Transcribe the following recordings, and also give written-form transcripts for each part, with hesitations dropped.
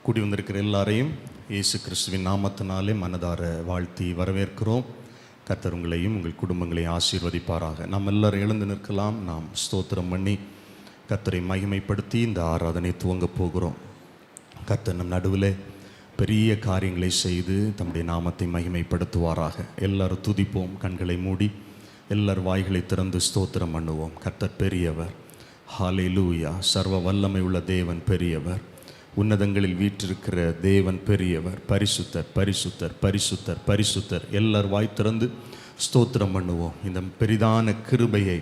கூடி வந்திருக்கிற எல்லாரையும் இயேசு கிறிஸ்துவின் நாமத்தினாலே மனதார வாழ்த்தி வரவேற்கிறோம். கர்த்தர் உங்களையும் உங்கள் குடும்பங்களையும் ஆசீர்வதிப்பாராக. நாம் எல்லாரும் எழுந்து நிற்கலாம். நாம் ஸ்தோத்திரம் பண்ணி கர்த்தரை மகிமைப்படுத்தி இந்த ஆராதனை துவங்க போகிறோம். கர்த்தர் நம் நடுவில் பெரிய காரியங்களை செய்து தம்முடைய நாமத்தை மகிமைப்படுத்துவாராக. எல்லாரும் துதிப்போம். கண்களை மூடி எல்லார் வாய்களை திறந்து ஸ்தோத்திரம் பண்ணுவோம். கர்த்தர் பெரியவர். ஹல்லேலூயா. சர்வ வல்லமை உள்ள தேவன் பெரியவர். உன்னதங்களில் வீற்றிருக்கிற தேவன் பெரியவர். பரிசுத்தர் பரிசுத்தர் பரிசுத்தர் பரிசுத்தர். எல்லார் வாய் திறந்து ஸ்தோத்திரம் பண்ணுவோம். இந்த பெரிதான கிருபையை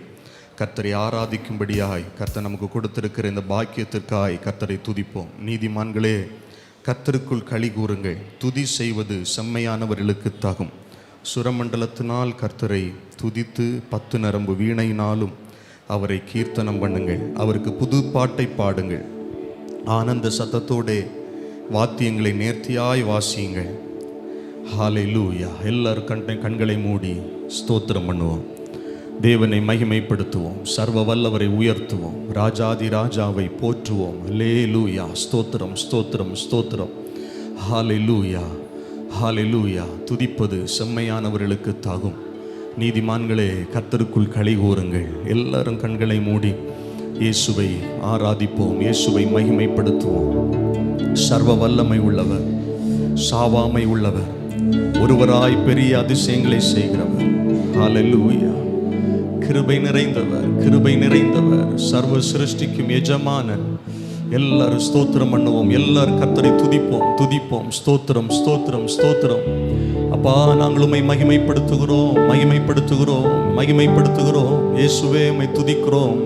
கர்த்தரை ஆராதிக்கும்படியாய் கர்த்தர் நமக்கு கொடுத்திருக்கிற இந்த பாக்கியத்திற்காய் கர்த்தரை துதிப்போம். நீதிமான்களே, கர்த்தருக்குள் களி கூறுங்கள். துதி செய்வது செம்மையானவர்களுக்கு தகும். சுரமண்டலத்தினால் கர்த்தரை துதித்து 10 நரம்பு வீணையினாலும் அவரை கீர்த்தனம் பண்ணுங்கள். அவருக்கு புது பாட்டை பாடுங்கள். ஆனந்த சத்தத்தோடே வாத்தியங்களை நேர்த்தியாய் வாசியுங்கள். ஹல்லேலூயா. எல்லாரும் கண்களை மூடி ஸ்தோத்திரம் பண்ணுவோம். தேவனை மகிமைப்படுத்துவோம். சர்வ வல்லவரை உயர்த்துவோம். ராஜாதி ராஜாவை போற்றுவோம். அல்லேலூயா. ஸ்தோத்திரம் ஸ்தோத்திரம் ஸ்தோத்திரம். ஹல்லேலூயா ஹல்லேலூயா. துதிப்பது செம்மையானவர்களுக்கு தகும். நீதிமான்களே, கர்த்தருக்குள் களி கூறுங்கள். எல்லாரும் கண்களை மூடி இயேசுவை ஆராதிப்போம். இயேசுவை மகிமைப்படுத்துவோம். சர்வ வல்லமை உள்ளவர், சாவாமை உள்ளவர், ஒருவராய் பெரிய அதிசயங்களை செய்கிறவர். ஹல்லேலூயா. கிருபை நிறைந்தவர், கிருபை நிறைந்தவர், சர்வ சிருஷ்டிக்கும் எஜமானன். எல்லாரும் ஸ்தோத்திரம் பண்ணுவோம். எல்லாரும் கர்த்தரை துதிப்போம் துதிப்போம். ஸ்தோத்திரம் ஸ்தோத்திரம் ஸ்தோத்திரம். அப்பா, நாங்கள் உம்மை மகிமைப்படுத்துகிறோம் மகிமைப்படுத்துகிறோம் மகிமைப்படுத்துகிறோம். இயேசுவே, உம்மை துதிக்கிறோம்,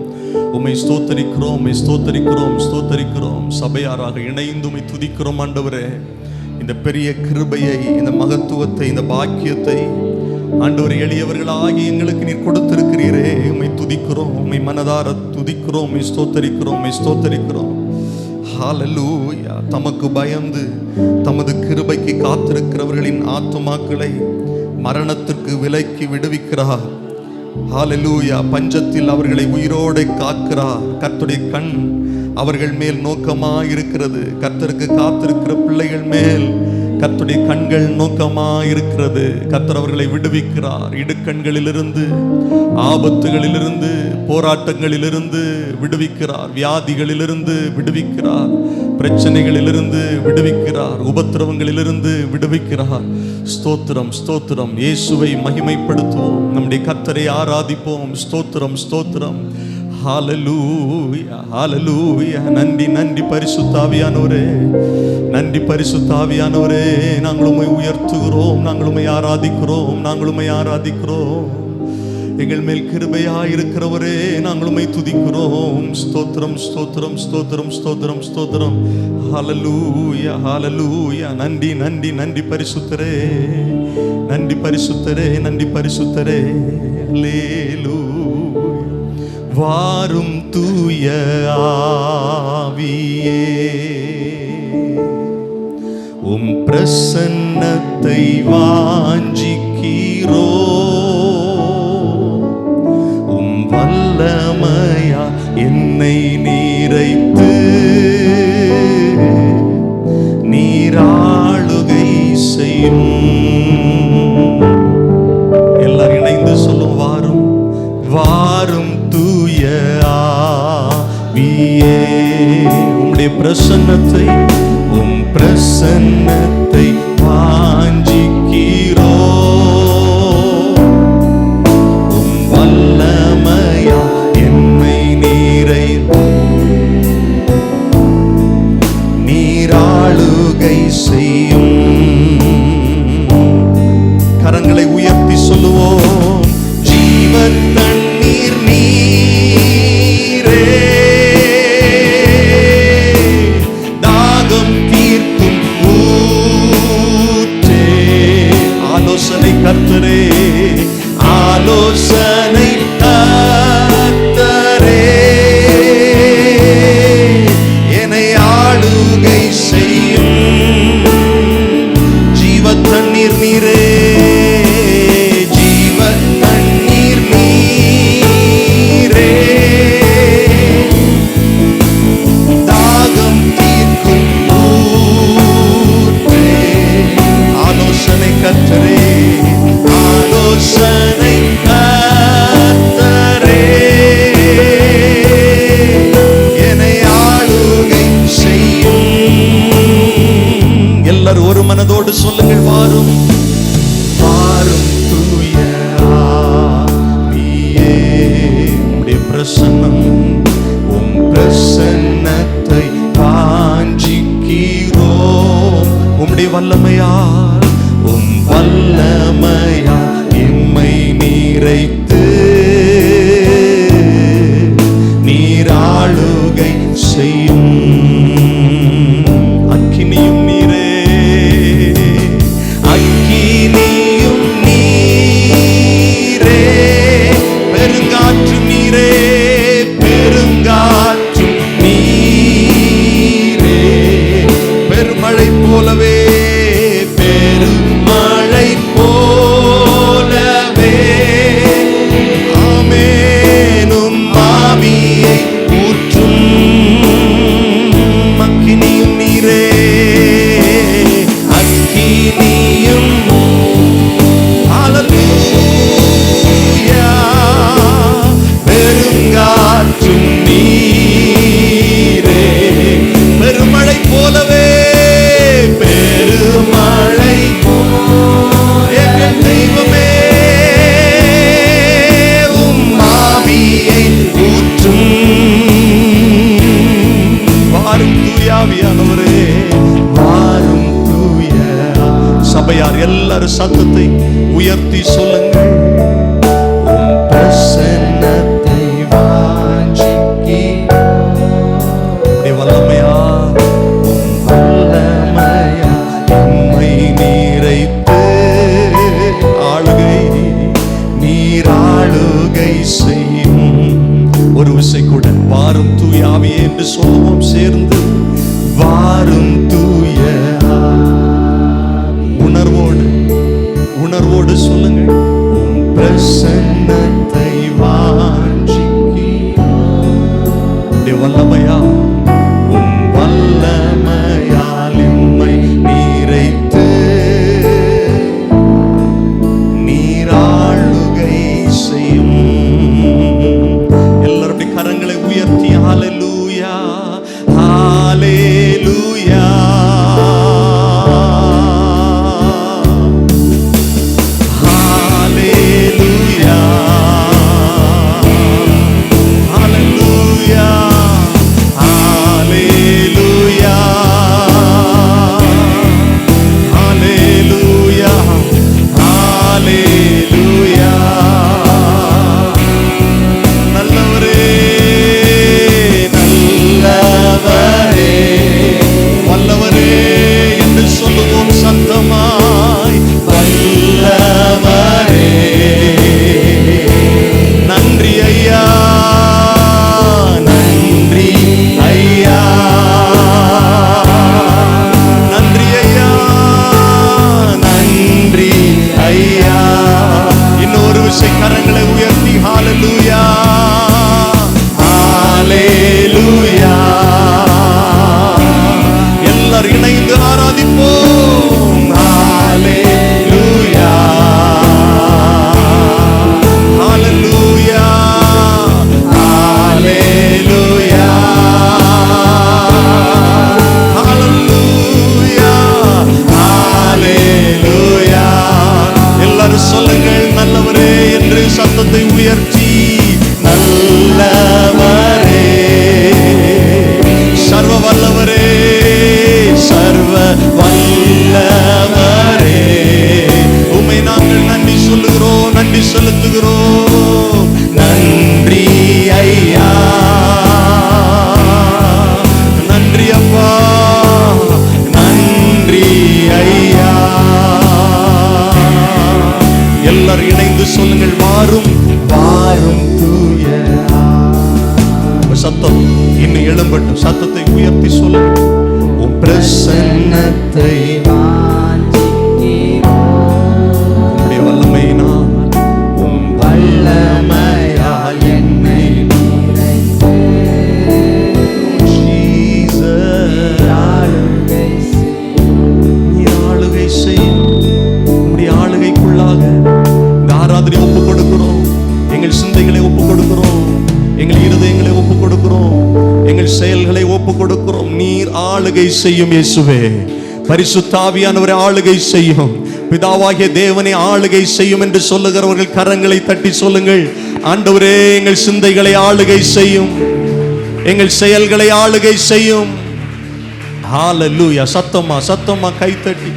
உம்மை ஸ்தோத்தரிக்கிறோம், உம்மை ஸ்தோத்தரிக்கிறோம் ஸ்தோத்தரிக்கிறோம். சபையாராக இணைந்து உம்மை துதிக்கிறோம். ஆண்டவரே, இந்த பெரிய கிருபையை, இந்த மகத்துவத்தை, இந்த பாக்கியத்தை ஆண்டவரே எளியவர்களாகி எங்களுக்கு நீர் கொடுத்திருக்கிறீரே. உம்மை துதிக்கிறோம், உம்மை மனதார துதிக்கிறோம், உம்மை ஸ்தோத்தரிக்கிறோம், உம்மை ஸ்தோத்தரிக்கிறோம். ஹல்லேலூயா. தமக்கு பயந்து தமது கிருபைக்கு காத்திருக்கிறவர்களின் ஆத்துமாக்களை மரணத்திற்கு விலக்கி விடுவிக்கிறார். ஹல்லேலூயா. பஞ்சத்தில் அவர்களை உயிரோடு காக்கிறார். கர்த்தருடைய கண் அவர்கள் மேல் நோக்கமாயிருக்கிறது. கர்த்தருக்கு காத்திருக்கிற பிள்ளைகள் மேல் கர்த்தருடைய கண்கள் நோக்கமாயிருக்கிறது. கர்த்தர் அவர்களை விடுவிக்கிறார். இடுக்கண்களிலிருந்து, ஆபத்துகளிலிருந்து, போராட்டங்களிலிருந்து விடுவிக்கிறார். வியாதிகளிலிருந்து விடுவிக்கிறார். பிரச்சனைகளிலிருந்து விடுவிக்கிறார். உபத்திரவங்களிலிருந்து விடுவிக்கிறார். ஸ்தோத்திரம் ஸ்தோத்திரம். இயேசுவை மகிமைப்படுத்துவோம். நம்முடைய கர்த்தரை ஆராதிப்போம். ஸ்தோத்திரம் ஸ்தோத்திரம். ஹல்லேலூயா ஹல்லேலூயா. நன்றி நன்றி பரிசுத்த ஆவியானவரே, நன்றி பரிசுத்த ஆவியானவரே. நாங்கள் உம்மை உயர்த்துகிறோம், நாங்கள் உம்மை ஆராதிக்கிறோம், நாங்கள் உம்மை ஆராதிக்கிறோம். எங்கள் மேல் கிருபையாயிருக்கிறவரே, நாங்கள் உம்மை துதிக்கிறோம். ஸ்தோத்திரம் ஸ்தோத்திரம் ஸ்தோத்திரம் ஸ்தோத்திரம் ஸ்தோத்திரம். ஹல்லேலூயா ஹல்லேலூயா. நன்றி நன்றி நன்றி பரிசுத்தரே, நன்றி பரிசுத்தரே, நன்றி பரிசுத்தரே. அல்லேலூயா. வாரும் தூய ஆவியே, உம் பிரசன்னத்தை வாஞ்சிக்கிறோ. உம் வல்லமையா என்னை நீரைத்து நீராளுகை செய்யும். எல்லாரும் இணைந்து சொல்லும். வாரும் வாரும் தூய ஆவியே, உம்முடைய பிரசன்னத்தை, உம் பிரசன்னத்தை வாஞ்சிக்கிறோ. உம் வல்லமையா என்னை நீராளுகை செய்யும். கரங்களை உயர்த்தி சொல்லுவோம். ஜீவன் தண்ணீர் நீரே, தாகம் தீர்க்கும் ஊற்றே. ஆலோசனை கர்த்தரே, ஆலோசனை கர்த்தரே, என்னை ஆளுகை செய்யும். ஜீவ தண்ணீர் நீரே, ஜீவ தண்ணீர் நீரே, பிரசன்னத்தை வாஞ்சிக்கிறோம். வல்லமையா உம் வல்லமையால் எம்மை நிறைத்து நீராளுகை செய்யும். எல்லாருடைய கரங்களை உயர்த்தி ஹல்லேலூயா ஹல்லேலூயா கரங்களை உயர்த்தி ஹல்லேலூயா ஹல்லேலூயா எல்லாரும் இணைந்து ஆராதிப்போம். ஹல்லேலூயா ஹல்லேலூயா ஹல்லேலூயா ஹல்லேலூயா ஹல்லேலூயா. எல்லாரும் சொல்லுங்கள், நல்லவரே என்று சத்தத்தை உயர்த்தி. நல்லவரே, சர்வ வல்லவரே, சர்வ வல்லவரே, உம்மை நாங்கள் நன்றி சொல்லுகிறோம், நன்றி செலுத்துகிறோம். நன்றி ஐயா, நன்றி அப்பா, நன்றி ஐயா. எல்லாரும் இணைந்து சொல்லுங்கள், வாரும் வாரும் தூய. சத்தம் இன்னும் எழும்பட்டும், சத்தத்தை உயர்த்தி சொல்லுங்கள். உம் பிரசன்னத்தை உம்முடைய வல்லமையினால், உம் வல்லமையால் என்னை ஆளுகை செய்யும். உம்முடைய ஆளுகைக்குள்ளாக இந்த ஆராதனை ஒப்புக் கொடுக்கிறோம். எங்கள் சிந்தைகளை ஒப்புக் கொடுக்கிறோம், எங்கள் இருதயங்களை ஒப்புக் கொடுக்கிறோம், எங்கள் செயல்களை ஒப்புக் கொடுக்கிறோம். நீர் ஆளுகை செய்யும் இயேசுவே. பரிசுத்த ஆவியானவரே ஆளுகை செய்யும். பிதாவாகிய தேவனை ஆளுகை செய்யும் என்று சொல்லுகிறவர்கள் கரங்களை தட்டி சொல்லுங்கள், ஆண்டவரே எங்கள் சிந்தைகளை ஆளுகை செய்யும், எங்கள் செயல்களை ஆளுகை செய்யும். ஹல்லேலூயா. சத்தமா சத்தமா கைத்தட்டி,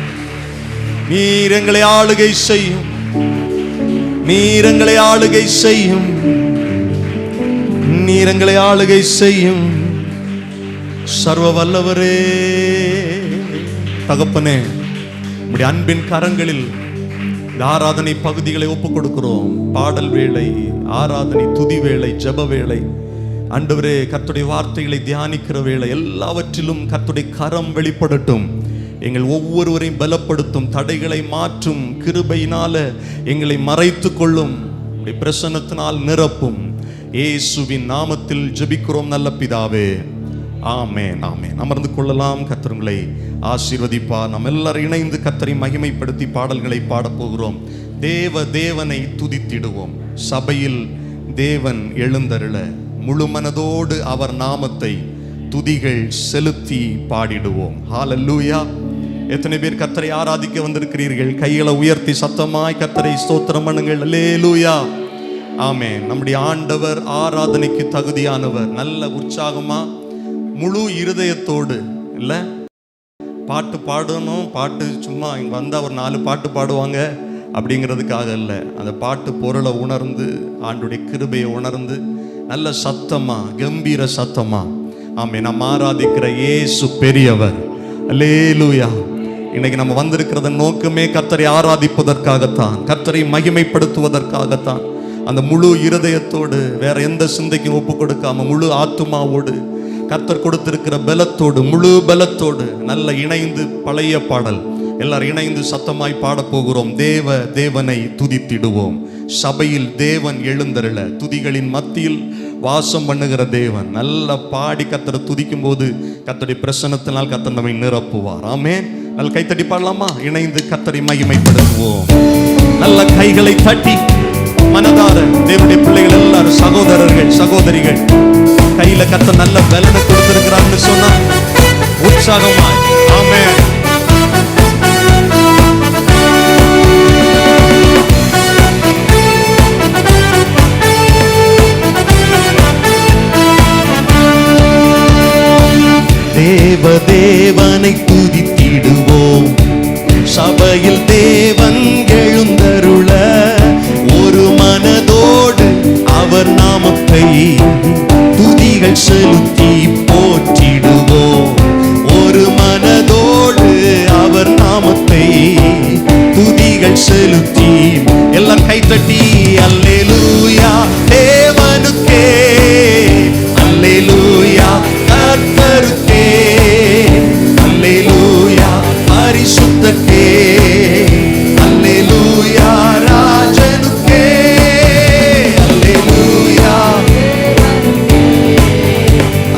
நீர் எங்களை ஆளுகை செய்யும், நீர் எங்களை ஆளுகை செய்யும், நீர் எங்களை ஆளுகை செய்யும். சர்வ வல்லவரே, தகப்பனே, உம்முடைய அன்பின் கரங்களில் இந்த ஆராதனை பகுதிகளை ஒப்புக் கொடுக்கிறோம். பாடல் வேளை, ஆராதனை, துதி வேளை, ஜெப வேளை, ஆண்டவரே கர்த்தருடைய வார்த்தைகளை தியானிக்கிற வேளை, எல்லாவற்றிலும் கர்த்தருடைய கரம் வெளிப்படட்டும். எங்கள் ஒவ்வொருவரையும் பலப்படுத்தும், தடைகளை மாற்றும், கிருபையினால எங்களை மறைத்து கொள்ளும், பிரசன்னத்தினால் நிரப்பும். இயேசுவின் நாமத்தில் ஜெபிக்கிறோம் நல்ல பிதாவே, ஆமென் ஆமென். அமர்ந்து கொள்ளலாம். கர்த்தர் உங்களை ஆசீர்வதிப்பார். நாம் எல்லாரும் இணைந்து கர்த்தரை மகிமைப்படுத்தி பாடல்களை பாடப்போகிறோம். தேவனை துதித்திடுவோம். சபையில் தேவன் எழுந்தருள முழு மனதோடு அவர் நாமத்தை துதிகள் செலுத்தி பாடிடுவோம். ஹல்லேலூயா. எத்தனை பேர் கர்த்தரை ஆராதிக்க வந்திருக்கிறீர்கள்? கைகளை உயர்த்தி சத்தமாய் கர்த்தரை ஸ்தோத்திரம் பண்ணுங்கள். அல்லேலூயா, ஆமென். நம்முடைய ஆண்டவர் ஆராதனைக்கு தகுதியானவர். நல்ல உற்சாகமா முழு இருதயத்தோடு, இல்ல பாட்டு பாடணும், பாட்டு சும்மா இங்க வந்தா ஒரு 4 பாட்டு பாடுவாங்க அப்படிங்கிறதுக்காக இல்லை. அந்த பாட்டு பொருளை உணர்ந்து, ஆண்டுடைய கிருபையை உணர்ந்து, நல்ல சத்தமா, கம்பீர சத்தமா, ஆமென், நம்ம ஆராதிக்கிற இயேசு பெரியவர். அல்லேலூயா. இன்னைக்கு நம்ம வந்திருக்கிறத நோக்கமே கர்த்தரை ஆராதிப்பதற்காகத்தான், கர்த்தரை மகிமைப்படுத்துவதற்காகத்தான். அந்த முழு இருதயத்தோடு, வேற எந்த சிந்தைக்கும் ஒப்பு கொடுக்காம, முழு ஆத்துமாவோடு, கர்த்தர் கொடுத்திருக்கிற பலத்தோடு, முழு பலத்தோடு நல்ல இணைந்து பழைய பாடல் எல்லாரும் இணைந்து சத்தமாய் பாடப் போகிறோம். தேவனை துதித்திடுவோம். சபையில் தேவன் எழுந்தருள, துதிகளின் மத்தியில் வாசம் பண்ணுகிற தேவன். நல்ல பாடி கர்த்தரை துதிக்கும் போது கர்த்தருடைய பிரசன்னத்தினால் கர்த்தர் நம்மை நிரப்புவார். ஆமென். நல்ல கைத்தட்டி பாடலாமா? இணைந்து கர்த்தரை மகிமைப்படுத்துவோம். நல்ல கைகளை தட்டி மனதார தேவனுடைய பிள்ளைகள் எல்லாரும், சகோதரர்கள் சகோதரிகள், கையில கர்த்தர் நல்ல பலனை கொடுத்திருக்கிறான்னு சொன்னா உற்சாகமாய் ஆமென். தேவனை துதித்திடுவோம். சபையில் தேவன் எழுந்தருள, ஒரு மனதோடு அவர் நாமத்தை துதிகள் செலுத்தி போற்றிடுவோம். ஒரு மனதோடு அவர் நாமத்தை துதிகள் செலுத்தி எல்லாம் கைத்தட்டி அல்லேலூயா தேவனுக்கே, அல்லேலூயா கர்த்தருக்கே, அல்லேலூயா பரிசுத்தருக்கே, அல்லேலூயா ராஜனுக்கே, அல்லேலூயா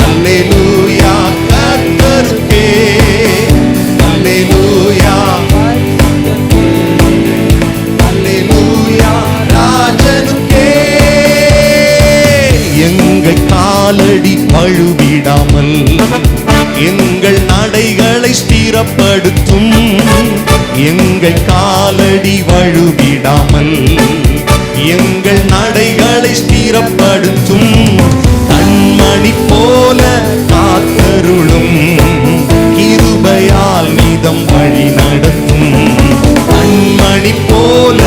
அல்லேலூயா கர்த்தருக்கே, அல்லேலூயா அல்லேலூயா ராஜனுக்கே. எங்கள் காலடி பழுவிடாமல் எங்கள் நடைகளை ஸ்திரப்படுத்தும். எங்கள் காலடி வழுவிடாமல் எங்கள் நடைகளை ஸ்திரப்படுத்தும். கண்மணி போல காத்தருளும், கிருபையால் நிதம் வழி நடத்தும். கண்மணி போல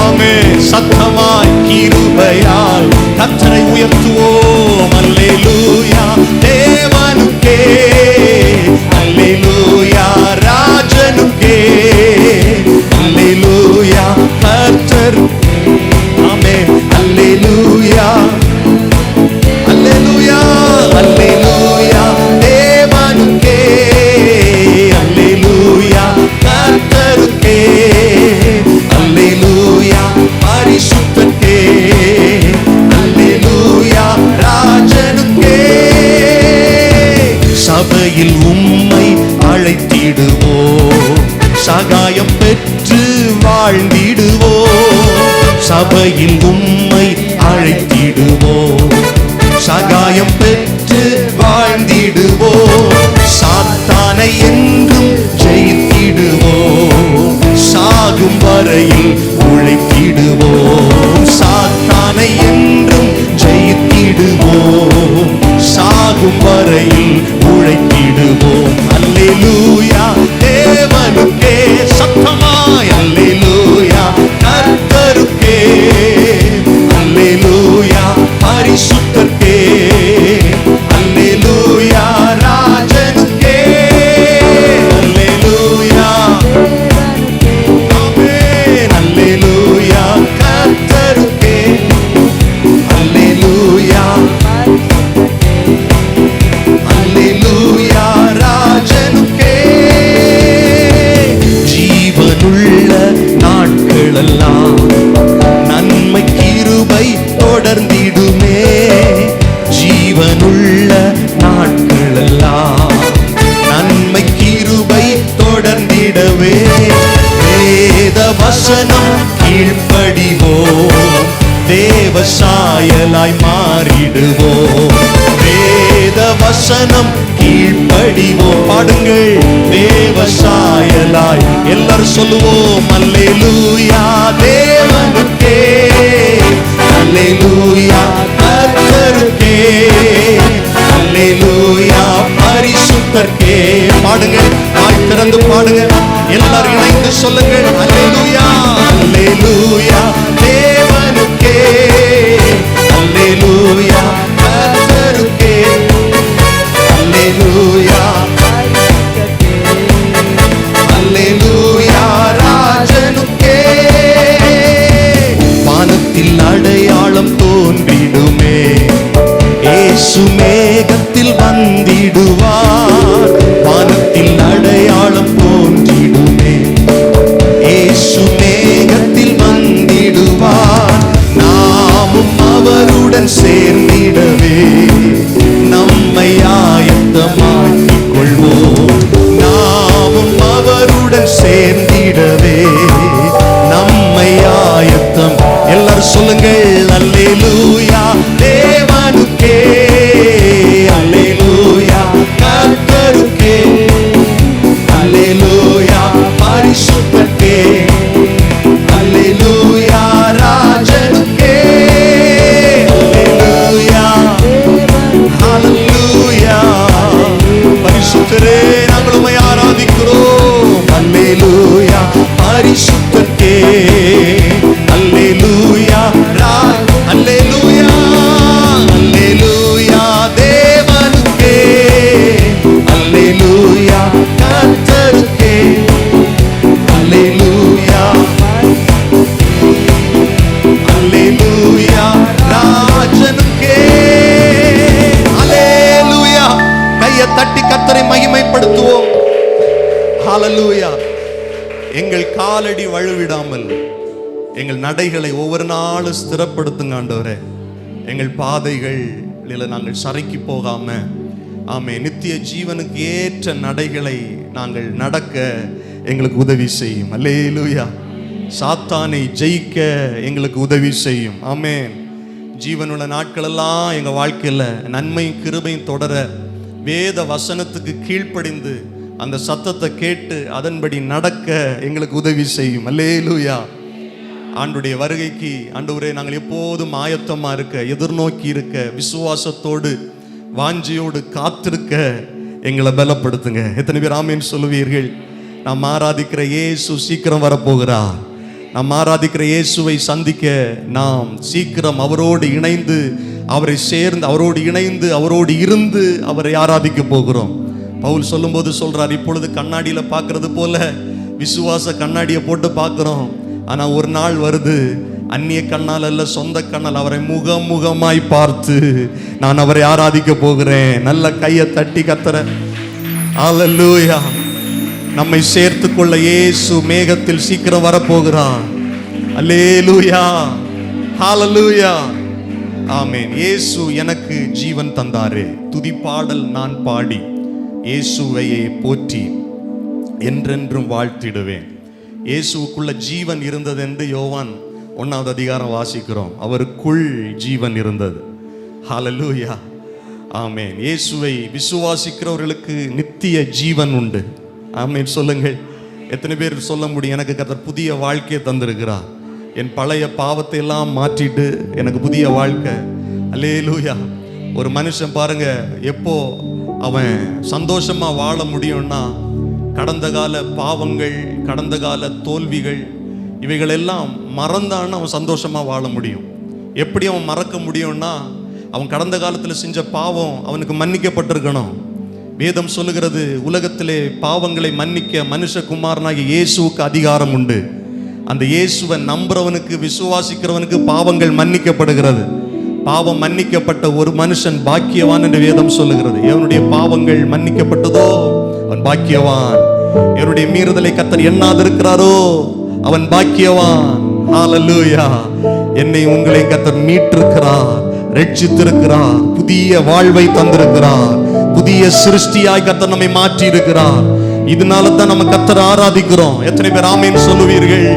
ஆமே சத்தமாய் கிருபையால் கர்த்தரை உயர்த்துவோம். அல்லேலூயா தேவனுக்கே, அல்லேலூயா ராஜனுக்கே, அல்லேலூயா கர்த்தர் ஆமென். அல்லேலூயா அல்லேலூயா அல்லேலூயா தேவனுக்கே, அல்லேலூயா கர்த்தருக்கே, அல்லேலூயா பரிசுத்தருக்கே, அல்லேலூயா ராஜனுக்கே. சபையில் உம்மை அழைத்திடுவோம், சகாயம் பெற்று வாழ்ந்திடுவோம். சபையில் உம்மை அழைத்திடுவோம், சகாயம் பெற்று வாழ்ந்திடுவோம். சாத்தானை என்றும் ஜெயித்திடுவோம், சாகும் வரையில் உழைத்திடுவோம். சாத்தானை என்றும் ஜெயித்திடுவோம், சாகும் வரையில் உழைத்திடுவோம். அல்லேலூயா தேவனுக்கே, சத்தமாய் அல்லேலூயா கர்த்தருக்கே, அல்லேலூயா பரிசுத்தருக்கே, அல்லேலூயா ராஜனுக்கே, அல்லேலூயா ஆமென். அல்லேலூயா கர்த்தருக்கே, அல்லேலூயா அல்லேலூயா ராஜனுக்கே. ஜீவனுள்ள நாட்களெல்லாம் நன்மை கிருபை தொடர்ந்திடுமே. ஜீவனுள்ள நாட்களெல்லாம் நன்மை கிருபை தொடர்ந்திடவே. வேத வசனம் கீழ்ப்படிவோம், தேவ சாயலாய் மாறிடுவோம். வேத வசனம் கீழ்ப்படிவோம். பாடுங்கள் தேவ சாயலாய் எல்லாரும் சொல்லுவோம். அல்லேலூயா தேவனுக்கே, அல்லேலூயா கர்த்தருக்கே, அல்லேலூயா பரிசுத்தருக்கே. பாடுங்கள், வாய் திறந்து பாடுங்க, எல்லாரும் இணைந்து சொல்லுங்கள். அல்லேலூயா அல்லேலூயா தேவனுக்கே, அல்லேலூயா கர்த்தருக்கே, அல்லேலூயா அல்லேலூயா ராஜனுக்கே. அவருடன் சேர்ந்திடவே நம்மை ஆயத்தமாக்கிக் கொள்வோம். நாமும் அவருடன் சேர்ந்திடவே நம்மை ஆயத்தம். எல்லாரும் சொல்லுங்கள், அல்லேலூயா தேவனுக்கே, அல்லேலூயா கர்த்தருக்கே, அல்லேலூயா பரிசுத்தருக்கே, அல்லேலூயா ராஜனுக்கே, அல்லேலூயா ஹல்லேலூயா. பரிசுத்தரே நாங்கள் உம்மை ஆராதிக்கிறோம். அல்லேலூயா பரிசுத்தருக்கே, அல்லேலூயா அல்லேலூயா அல்லேலூயா தேவனுக்கே, அல்லேலூயா கர்த்தருக்கே, அல்லேலூயா அல்லேலூயா ராஜனுக்கே, அல்லேலூயா. கையை தட்டி கர்த்தரை மகிமைப்படுத்துவோம். ஹல்லேலூயா. எங்கள் காலடி வழுவிடாமல் எங்கள் நடைகளை ஒவ்வொரு நாளும் ஸ்திரப்படுத்துங்க ஆண்டவரே. எங்கள் பாதைகளில் நாங்கள் சறுக்கி போகாம, ஆமே, நித்திய ஜீவனுக்கு ஏற்ற நடைகளை நாங்கள் நடக்க எங்களுக்கு உதவி செய்யும். அல்லேலூயா. சாத்தானை ஜெயிக்க எங்களுக்கு உதவி செய்யும். ஆமென். ஜீவனுள்ள நாட்களெல்லாம் எங்கள் வாழ்க்கையில் நன்மையும் கிருபையும் தொடர வேத வசனத்துக்கு கீழ்ப்படிந்து அந்த சத்தத்தை கேட்டு அதன்படி நடக்க எங்களுக்கு உதவி செய்யும். அல்லேலூயா. ஆண்டுடைய வருகைக்கு ஆண்டவரே நாங்கள் எப்போதும் ஆயத்தமாக இருக்க, எதிர்நோக்கி இருக்க, விசுவாசத்தோடு வாஞ்சியோடு காத்திருக்க எங்களை பலப்படுத்துங்க. எத்தனை பேர் ஆமேன் சொல்லுவீர்கள்? நாம் ஆராதிக்கிற இயேசு சீக்கிரம் வரப்போகிறார். நாம் ஆராதிக்கிற இயேசுவை சந்திக்க நாம் சீக்கிரம் அவரோடு இணைந்து, அவரை சேர்ந்து, அவரோடு இணைந்து, அவரோடு இருந்து அவரை ஆராதிக்க போகிறோம். பவுல் சொல்லும்போது சொல்றார், இப்பொழுது கண்ணாடியில் பார்க்கறது போல விசுவாச கண்ணாடியை போட்டு பார்க்கிறோம். ஆனா ஒரு நாள் வருது, அந்நிய கண்ணால் அல்ல, சொந்த கண்ணால் அவரை முகமுகமாய் பார்த்து நான் அவரை ஆராதிக்க போகிறேன். நல்ல கையை தட்டி கர்த்தரை அல்லேலூயா. நம்மை சேர்த்து கொள்ள இயேசு மேகத்தில் சீக்கிரம் வரப்போகிறார். அல்லேலூயா, ஹல்லேலூயா, ஆமென். இயேசு எனக்கு ஜீவன் தந்தாரே, துதிப்பாடல் நான் பாடி இயேசுவையே போற்றி என்றென்றும் வாழ்த்திடுவேன். இயேசுக்குள்ள ஜீவன் இருந்தது என்று யோவான் 1வது அதிகாரம் வாசிக்கிறோம். அவருக்குள் ஜீவன் இருந்தது. ஹல்லேலூயா, ஆமென். இயேசுவை விசுவாசிக்கிறவர்களுக்கு நித்திய ஜீவன் உண்டு. ஆமென். சொல்லுங்கள், எத்தனை பேர் சொல்ல முடியும், எனக்கு கர்த்தர் புதிய வாழ்க்கையை தந்திருக்கிறார், என் பழைய பாவத்தை எல்லாம் மாற்றிட்டு எனக்கு புதிய வாழ்க்கை. அல்லேலூயா. ஒரு மனுஷன் பாருங்க, எப்போ அவன் சந்தோஷமா வாழ முடியும்னா, கடந்த கால பாவங்கள், கடந்த கால தோல்விகள் இவைகளெல்லாம் மறந்தான்னு அவன் சந்தோஷமா வாழ முடியும். எப்படி அவன் மறக்க முடியும்னா, அவன் கடந்த காலத்தில் செஞ்ச பாவம் அவனுக்கு மன்னிக்கப்பட்டிருக்கணும். வேதம் சொல்லுகிறது, உலகத்திலே பாவங்களை மன்னிக்க மனுஷகுமாரனாகிய இயேசுவுக்கு அதிகாரம் உண்டு. அந்த இயேசுவை நம்புறவனுக்கு, விசுவாசிக்கிறவனுக்கு பாவங்கள் மன்னிக்கப்படுகிறது. பாவம் மன்னிக்கப்பட்ட ஒரு மனுஷன் பாக்கியவான் என்று வேதம் சொல்லுகிறது. எவனுடைய பாவங்கள் மன்னிக்கப்பட்டதோ அவன் பாக்கியவான். எவனுடைய மீறுதலை கர்த்தர் எண்ணாதிருக்கிறாரோ அவன் பாக்கியவான். ஹல்லேலூயா. என்னை உங்களை கர்த்தர் மீட்டிருக்கிறார், ரட்சித்திருக்கிறார், புதிய வாழ்வை தந்திருக்கிறார், புதிய சிருஷ்டியாய் கர்த்தர் நம்மை மாற்றி இருக்கிறார். இதனால தான் நம்ம கர்த்தரை ஆராதிக்கிறோம். எத்தனை பேர் ஆமென் சொல்லுவீர்கள்?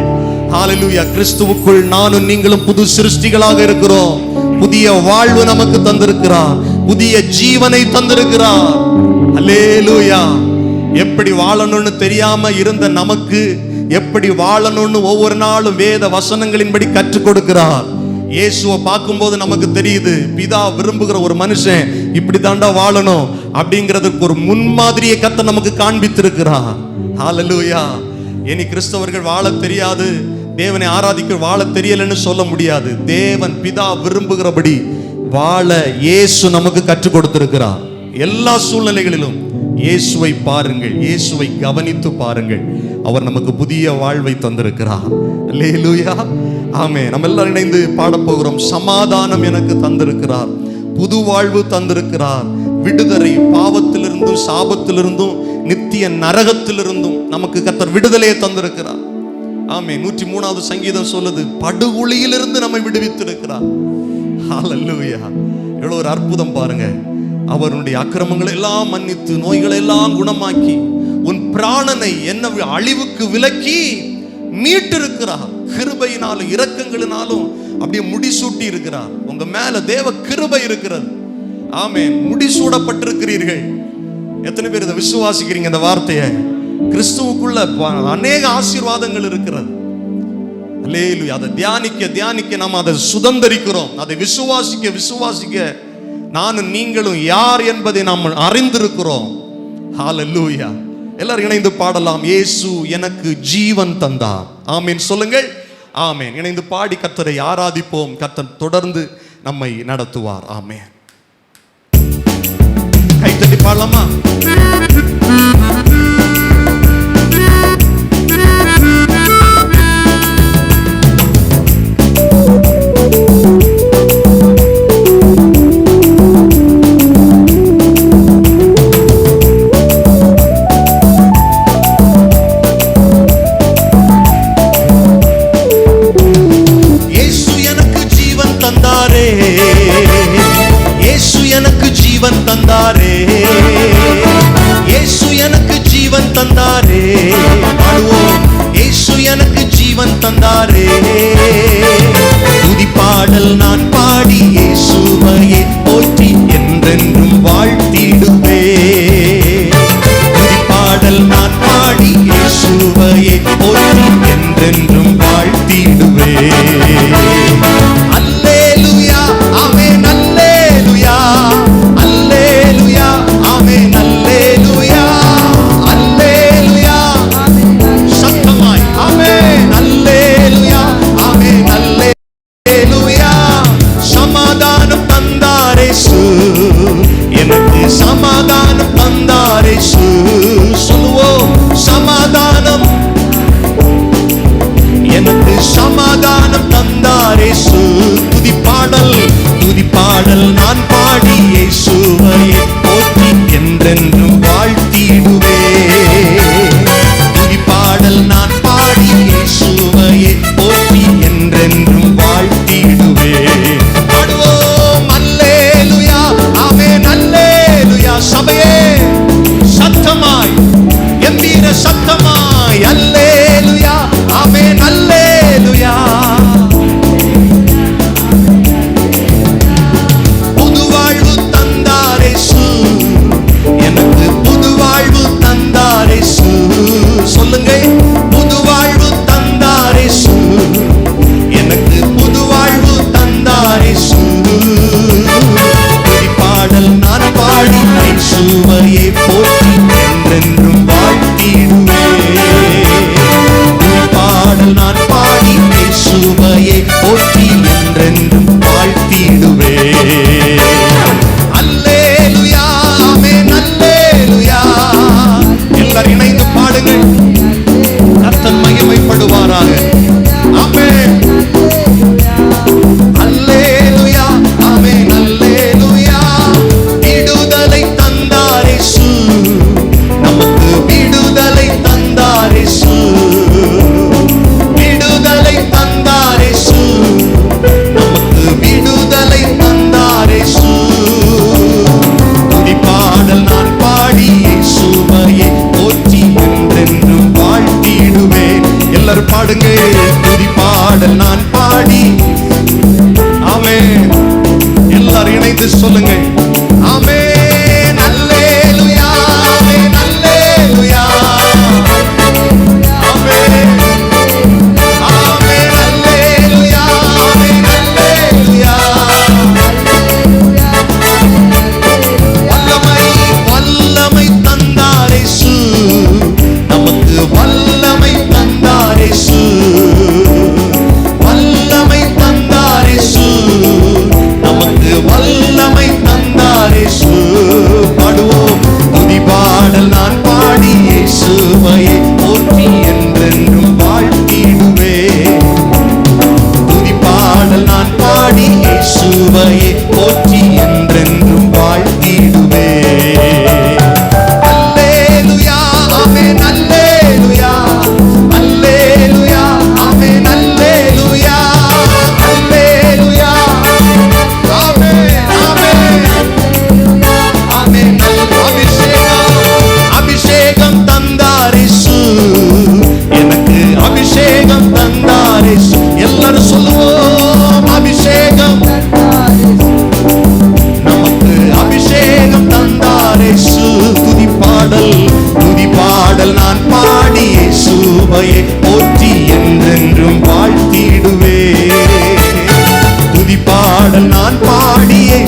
ஹல்லேலூயா. கிறிஸ்துவுக்குள் நானும் நீங்களும் புது சிருஷ்டிகளாக இருக்கிறோம். புதிய வாழ்வு நமக்கு தந்திருக்கிறார், புதிய ஜீவனை தந்திருக்கிறார். அல்லேலூயா. எப்படி வாழணும்னு தெரியாம இருந்த நமக்கு எப்படி வாழணும்னு ஒவ்வொரு நாளும் வேத வசனங்களின்படி கற்றுக் கொடுக்கிறார். இயேசுவை பார்க்கும்போது நமக்கு தெரியுது, பிதா விரும்புகிற ஒரு மனுஷன் இப்படி தாண்டா வாழணும் அப்படிங்கிறதுக்கு ஒரு முன்மாதிரியை கர்த்தர் நமக்கு காண்பித்திருக்கிறார். ஹல்லேலூயா. இனி கிறிஸ்தவர்கள் வாழ தெரியாது, தேவனை ஆராதிக்க வாழ தெரியலன்னு சொல்ல முடியாது. தேவன் பிதா விரும்புகிறபடி வாழ இயேசு நமக்கு கற்றுக் கொடுத்திருக்கிறார். எல்லா சூழ்நிலைகளிலும் இயேசுவை பாருங்கள், இயேசுவை கவனித்து பாருங்கள். அவர் நமக்கு புதிய வாழ்வை தந்திருக்கிறார். அல்லேலூயா, ஆமென். நம்ம எல்லாரும் இணைந்து பாடப் போகிறோம். சமாதானம் எனக்கு தந்திருக்கிறார், புது வாழ்வு தந்திருக்கிறார், விடுதலை, பாவத்திலிருந்தும் சாபத்திலிருந்தும் நித்திய நரகத்திலிருந்தும் நமக்கு கர்த்தர் விடுதலையை தந்திருக்கிறார். ஆமென். 103வது சங்கீதம் சொல்லுது, படுகுழியிலிருந்து நம்மை விடுவித்திருக்கிறார். ஹல்லேலூயா. எவ்வளவு ஒரு அற்புதம் பாருங்க. அவருடைய அக்கிரமங்களை எல்லாம் மன்னித்து நோய்களை எல்லாம் குணமாக்கி உன் பிராணனை என்ன அழிவுக்கு விலக்கி மீட்டிருக்கிறார். கிருபையினாலும் இரக்கங்களினாலும் அப்படியே முடிசூட்டி இருக்கிறார். உங்க மேல தேவ கிருபை இருக்கிறது. ஆமென். முடிசூடப்பட்டிருக்கிறீர்கள். எத்தனை பேர் இதை விசுவாசிக்கிறீங்க? இந்த வார்த்தையை கிறிஸ்துவுக்குள்ள அநேக ஆசீர்வாதங்கள் இருக்கிறது. அல்லேலூயா. அதை தியானிக்க தியானிக்க நாம் அதை சுதந்தரிக்கிறோம். அதை விசுவாசிக்க விசுவாசிக்க நானும் நீங்களும் யார் என்பதை நாம் அறிந்திருக்கிறோம். ஹல்லேலூயா. எல்லாரும் இணைந்து பாடலாம். இயேசு எனக்கு ஜீவன் தந்தார். ஆமென் சொல்லுங்கள். ஆமென். இணைந்து பாடி கர்த்தரை ஆராதிப்போம். கர்த்தர் தொடர்ந்து நம்மை நடத்துவார். ஆமென். கைத்தட்டி பாடலாமா? தந்தாரே, இயேசு எனக்கு ஜீவன் தந்தாரே. பாடுவோம். இயேசு எனக்கு ஜீவன் தந்தாரே. துதி பாடல் நான் பாடி இயேசுவையே போற்றி என்றென்றும் வாழ்த்திடுவே. துதி பாடல் நான் பாடி இயேசுவையே போற்றி என்றென்றும் வாழ்த்திடுவே. அல்லேலூயா. ஆமென். அல்லேலூயா. எனக்கு சமாதானம் தந்தாரே. சொல்லுவோம். சமாதானம். எனக்கு சமாதானம் தந்தாரே. துதி பாடல் துதி பாடல் நான் பாடி இயேசுவையே போற்றி என்றென்றும் வாழ்த்திடுவே. துதி பாடல் நான் பாடி இயேசுவையே போற்றி என்றென்றும் வாழ்த்திடுவே. சபையே சத்தமாய் கம்பீர சத்தமாய் அல்லேலூயா. ஆமென். அல்லேலூயா. புது வாழ்வு தந்தாரே. எனக்கு புது வாழ்வு தந்தாரே. சொல்லுங்க. புது வாழ்வு தந்தாரே. எனக்கு புது வாழ்வு தந்தாரே. பாடல் நான் பாடி இயேசுவையே போற்றி என்றென்றும் வாழ்த்திடுவே. பாடல் நான் பாடி இயேசுவையே போற்றி என்றென்றும் வாழ்த்திடுவே. அல்லேலூயா. ஆமென். அல்லேலூயா. எல்லாரும் இணைந்து பாடுங்கள். கர்த்தர் மகிமைப்படுவாராக. ஆமென். அல்லேலூயா. ஆமென். நமக்கு விடுதலை தந்தாரே. விடுதலை தந்தாரே. நமக்கு விடுதலை தந்தாரே. துதி பாடல் நான் பாடி இயேசுவையே போற்றி என்றென்றும் வாழ்த்திடுவேன். எல்லாரும் பாடுங்க. துதி பாடல் நான் பாடி. ஆமென். எல்லாரும் இணைந்து சொல்லுங்க. ஆமென். வல்லமை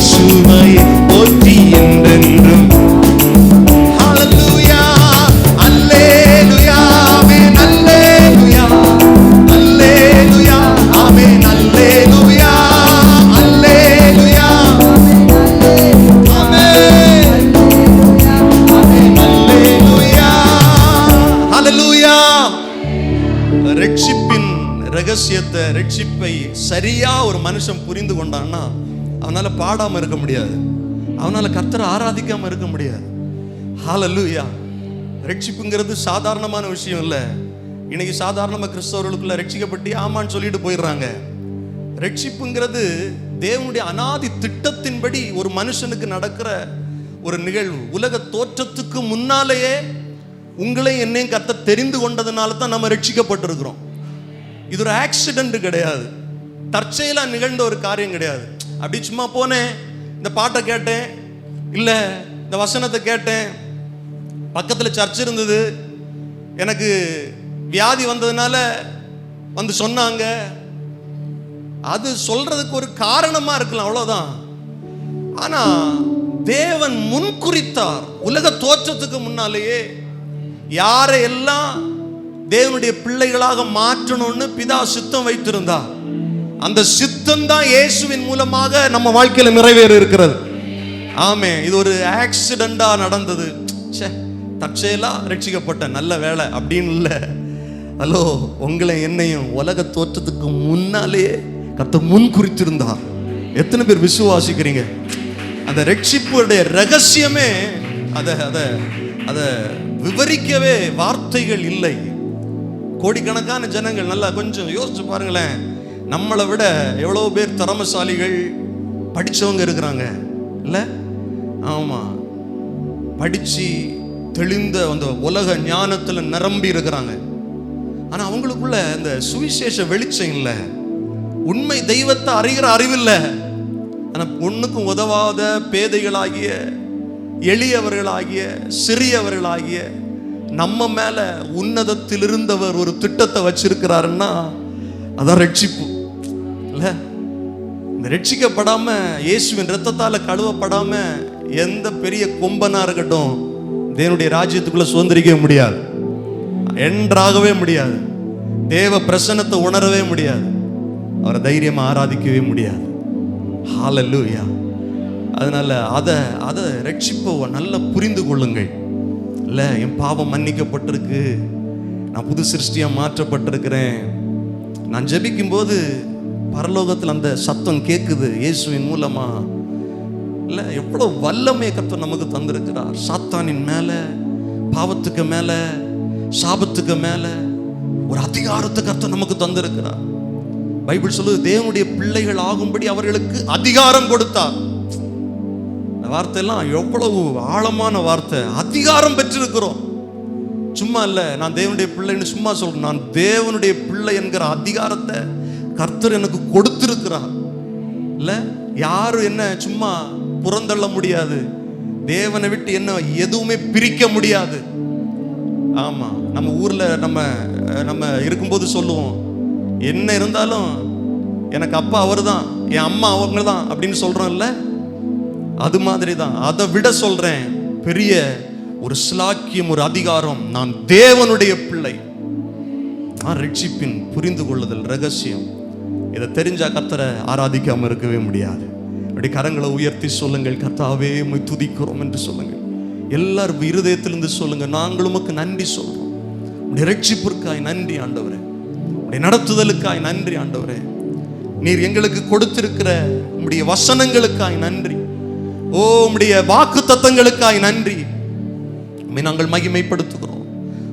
இயேசுவை போற்றி என்றென்றும். ஹல்லேலூயா அல்லேலூயா ஆமென் அல்லேலூயா அல்லேலூயா ஆமென் அல்லேலூயா அல்லேலூயா ஆமென் ஆமென் அல்லேலூயா ஹல்லேலூயா. ரட்சிப்பின் ரகசியத்தை, ரட்சிப்பை சரியா ஒரு மனுஷன் புரிந்து கொண்டான்னா அவனால பாடாம இருக்க முடியாது, அவனால கர்த்தரை ஆராதிக்காம இருக்க முடியாது. ஹல்லேலூயா. ரட்சிப்புங்கிறது சாதாரணமான விஷயம் இல்லை. இன்னைக்கு சாதாரணமா கிறிஸ்தவர்களுக்குள்ள ரட்சிக்கப்பட்டு ஆமான்னு சொல்லிட்டு போயிடுறாங்க. ரட்சிப்புங்கிறது தேவனுடைய அனாதி திட்டத்தின்படி ஒரு மனுஷனுக்கு நடக்கிற ஒரு நிகழ்வு. உலக தோற்றத்துக்கு முன்னாலேயே உங்களை என்னையும் கர்த்தர் தெரிந்து கொண்டதுனால தான் நம்ம ரட்சிக்கப்பட்டிருக்கிறோம். இது ஒரு ஆக்சிடென்ட் கிடையாது, தற்செயலா நிகழ்ந்த ஒரு காரியம் கிடையாது. அப்படி சும்மா போனேன், இந்த பாட்டை கேட்டேன், இல்லை இந்த வசனத்தை கேட்டேன், பக்கத்தில் சர்ச் இருந்தது, எனக்கு வியாதி வந்ததுனால வந்து சொன்னாங்க, அது சொல்றதுக்கு ஒரு காரணமா இருக்கலாம், அவ்வளோதான். ஆனா தேவன் முன்குறித்தார். உலக தோற்றத்துக்கு முன்னாலேயே யாரை எல்லாம் தேவனுடைய பிள்ளைகளாக மாற்றணும்னு பிதா சித்தம் வைத்திருந்தார். அந்த சித்தம் தான் இயேசுவின் மூலமாக நம்ம வாழ்க்கையில நிறைவேற இருக்கிறது. ஆமே. இது ஒரு ஆக்சிடென்டா நடந்தது, தற்செயலா ரட்சிக்கப்பட்ட நல்ல வேலை அப்படின்னு இல்லை. ஹலோ, உங்களை என்னையும் உலக தோற்றத்துக்கு முன்னாலேயே கர்த்தர் முன் குறித்திருந்தார். எத்தனை பேர் விசுவாசிக்கிறீங்க? அந்த ரட்சிப்புடைய ரகசியமே அதை விவரிக்கவே வார்த்தைகள் இல்லை. கோடிக்கணக்கான ஜனங்கள், நல்லா கொஞ்சம் யோசிச்சு பாருங்களேன், நம்மளை விட எவ்வளோ பேர் திறமசாலிகள் படித்தவங்க இருக்கிறாங்க இல்லை? ஆமாம், படித்து தெளிந்த அந்த உலக ஞானத்தில் நிரம்பி இருக்கிறாங்க. ஆனால் அவங்களுக்குள்ள அந்த சுவிசேஷ வெளிச்சம் இல்லை, உண்மை தெய்வத்தை அறிகிற அறிவில்லை. ஆனால் ஒன்றுக்கும் உதவாத பேதைகளாகிய, எளியவர்களாகிய, சிறியவர்களாகிய நம்ம மேல உன்னதத்தில் இருந்தவர் ஒரு திட்டத்தை வச்சிருக்கிறாருன்னா அதான் ரட்சிப்பு இல்ல? இந்த ரட்சிக்கப்படாம, இயேசுவின் இரத்தத்தால கழுவப்படாம எந்த பெரிய கொம்பனா இருக்கட்டும் தேவனுடைய ராஜ்யத்துக்குள்ள சுதந்திரிக்கவே முடியாது, என்றாகவே முடியாது, தேவ பிரசன்னத்தை உணரவே முடியாது, அவரை தைரியமா ஆராதிக்கவே முடியாது. ஹல்லேலூயா. அதனால அதை ரட்சிப்பை நல்லா புரிந்து கொள்ளுங்கள். இல்லை, என் பாவம் மன்னிக்கப்பட்டிருக்கு, நான் புது சிருஷ்டியா மாற்றப்பட்டிருக்கிறேன். நான் ஜெபிக்கும் போது பரலோகத்தில் அந்த சத்தம் கேட்குது இயேசுவின் மூலமா. இல்லை, எவ்வளோ வல்லமை கர்த்தர் நமக்கு தந்திருக்கிறார். சாத்தானின் மேல, பாவத்துக்கு மேல, சாபத்துக்கு மேல ஒரு அதிகாரத்தை கர்த்தர் நமக்கு தந்திருக்கிறார். பைபிள் சொல்லுது, தேவனுடைய பிள்ளைகள் ஆகும்படி அவர்களுக்கு அதிகாரம் கொடுத்தார். வார்த்தையெல்லாம் எவ்வளவு ஆழமான வார்த்தை. அதிகாரம் பெற்றிருக்கிறோம். சும்மா இல்லை, நான் தேவனுடைய பிள்ளைன்னு சும்மா சொல்றேன். நான் தேவனுடைய பிள்ளை என்கிற அதிகாரத்தை கர்த்தர் எனக்கு கொடுத்திருக்கிறார். இல்லை, யாரும் என்ன சும்மா புறந்தள்ள முடியாது, தேவனை விட்டு என்ன எதுவுமே பிரிக்க முடியாது. ஆமா, நம்ம ஊர்ல நம்ம இருக்கும்போது சொல்லுவோம், என்ன இருந்தாலும் எனக்கு அப்பா அவர் தான், என் அம்மா அவங்க தான் அப்படின்னு சொல்றோம்ல, அது மாதிரி தான். அதை விட சொல்றேன், பெரிய ஒரு ஸ்லாக்கியம், ஒரு அதிகாரம். நான் தேவனுடைய பிள்ளை. நான் ரட்சிப்பின் புரிந்து கொள்ளுதல் ரகசியம். இதை தெரிஞ்சா கர்த்தரை ஆராதிக்காம இருக்கவே முடியாது. அப்படி கரங்களை உயர்த்தி சொல்லுங்கள், கர்த்தாவே உம்மை துதிக்கிறோம் என்று சொல்லுங்கள். எல்லாரும் இருதயத்திலிருந்து சொல்லுங்க, நாங்கள் உமக்கு நன்றி சொல்றோம். உடைய ரட்சிப்பிற்காய் நன்றி ஆண்டவரே, உடைய நடத்துதலுக்காய் நன்றி ஆண்டவரே, நீர் எங்களுக்கு கொடுத்திருக்கிற உம்முடைய வசனங்களுக்காய் நன்றி. ஓ, உம்முடைய வாக்கு தத்தங்களுக்காய் நன்றி. உம்மை நாங்கள் மகிமைப்படுத்துகிறோம்,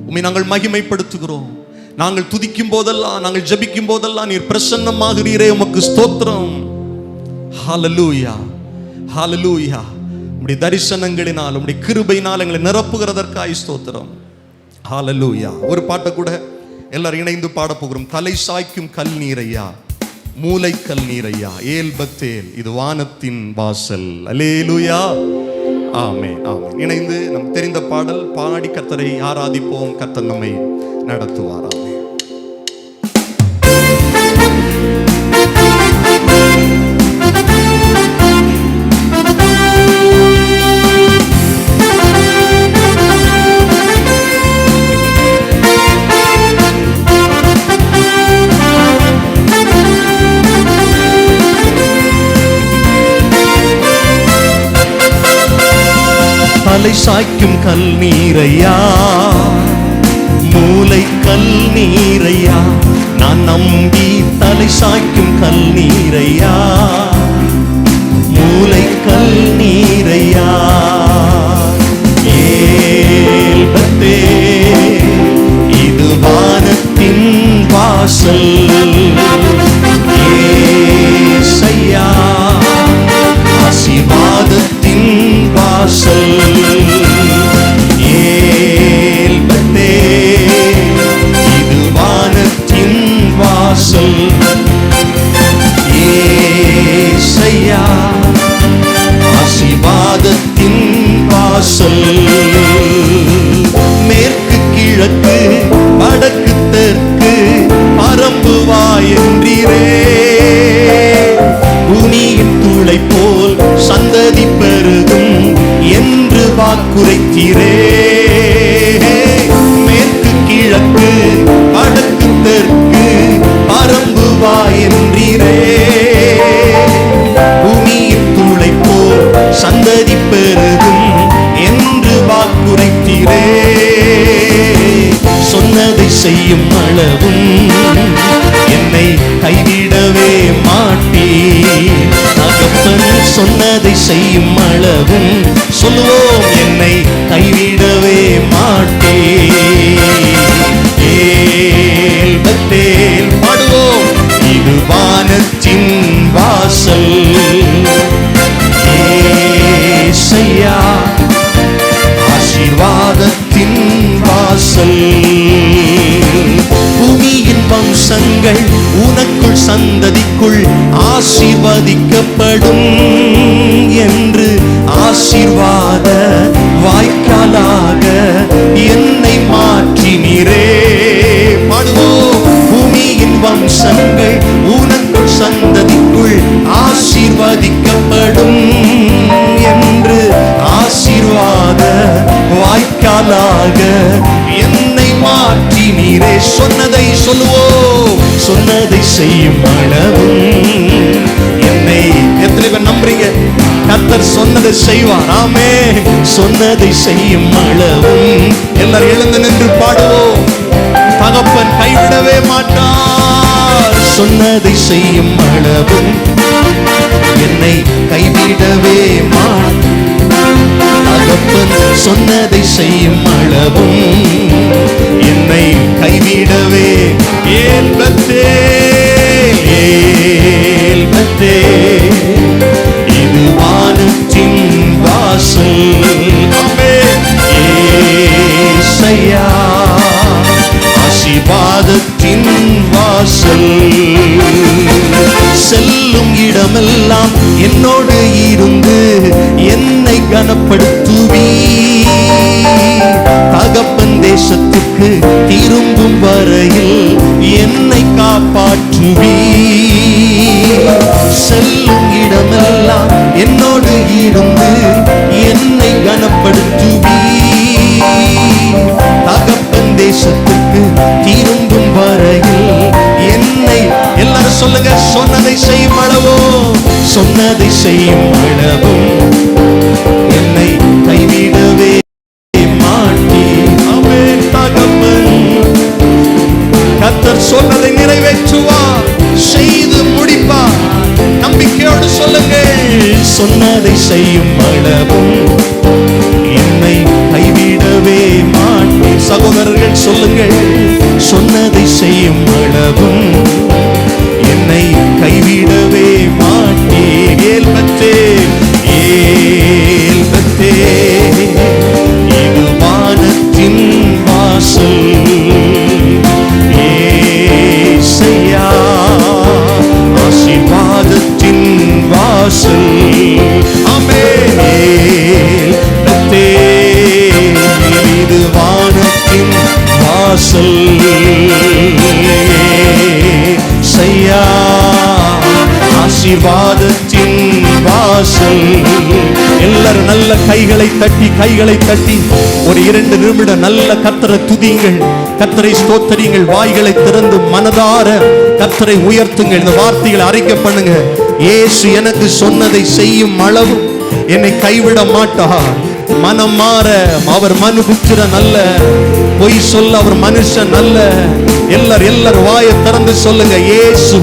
உம்மை நாங்கள் மகிமைப்படுத்துகிறோம். நாங்கள் துதிக்கும் போதெல்லாம், நாங்கள் ஜெபிக்கும் போதெல்லாம் நீர் பிரசன்னமாகிறீரே, உமக்கு ஸ்தோத்திரம். ஹல்லேலூயா, ஹல்லேலூயா. உம்முடைய தரிசனங்களினால், உம்முடைய கிருபையினால் எங்களை நிரப்புகிறதற்காய் ஸ்தோத்திரம். ஹல்லேலூயா. ஒரு பாட்டை கூட எல்லாரும் இணைந்து பாட போகிறோம். தலை சாய்க்கும் கல் நீரையா, மூளை கல் நீரையா, ஏல் பத்தேல், இது வானத்தின் வாசல். அல்லேலூயா. ஆமென், ஆமென். இணைந்து நம் தெரிந்த பாடல் பாடி கர்த்தரை ஆராதிப்போம். கர்த்தர் நம்மை நடத்துவார். ஆமென். தலை சாய்க்கும் கல் நீரையா, மூளை கல் நீரையா, நான் நம்பி தலை சாய்க்கும் கல் நீரையா, மூளை கல் நீரையா. ஏல்பத்தே இது வானத்தின் வாசல், ஏசையா ஆசீர்வாதத்தின் வாசல். ஏல்பத்தே இது வானத்தின் வாசல், ஏசையா ஆசீர்வாதத்தின் வாசல். மேற்கு கிழக்கு வடக்கு தெற்கு பரம்புவாய் என்றீரே, பூமியின் தூளை போல் சந்ததி பெருகும் என்று வாக்குரைத்தீரே. மேற்கு கிழக்கு வடக்கு தெற்கு பரம்புவாய் என்றீரே, பூமியின் தூளை போல் சந்ததி பெருகும் என்று வாக்குரைத்தீரே. சொன்னதை செய்யும் அளவும் என்னை கைவிடவே மாட்டீர். தகப்பன் சொன்னதை செய்யும் அளவும் சொல்லுவோம் என்னை கைவிடவே மாட்டீர். ஏல்பத்தேல் பாடுவோம் இது வானத்தின் வாசல், ஏசையா ஆசீர்வாதத்தின் வாசல். பூமியின் வம்சங்கள் உனக்குள் சந்ததிக்குள் ஆசீர்வதிக்கப்படும் என்று ஆசீர்வாத வாய்க்காலாக என்னை மாற்றினீரே. பாடுவோம் பூமியின் வம்சங்கள் உனக்குள் சந்ததிக்குள் ஆசீர்வதிக்கப்படும் என்று ஆசீர்வாத வாய்க்காலாக என்னை மாற்றினீரே. சொன்னதை சொல்லுவோம், சொன்னதை செய்யும் அளவும் என்னை. எத்தனை பேர் நம்புறீங்க கர்த்தர் சொன்னதை செய்வார்? ஆமே. சொன்னதை செய்யும் அளவும் எல்லாரும் எழுந்து நின்று பாடுவோம். தகப்பன் கைவிடவே மாட்டார். சொன்னதை செய்யும் அளவும் என்னை கைவிடவே மாட்டார். தகப்பன் சொன்னதை செய்யும் அளவும் என்னை கைவிடவே. ஏல்பத்தே ஏல்பத்தே இது வானத்தின் வாசல், ஏசையா ஆசீர்வாதத்தின் வாசல். செல்லும் இடமெல்லாம் என்னோடு இருந்து என்னை கனப்படுத்துவீ. தகப்பன் தேசத்துக்கு திரும்பும் வரையில் என்னை காப்பாற்றுவீ. செல்லும் இடமெல்லாம் என்னோடு இருந்து என்னை கனப்படுத்துவீ. தகப்பன் தேசத்துக்கு திரும்பும் வரையில் என்னை. எல்லாரும் சொல்லுங்க, சொன்னதை செய்யும் அளவும், சொன்னதை செய்யும் அளவும் என்னை கைவிடவே மாட்டீர். ஆமென். தகப்பன் கர்த்தர் சொன்னதை நிறைவேற்றுவார், செய்து முடிப்பார். நம்பிக்கையோடு சொல்லுங்கள், சொன்னதை செய்யும் அளவும் என்னை கைவிடவே மாட்டீர். சகோதரர்கள் சொல்லுங்கள், சொன்னதை செய்யும் அளவும் என்னை கைவிடவே மாட்டீர். ஏல்பத்தே ஏல்பத்தே இது வானத்தின் வாசல், ஏசையா ஆசீர்வாதத்தின் வாசல். ஆமென். ஏல்பத்தே இது வானத்தின் வாசல், ஏசையா ஆசீர்வாதத்தின் வாசல். எல்லாரும் நல்ல கைகளை தட்டி ஒரு 2 நிமிடம் நல்ல கர்த்தரை துதியுங்கள், கர்த்தரை ஸ்தோத்திரியுங்கள். வாய்களை திறந்து மனதார கர்த்தரை உயர்த்துங்கள். இந்த வார்த்தைகளை அறிக்கை பண்ணுங்க. இயேசு எனக்கு சொன்னதை செய்யும் அளவு என்னை கைவிட மாட்டார். மனம் மாற அவர் மனுபுத்திரன் அல்ல, பொய் சொல்ல அவர் மனுஷன் அல்ல. எல்லாரும் வாயை திறந்து சொல்லுங்க, இயேசு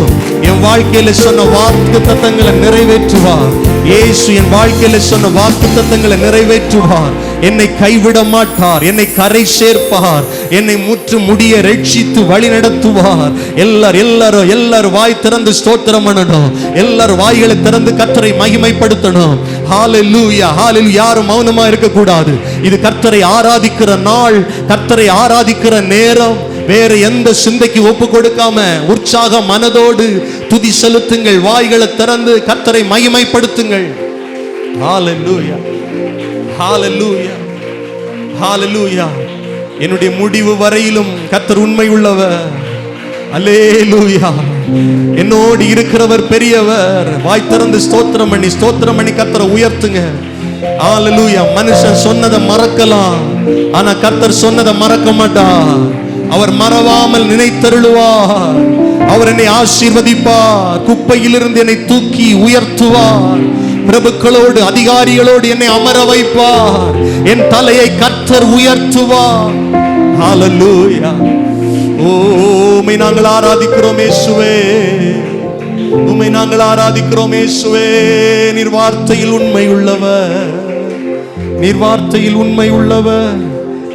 என் வாழ்க்கையில சொன்ன வாக்கு தத்தங்களை நிறைவேற்றுவார். இயேசு என் வாழ்க்கையில சொன்ன வாக்கு தத்தங்களை நிறைவேற்றுவார். என்னை கைவிட மாட்டார், என்னை கரை சேர்ப்பார், என்னை முற்று முடிய ரட்சித்து வழி நடத்துவார். எல்லாரும் வாய் திறந்து ஸ்தோத்திரம் பண்ணணும். எல்லாரும் வாய்களை திறந்து கர்த்தரை மகிமைப்படுத்தணும். ஹalleluya, ஹalleluya. யாரும் மௌனமா இருக்க கூடாது. இது கர்த்தரை ஆராதிக்கிற நாள், கர்த்தரை ஆராதிக்கிற நேரம். வேற எந்த சிந்தைக்கு ஒப்பு கொடுக்காம உற்சாக மனதோடு துதி செலுத்துங்கள். வாய்களை திறந்து கர்த்தரை மகிமைப்படுத்துங்கள். ஹalleluya, ஹalleluya, ஹalleluya. என்னுடைய முடிவு வரையிலும் கர்த்தர் உண்மை உள்ளவர். அல்லேலூயா. என்னோடு இருக்கிறவர் பெரியவர். வாய் திறந்து ஸ்தோத்திரம் பண்ணி கர்த்தரை உயர்த்துங்க. ஹalleluya. மனுஷன் சொன்னதை மறக்கலாம், ஆனா கர்த்தர் சொன்னதை மறக்க மாட்டார். அவர் மறவாமல் நினைத்தருளுவார். அவர் என்னை ஆசீர்வதிப்பார். குப்பையிலிருந்து என்னை தூக்கி உயர்த்துவார். பிரபுக்களோடு அதிகாரிகளோடு என்னை அமர வைப்பார். என் தலையை கர்த்தர் உயர்த்துவார். ஹalleluya. உம்மை நாங்கள் ஆராதிக்கிறோம் இயேசுவே, உம்மை நாங்கள் ஆராதிக்கிறோம் இயேசுவே. நீர் வார்த்தையில் உண்மை உள்ளவர், நீர் வார்த்தையில் உண்மை உள்ளவர்,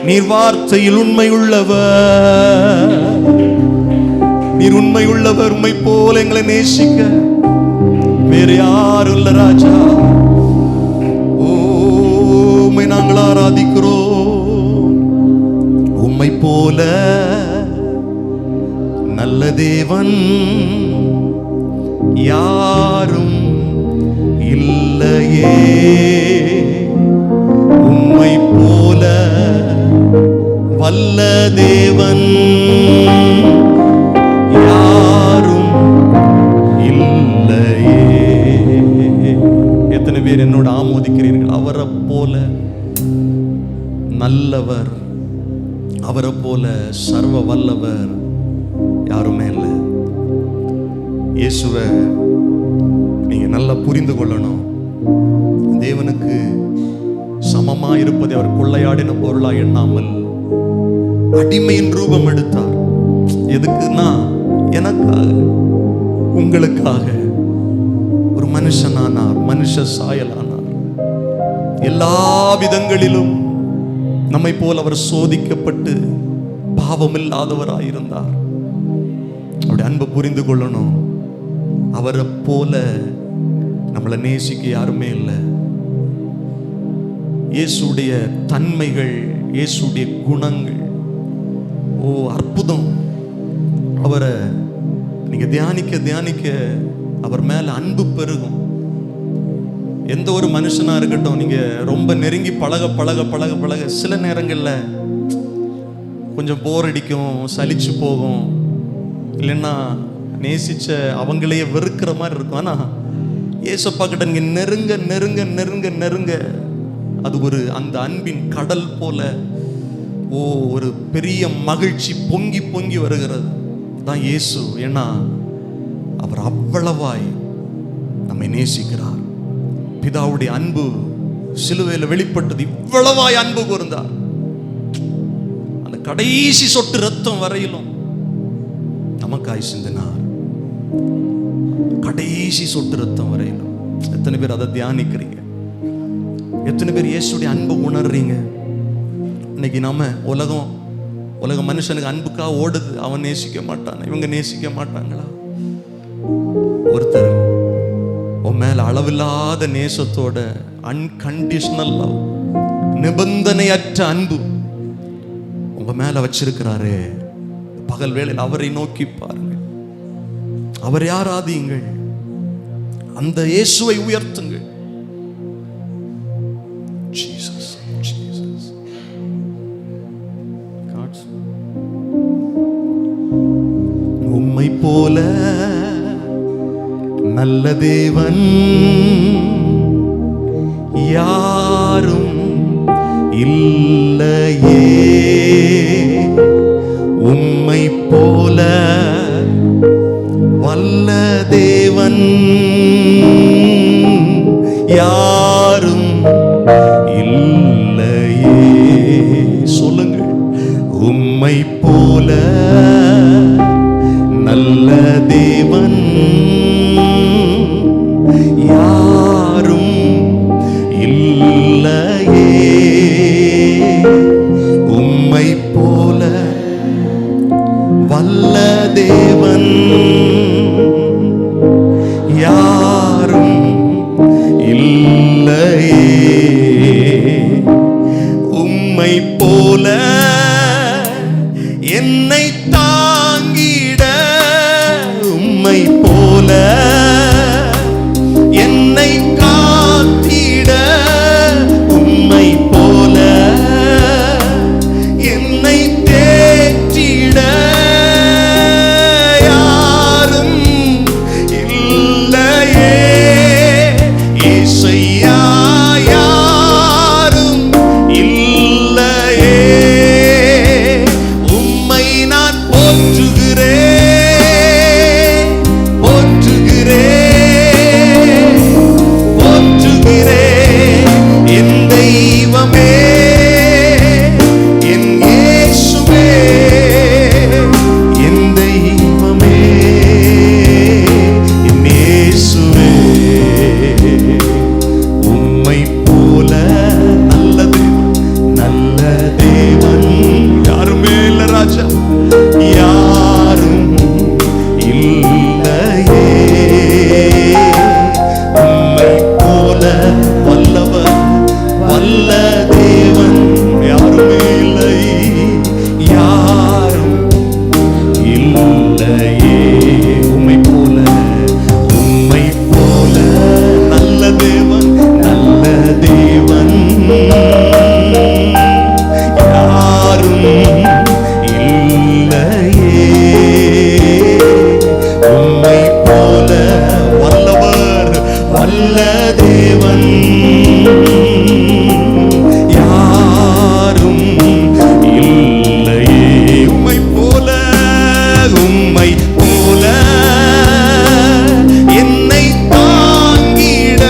நீர் வார்த்தையில் உண்மை உள்ளவர், நீர் உண்மை உள்ளவர். உம்மை போல எங்களை நேசிக்க வேறு யாரும் இல்ல ராஜா. உம்மை நாங்கள் ஆராதிக்கிறோம். உம்மை போல நல்ல தேவன் யாரும் இல்லையே. உம்மை போல வல்ல தேவன் யாரும் இல்லையே. எத்தனை பேர் என்னோட ஆமோதிக்கிறீர்கள்? அவரை போல நல்லவர், அவரை போல சர்வ வல்லவர் யாருமே இல்லை. இயேசுவை நீங்க நல்லா புரிந்து கொள்ளணும். தேவனுக்கு சமமா இருப்பதை அவர் கொள்ளையாடின பொருளா எண்ணாமல் அடிமையின் ரூபம் எடுத்தார். எதுக்குன்னா எனக்காக, உங்களுக்காக ஒரு மனுஷனானார், மனுஷ சாயலானார். எல்லா விதங்களிலும் நம்மை போல் அவர் சோதிக்கப்பட்டு பாவமில்லாதவராயிருந்தார். அவருடைய அன்பை புரிந்து கொள்ளணும். அவரை போல நம்மளை நேசிக்க யாருமே இல்லை. இயேசுடைய தன்மைகள், இயேசுடைய குணங்கள், அற்புதம். அவரை நீங்க தியானிக்க தியானிக்க அவர் மேல அன்பு பெருகும். எந்த ஒரு மனுஷனா இருக்கட்டும், நீங்க ரொம்ப நெருங்கி பழக பழக பழக பழக சில நேரங்கள்ல கொஞ்சம் போர் அடிக்கும், சலிச்சு போகும், இல்லைன்னா நேசிச்ச அவங்களையே வெறுக்கிற மாதிரி இருக்கும். ஆனா ஏசப்பா கிட்ட நீங்க நெருங்க நெருங்க நெருங்க நெருங்க அது ஒரு அந்த அன்பின் கடல் போல ஒரு பெரிய மகிழ்ச்சி பொங்கி பொங்கி வருகிறது தான் இயேசு. ஏன்னா அவர் அவ்வளவாய் நம்மை நேசிக்கிறார். பிதாவுடைய அன்பு சிலுவையில் வெளிப்பட்டது. இவ்வளவாய் அன்பு கூர்ந்தார். அந்த கடைசி சொட்டு ரத்தம் வரையிலும் நமக்காய் சிந்தினார். கடைசி சொட்டு ரத்தம் வரையிலும். எத்தனை பேர் அதை தியானிக்கிறீங்க? எத்தனை பேர் இயேசுடைய அன்பை உணர்றீங்க? இன்னைக்கு நாம உலக மனுஷனுக்கு அன்புக்கா ஓடுது. அவன் நேசிக்க மாட்டான், இவங்க நேசிக்க மாட்டாங்களா? ஒருத்தர் உன் மேல அளவில்லாத நேசத்தோட அன்கண்டிஷனல் லவ், நிபந்தனையற்ற அன்பு உங்க மேல வச்சிருக்கிறாரே. பகல் வேளையில் அவரை நோக்கி பாருங்க, அவரை ஆராதியுங்கள், அந்த இயேசுவை உயர்த்துங்கள். Jesus, Jesus. உம்மை போல நல்ல தேவன் யாரும் இல்லையே. உம்மை போல வல்ல தேவன் யாரும் இல்லை. போல நல்ல தேவன் யாரும் இல்லையே. உம்மை போல வல்ல தேவன் யாரும் இல்லையே. உம்மை போல என்னை தாங்கிட, உம்மை போல என்னை காத்திட, உம்மை போல என்னை தேற்றிட யாரும் இல்லையே. இயேசையா யாரும் இல்லையே. உம்மை நான் போற்றுகிறேன், போற்றுகிறேன், போற்றுகிறேன். என் தெய்வமே, என் இயேசுவே, என் தெய்வமே, என் இயேசுவே. உம்மை போல நல்ல தேவன், நல்ல தேவன் யாருமே இல்ல ராஜா, யாரும் இல்லையே. உம்மை போல வல்லவர், வல்ல தேவன் யாருமே இல்லை, யாரும் இல்லையே. உம்மை போல, உம்மை போல நல்ல தேவன், நல்ல தேவன் யாரும் இல்லையே. உம்மை போல வல்லவர், வல்ல தேவன் யாரும் இல்லையே. உம்மை போல, உம்மை போல என்னை தாங்கிட,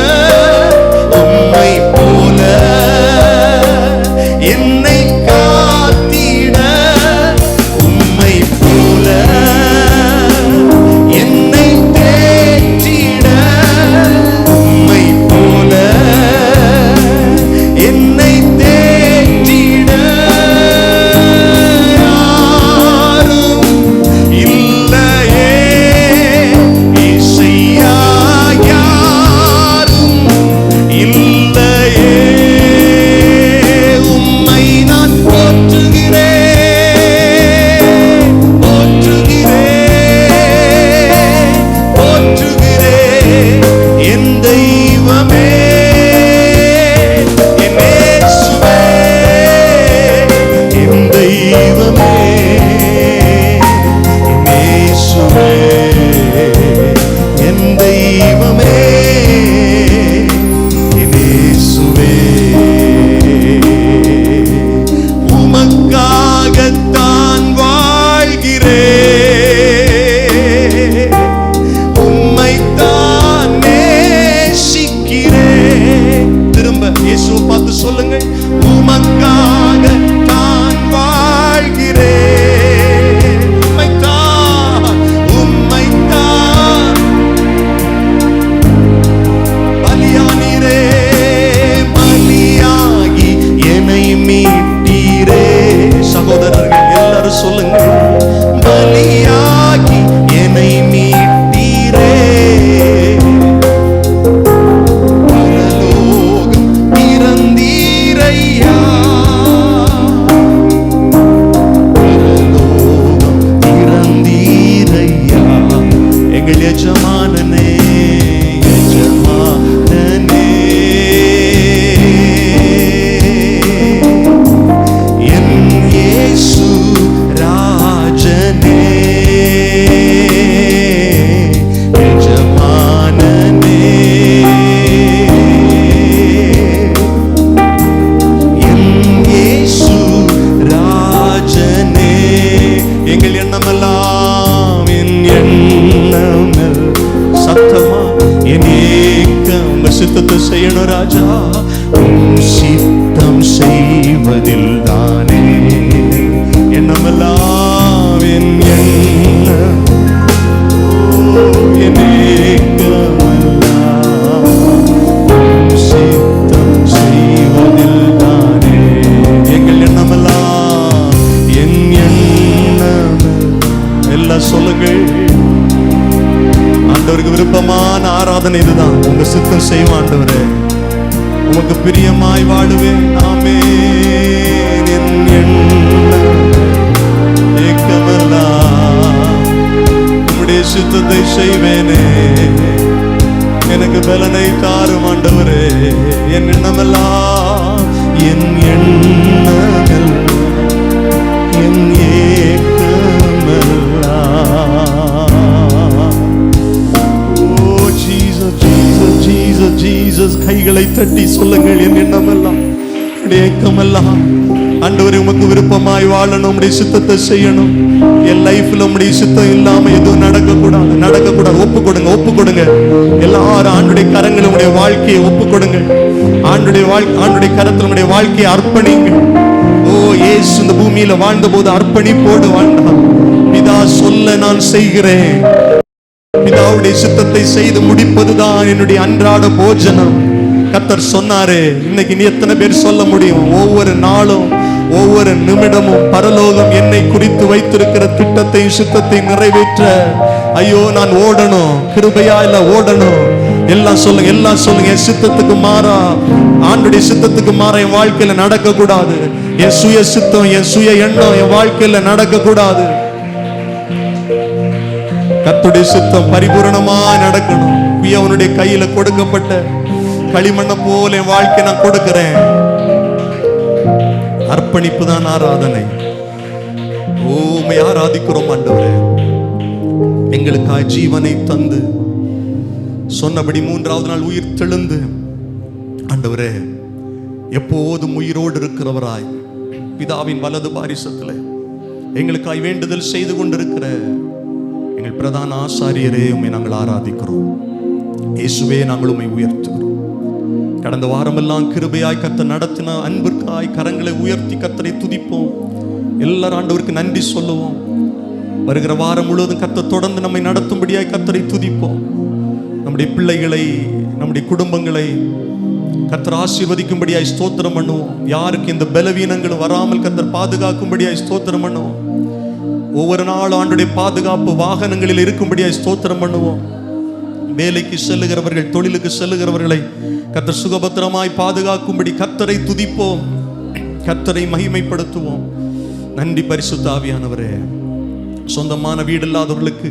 உம்மை போல என்னை காத்திட, உம்மை போல என்னை தேற்றிட, உம்மை போல என்னை தேற்றிட யாரும் இல்லையே. இசையா யாரும் இல்லையே. உம்மை நான் போற்றுகிறேன், போற்றுகிறேன், போற்றுகிறேன். என் தெய்வமே, என் இயேசுவே, என் தெய்வமே, என் இயேசுவே, என் தெய்வமே, என் இயேசுவே. உமக்காகத்தான் வாழ்கிறேன், உம்மைத்தான் நேசிக்கிறேன். திரும்ப இயேசுவை பார்த்து சொல்லுங்கள், உமக்காகத்தான் வாழ்கிறேன், உம்மைத்தான், உம்மைத்தான் பலியானீரே, பலியாகி என்னை மீட்டீரே. சகோதரர்கள் எல்லாரும் சொல்லுங்கள், பலியாகி என்னை மீட்டீரே. பரலோகம் திறந்தீரையா, பரலோகம் திறந்தீரையா. எங்கள் எஜமானனே, எஜமானனே, என் இயேசு ராஜனே, எஜமானனே, என் இயேசு ராஜனே. எங்கள் எண்ணமெல்லாம், என் எண்ணமெல்லாம் சத்தமா என் ஏக்கம் சித்தத்தை செய்யணும் ராஜா. உம் சித்தம் செய்வதில் தானே எண்ணமெல்லாம் உங்க சித்தம் செய்வோம் ஆண்டவரே. உமக்கு பிரியமாய் வாழுவேன். ஆமென். என் எண்ணம் ஏக்கமெல்லாம் உம்முடைய சித்தத்தை செய்வேனே. எனக்கு பலனை தாரும் ஆண்டவரே. என் எண்ணமெல்லாம் என் எண்ணமெல்லாம் என் ஏக்கமெல்லாம். ஓ ஜீசஸ் ஜீசஸ் ஜீசஸ் ஜீசஸ். கைகளை தட்டி சொல்லுங்கள், என் எண்ணமெல்லாம் ஏக்கமெல்லாம் ஆண்டவரே உமக்கு விருப்பமாய் வாழணும், உம்முடைய சித்தத்தை செய்யணும். என் லைஃப்ல உம்முடைய சித்தம் இல்லாம எதுவும் நடக்கக்கூடாது. ஒப்பு கொடுங்க. எல்லாரும் ஆண்டுடைய கரங்கள் உடைய வாழ்க்கையை ஒப்பு கொடுங்க. ஆண்டுடைய கரத்தில் உடைய வாழ்க்கையை அர்ப்பணிங்க. ஓ இயேசு இந்த பூமியில வாழ்ந்த போது அர்ப்பணிப்போடு வாழ்ந்தார். பிதா சொல்ல நான் செய்கிறேன். பிதாவுடைய சித்தத்தை செய்து முடிப்பதுதான் என்னுடைய அன்றாட போஜனம். கர்த்தர் சொன்னாரே. இன்னைக்கு நீ எத்தனை பேர் சொல்ல முடியும்? ஒவ்வொரு நாளும் ஒவ்வொரு நிமிடமும் பரலோகம் என்னை குறித்து வைத்திருக்கிற திட்டத்தை சித்தத்தை நிறைவேற்ற ஐயோ நான் ஓடணும். கிருபையா இல்ல ஓடணும். எல்லாம் சொல்லுங்க. என் சித்தத்துக்கு மாறா, ஆண்டுடைய சித்தத்துக்கு மாற என் வாழ்க்கையில நடக்க கூடாது. என் சுய சித்தம், என் சுய எண்ணம் என் வாழ்க்கையில நடக்க கூடாது. கர்த்தருடைய சித்தம் பரிபூரணமா நடக்கணும். அவனுடைய கையில கொடுக்கப்பட்ட களிமண்ண போல என் வாழ்க்கை நான் கொடுக்கிறேன். அர்ப்பணிப்பு தான் ஆராதனை. உம்மை ஆராதிக்கிறோம் ஆண்டவரே. எங்களுக்காய் ஜீவனை தந்து சொன்னபடி மூன்றாவது நாள் உயிர் தெழுந்து ஆண்டவரே எப்போதும் உயிரோடு இருக்கிறவராய் பிதாவின் வலது பாரிசத்தில் எங்களுக்காய் வேண்டுதல் செய்து கொண்டிருக்கிற எங்கள் பிரதான ஆசாரியரே உம்மை நாங்கள் ஆராதிக்கிறோம். இயேசுவே நாங்கள் உம்மை உயர்த்துகிறோம். கடந்த வாரமெல்லாம் கிருபையாய் கர்த்தர் நடத்தின அன்பிற்காய் கரங்களை உயர்த்தி கர்த்தரை துதிப்போம். எல்லாரும் ஆண்டவருக்கு நன்றி சொல்லுவோம். வருகிற வாரம் முழுவதும் கர்த்தர் தொடர்ந்து நம்மை நடத்தும்படியாய் கர்த்தரை துதிப்போம். நம்முடைய பிள்ளைகளை, நம்முடைய குடும்பங்களை கர்த்தர் ஆசீர்வதிக்கும்படியாய் ஸ்தோத்திரம் பண்ணுவோம். யாருக்கு இந்த பலவீனங்கள் வராமல் கர்த்தர் பாதுகாக்கும்படியாய் ஸ்தோத்திரம் பண்ணுவோம். ஒவ்வொரு நாளும் ஆண்டுடைய பாதுகாப்பு வாகனங்களில் இருக்கும்படியாய் ஸ்தோத்திரம் பண்ணுவோம். வேலைக்கு செல்லுகிறவர்கள், தொழிலுக்கு செல்லுகிறவர்களை கர்த்தர் சுகபத்திரமாய் பாதுகாக்கும்படி கர்த்தரை துதிப்போம், கர்த்தரை மகிமைப்படுத்துவோம். நன்றி பரிசுத்த ஆவியானவரே. சொந்தமான வீடு இல்லாதவர்களுக்கு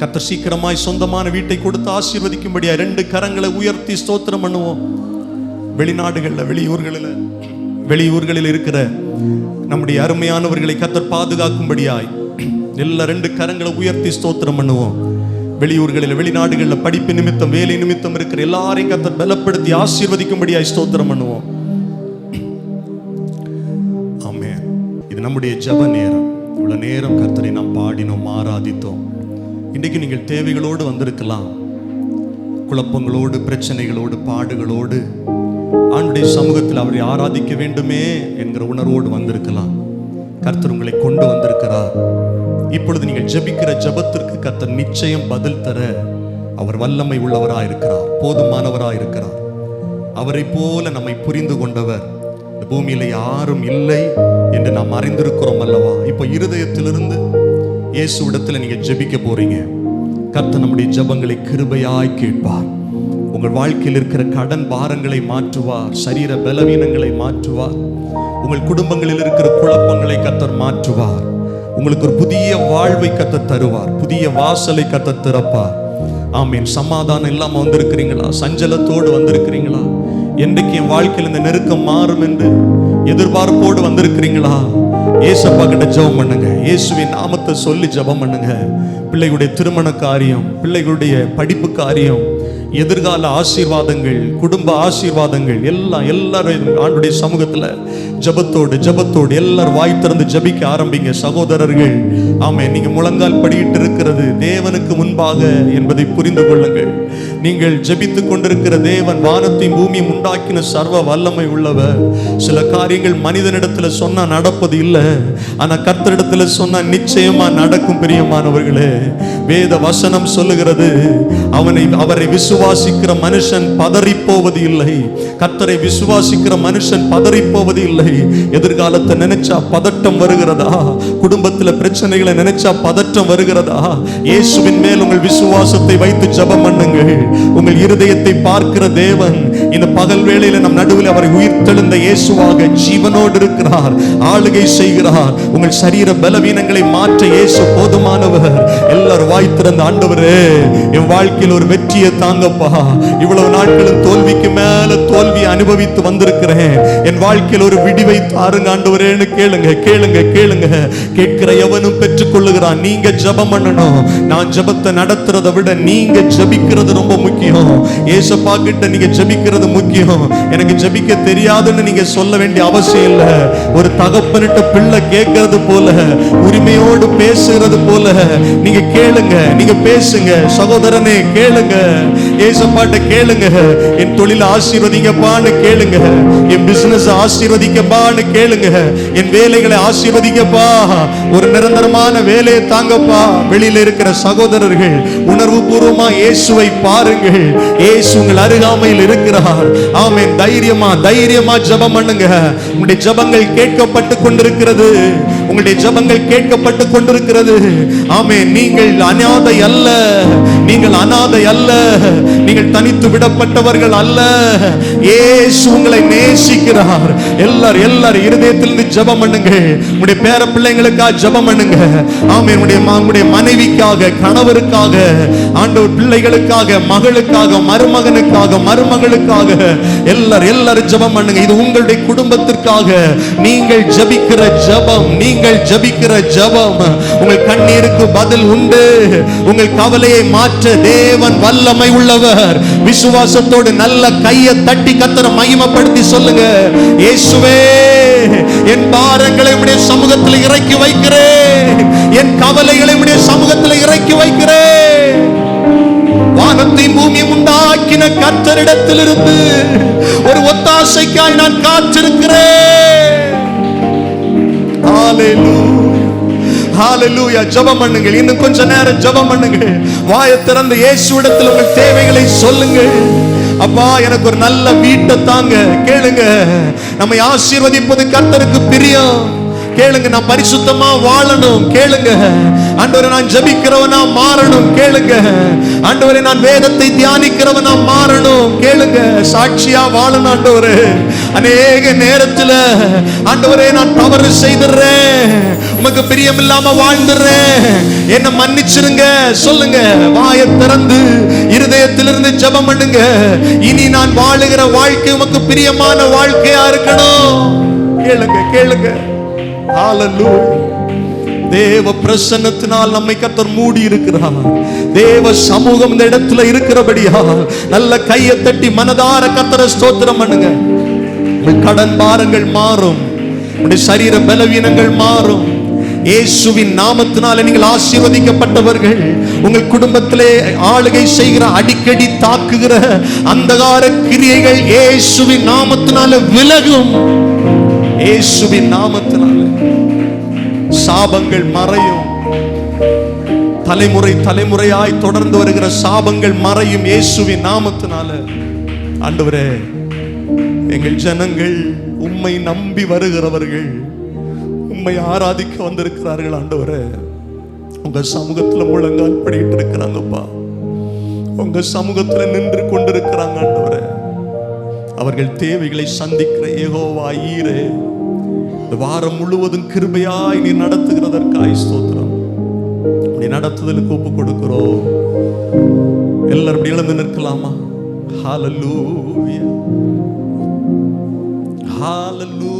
கர்த்தர் சீக்கிரமாய் சொந்தமான வீட்டை கொடுத்து ஆசீர்வதிக்கும்படியா 2 கரங்களை உயர்த்தி ஸ்தோத்திரம் பண்ணுவோம். வெளிநாடுகளில், வெளியூர்களில் இருக்கிற நம்முடைய அருமையானவர்களை கர்த்தர் பாதுகாக்கும்படியாய் எல்லா 2 கரங்களை உயர்த்தி ஸ்தோத்திரம் பண்ணுவோம். வெளியூர்களில், வெளிநாடுகளில் படிப்பு நிமித்தம், வேலை நிமித்தம் இருக்கிற எல்லாரையும் கர்த்தர் பலப்படுத்தி ஆசீர்வதிக்கும்படியாய் ஸ்தோத்திரம் பண்ணுவோம். ஆமென். இது நம்முடைய ஜெப நேரம். இவ்வளவு நேரம் கர்த்தரை நாம் பாடினோம், ஆராதித்தோம். இன்றைக்கு நீங்கள் தேவைகளோடு வந்திருக்கலாம். குழப்பங்களோடு, பிரச்சனைகளோடு, பாடுகளோடு ஆண்டுடைய சமூகத்தில் அவரை ஆராதிக்க வேண்டுமே என்கிற உணர்வோடு வந்திருக்கலாம். கர்த்தர் உங்களை கொண்டு வந்திருக்கிறார். இப்பொழுது நீங்கள் ஜெபிக்கிற ஜெபத்திற்கு கர்த்தர் நிச்சயம் பதில் தர அவர் வல்லமை உள்ளவராயிருக்கிறார், போதுமானவராயிருக்கிறார். அவரை போல நம்மை புரிந்து கொண்டவர் இந்த பூமியில யாரும் இல்லை என்று நாம் அறிந்திருக்கிறோம் அல்லவா? இப்போ இருதயத்திலிருந்து இயேசுவிடத்தில் நீங்க ஜெபிக்க போறீங்க. கர்த்தர் நம்முடைய ஜெபங்களை கிருபையாய் கேட்பார். உங்கள் வாழ்க்கையில் இருக்கிற கடன் பாரங்களை மாற்றுவார், சரீர பலவீனங்களை மாற்றுவார், உங்கள் குடும்பங்களில் இருக்கிற குழப்பங்களை கர்த்தர் மாற்றுவார். உங்களுக்கு ஒரு புதிய வாழ்வை கர்த்தர் தருவார், புதிய வாசலை கர்த்தர் திறப்பார். ஆமீன். சமாதானம் இல்லாம வந்திருக்கிறீங்களா? சஞ்சலத்தோடு வந்திருக்கிறீங்களா? என்றைக்கு என் வாழ்க்கையில் இந்த நெருக்கம் மாறும் என்று எதிர்பார்ப்போடு வந்திருக்கிறீங்களா? ஏசப்பா கிட்ட ஜெபம் பண்ணுங்க. இயேசுவின் நாமத்தை சொல்லி ஜெபம் பண்ணுங்க. பிள்ளைகளுடைய திருமண காரியம், பிள்ளைகளுடைய படிப்பு காரியம், எதிர்கால ஆசீர்வாதங்கள், குடும்ப ஆசீர்வாதங்கள் எல்லாரும் ஆண்டுடைய சமூகத்தில் ஜபத்தோடு எல்லாரும் வாய் திறந்து ஜபிக்க ஆரம்பிங்க சகோதரர்கள். ஆமே, நீங்க முழங்கால் படியிட்டு இருக்கிறது தேவனுக்கு முன்பாக என்பதை புரிந்து கொள்ளுங்கள். நீங்கள் ஜபித்துக் கொண்டிருக்கிற தேவன் வானத்தையும் பூமியும் உண்டாக்கின சர்வ வல்லமை உள்ளவர். சில காரியங்கள் மனிதனிடத்துல சொன்னா நடப்பது இல்லை, ஆனா கர்த்தரிடத்துல சொன்னா நிச்சயமா நடக்கும். பிரியமானவர்களே, வேத வசனம் சொல்லுகிறது, அவரை விசுவாசிக்கிறவன் விசுவாசிக்கிற மனுஷன் பதறி போவது இல்லை. கர்த்தரை விசுவாசிக்கிற மனுஷன் பதறி போவது இல்லை. எதிர்காலத்தை நினைச்சா பதட்டம் வருகிறதா? குடும்பத்துல பிரச்சனைகளை நினைச்சா பதட்டம் வருகிறதா? இயேசுவின் மேல் உங்கள் விசுவாசத்தை வைத்து ஜெபம் பண்ணுங்கள். உங்கள் இருதயத்தை பார்க்கிற தேவன் இந்த பகல் வேளையில நம் நடுவில் அவரை உயிர்த்தெழுந்த இயேசுவாக ஜீவனோடு இருக்கிறார், ஆளுகை செய்கிறார். உங்கள் சரீர பலவீனங்களை மாற்ற இயேசு போதுமானவர். எல்லாரும் வாய் திறந்த, ஆண்டவரே என் வாழ்க்கையில் ஒரு வெற்றியை தாங்கப்பா, இவ்வளவு நாட்களும் தோல்விக்கு மேல தோல்வியை அனுபவித்து வந்திருக்கிறேன், என் வாழ்க்கையில் ஒரு விடிவை தாருங்க ஆண்டவரேன்னு கேளுங்க, கேளுங்க, கேளுங்க. கேட்கிற எவனும் பெற்றுக் கொள்ளுகிறான். நீங்க ஜெபம் பண்ணணும். நான் ஜெபத்தை நடத்துறதை விட நீங்க ஜெபிக்கிறது ரொம்ப முக்கியம். ஏசப்பா கிட்ட நீங்க ஜெபிக்கிறது முக்கியம். எனக்கு ஜெபிக்க தெரியாதுன்னு நீங்க சொல்ல வேண்டிய அவசியம் இல்லை. ஒரு தகப்பனிட்ட பிள்ளை கேட்கறது போல, உரிமையோடு பேசுகிறது போல நீங்க கேளுங்க, நீங்க பேசுங்க. சகோதரனே கேளுங்க, ஏசப்பாட்ட கேளுங்க. என் தொழில் ஆசீர்வதிக்கப்பான்னு கேளுங்க, என் பிசினஸ் ஆசீர்வதிக்கப்பான்னு கேளுங்க, என் வேலைகளை ஆசீர்வதிக்கப்பா, ஒரு நிரந்தரமான வேலையை தாங்கப்பா. வெளியில இருக்கிற சகோதரர்கள் உணர்வு பூர்வமா இயேசுவை பாருங்கள். இயேசு உங்கள் அருகாமையில் இருக்கிறார். ஆமென். தைரியமா தைரியமா ஜெபம் பண்ணுங்க. உங்களுடைய ஜெபங்கள் கேட்கப்பட்டு கொண்டிருக்கிறது. உங்களுடைய ஜெபங்கள் கேட்கப்பட்டு கொண்டிருக்கிறது. ஆமென். நீங்கள் அனாதை அல்ல, நீங்கள் அனாதை அல்ல, நீங்கள் தனித்து விடப்பட்டவர்கள் அல்ல. இயேசு உங்களை நேசிக்கிறார். எல்லாரும் இருதயத்திலிருந்து ஜெபம் பண்ணுங்க. உங்களுடைய பேர பிள்ளைங்களுக்காக ஜெபம் பண்ணுங்க. ஆமென். உங்களுடைய மனைவிக்காக, கணவருக்காக, ஆண்டவர் பிள்ளைகளுக்காக, மகளுக்காக, மருமகனுக்காக, மருமகளுக்காக எல்லாரும் ஜெபம் பண்ணுங்க. இது உங்களுடைய குடும்பத்திற்காக நீங்கள் ஜெபிக்கிற ஜெபம், நீங்கள் ஜெபிக்கிற ஜெபம். உங்கள் கண்ணீருக்கு பதில் உண்டு. உங்கள் கவலையை மாற்ற தேவன் வல்லமை உள்ளவர். விசுவாசத்தோடு நல்ல கையை தட்டி கர்த்தரை மகிமைப்படுத்தி சொல்லுங்க, இயேசுவே என் பாரங்களை உம்முடைய சமூகத்தில் இறக்கி வைக்கிறேன், என் கவலைகளை உம்முடைய சமூகத்தில் இறக்கி வைக்கிறேன். வானத்தையும் பூமியும் உண்டாக்கின கர்த்தரிடத்திலிருந்து ஒரு ஒத்தாசைக்காய் நான் காத்திருக்கிறேன். ஹalleluya, ஹalleluya. ஜெபம் பண்ணுங்க. இன்னும் கொஞ்ச நேரம் ஜெபம் பண்ணுங்க. வாயை திறந்து இயேசுவிடத்தில் உங்கள் தேவைகளை சொல்லுங்க. அப்பா எனக்கு ஒரு நல்ல வீட்டை தாங்க. கேளுங்க, நம்மை ஆசீர்வதிப்பது கர்த்தருக்கு பிரியம். கேளுங்க, நான் பரிசுத்தமா வாழணும். கேளுங்க, ஆண்டவரே நான் ஜெபிக்கிறவனா மாறணும். கேளுங்க, ஆண்டவரே நான் வேதத்தை தியானிக்கிறவனா மாறணும். கேளுங்க, சாட்சியா வாழணும். ஆண்டவரே அநேக நேரத்துல ஆண்டவரே நான் தவறு செய்துறேன், உமக்கு பிரியம் இல்லாம வாழ்ந்துறேன், என்ன மன்னிச்சிருங்க சொல்லுங்க. வாயை திறந்து இருதயத்திலிருந்து ஜெபம் பண்ணுங்க. இனி நான் வாழுகிற வாழ்க்கை உமக்கு பிரியமான வாழ்க்கையா இருக்கணும். கேளுங்க, கேளுங்க. ஹalleluya. தேவ பிரசன்னத்தினால் நம்மை கர்த்தர் மூடி இருக்கிறார். தேவ சமூகம் இந்த இடத்துல இருக்கிறபடியால் நல்ல கையை தட்டி மனதார கர்த்தரை ஸ்தோத்திரம் பண்ணுங்க. கடன் பாரங்கள் மாறும், உங்களுடைய சரீர பலவீனங்கள் மாறும். இயேசுவின் நாமத்தினால நீங்கள் ஆசீர்வதிக்கப்பட்டவர்கள். உங்கள் குடும்பத்திலே ஆளுகை செய்கிற, அடிக்கடி தாக்குகிற அந்தகார கிரியைகள் இயேசுவின் நாமத்தினால விலகும். இயேசுவின் நாமத்தினால சாபங்கள் மறையும். தலைமுறை தலைமுறையாய் தொடர்ந்து வருகிற சாபங்கள் மறையும் இயேசுவின் நாமத்தினால. ஆண்டவரே எங்கள் ஜனங்கள் உம்மை நம்பி வருகிறவர்கள், உம்மை ஆராதிக்க வந்திருக்கிறார்கள். ஆண்டவரே உங்க சமூகத்துல முழங்கால் படிட்டு இருக்கிறாங்கப்பா, உங்க சமூகத்துல நின்று கொண்டிருக்கிறாங்க. ஆண்டவரே அவர்கள் தேவைகளை சந்திக்கிற யெகோவா ஈரே, இந்த வாரம் முழுவதும் கிருபையாய் நீ நடத்துகிறதற்காய் ஸ்தோத்திரம். நீ நடத்துதலுக்கு ஒப்பு கொடுக்கிறோம். எல்லாரும் எழுந்து நிற்கலாமா? ஹalleluya, ஹalleluya.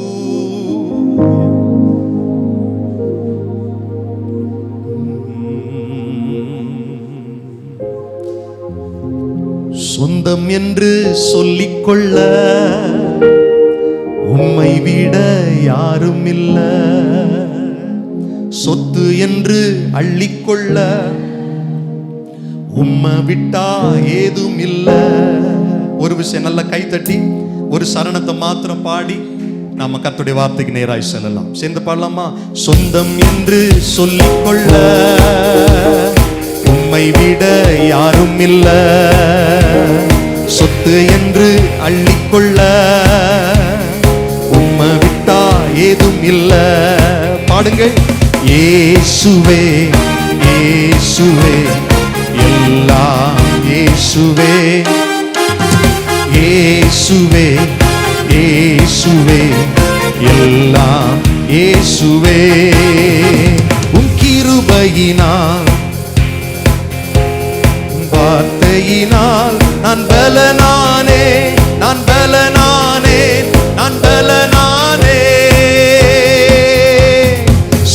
சொந்தம் என்று சொல்லிக்கொள்ள உம்மை விட யாரும் இல்ல, சொத்து என்று அள்ளிக்கொள்ள உம்மை விட்டா ஏதும் இல்ல. ஒரு விஷயம் நல்ல கைத்தட்டி ஒரு சரணத்தை மாத்திரம் பாடி நாம கர்த்தருடைய வார்த்தைக்கு நேராய் செல்லலாம். சேர்ந்து பாடலாமா? சொந்தம் என்று சொல்லிக்கொள்ள உம்மை விட யாரும் இல்ல, சொத்து என்று அள்ளிக்கொள்ள உம்மை விட்டா ஏதும் இல்ல. பாடுங்கள். இயேசுவே இயேசுவே எல்லாம் இயேசுவே, இயேசுவே இயேசுவே எல்லாம் இயேசுவே. உம் கிருபையினால் வார்த்தையினால் நான் பலனானே, நான் பலனானே, நான் பலனானே.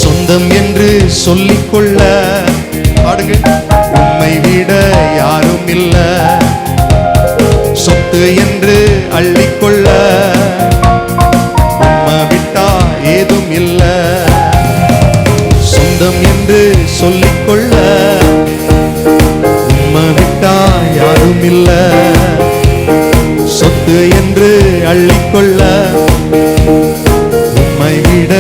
சொந்தம் என்று சொல்லிக்கொள்ள பாடுங்கள். உம்மை விட யாரும் இல்ல. சொத்து என்று அள்ளிக்கொள்ள உம்மை விட்டா ஏதும் இல்ல. சொந்தம் என்று சொல்லிக்கொள்ள உம்மை விட்டா யாரும் இல்ல. சொத்து என்று அள்ளிக்கொள்ள உம்மை விட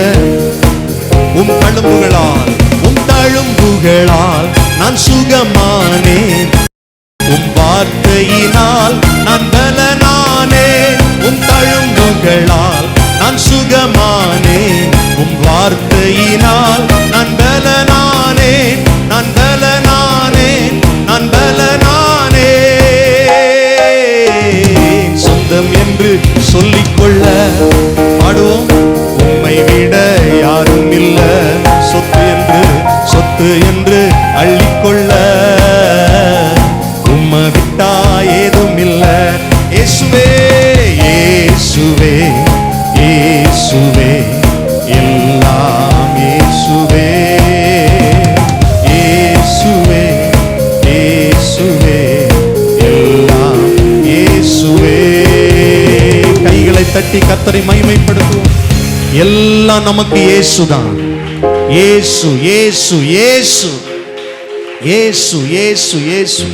உம் தழும்புகளால், உம் தழும்புகளால் நான் சுகமானேன். உம் வார்த்தையினால் நான் பலனானேன். உம் தழும்புகளால் நான் சுகமானேன். உம் வார்த்தையினால் நான் பலனானேன், நான் பலனானேன், நான் பலனானேன். சொந்தம் என்று சொல்லிக்கொள்ள பாடுவோம். உம்மை விட யாரும் இல்ல. சொத்து என்று அள்ளிக்கொள்ள உம்மை விட்டா ஏதும் இல்ல. இயேசுவே இயேசுவே இயேசுவே எல்லாம் இயேசுவே, இயேசுவே இயேசுவே எல்லாம் இயேசுவே. கைகளை தட்டி கர்த்தரை மகிமைப்படுத்துவோம். எல்லாம் நமக்கு இயேசுதான். இயேசு இயேசு இயேசு இயேசு இயேசு இயேசு.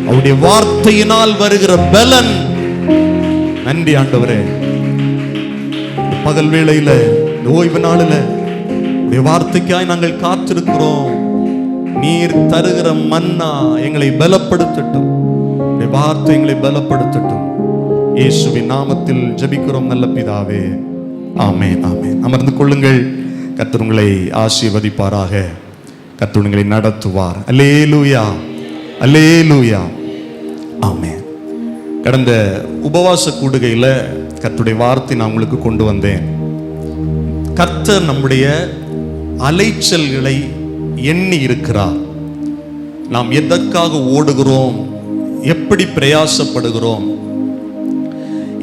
அவருடைய வார்த்தையினால் வருகிற பலன். நன்றி ஆண்டவரே. பகல் வேளையில ஓய்வு நாளில உடைய வார்த்தைக்காய் நாங்கள் காத்திருக்கிறோம். நீர் தருகிற மன்னா எங்களை பலப்படுத்தட்டும். உடைய வார்த்தை எங்களை பலப்படுத்தட்டும். இயேசுவின் நாமத்தில் ஜெபிக்கிறோம் நல்ல பிதாவே. ஆமென் ஆமென். அமர்ந்து கொள்ளுங்கள். கர்த்தர் உங்களை ஆசீர்வதிப்பாராக. கர்த்தர் உங்களை நடத்துவார். அல்லேலூயா அல்லேலூயா ஆமென். கடந்த உபவாச கூடுகையில் கர்த்தருடைய வார்த்தை நான் உங்களுக்கு கொண்டு வந்தேன். கர்த்தர் நம்முடைய அலைச்சல்களை எண்ணி இருக்கிறார். நாம் எதற்காக ஓடுகிறோம், எப்படி பிரயாசப்படுகிறோம்,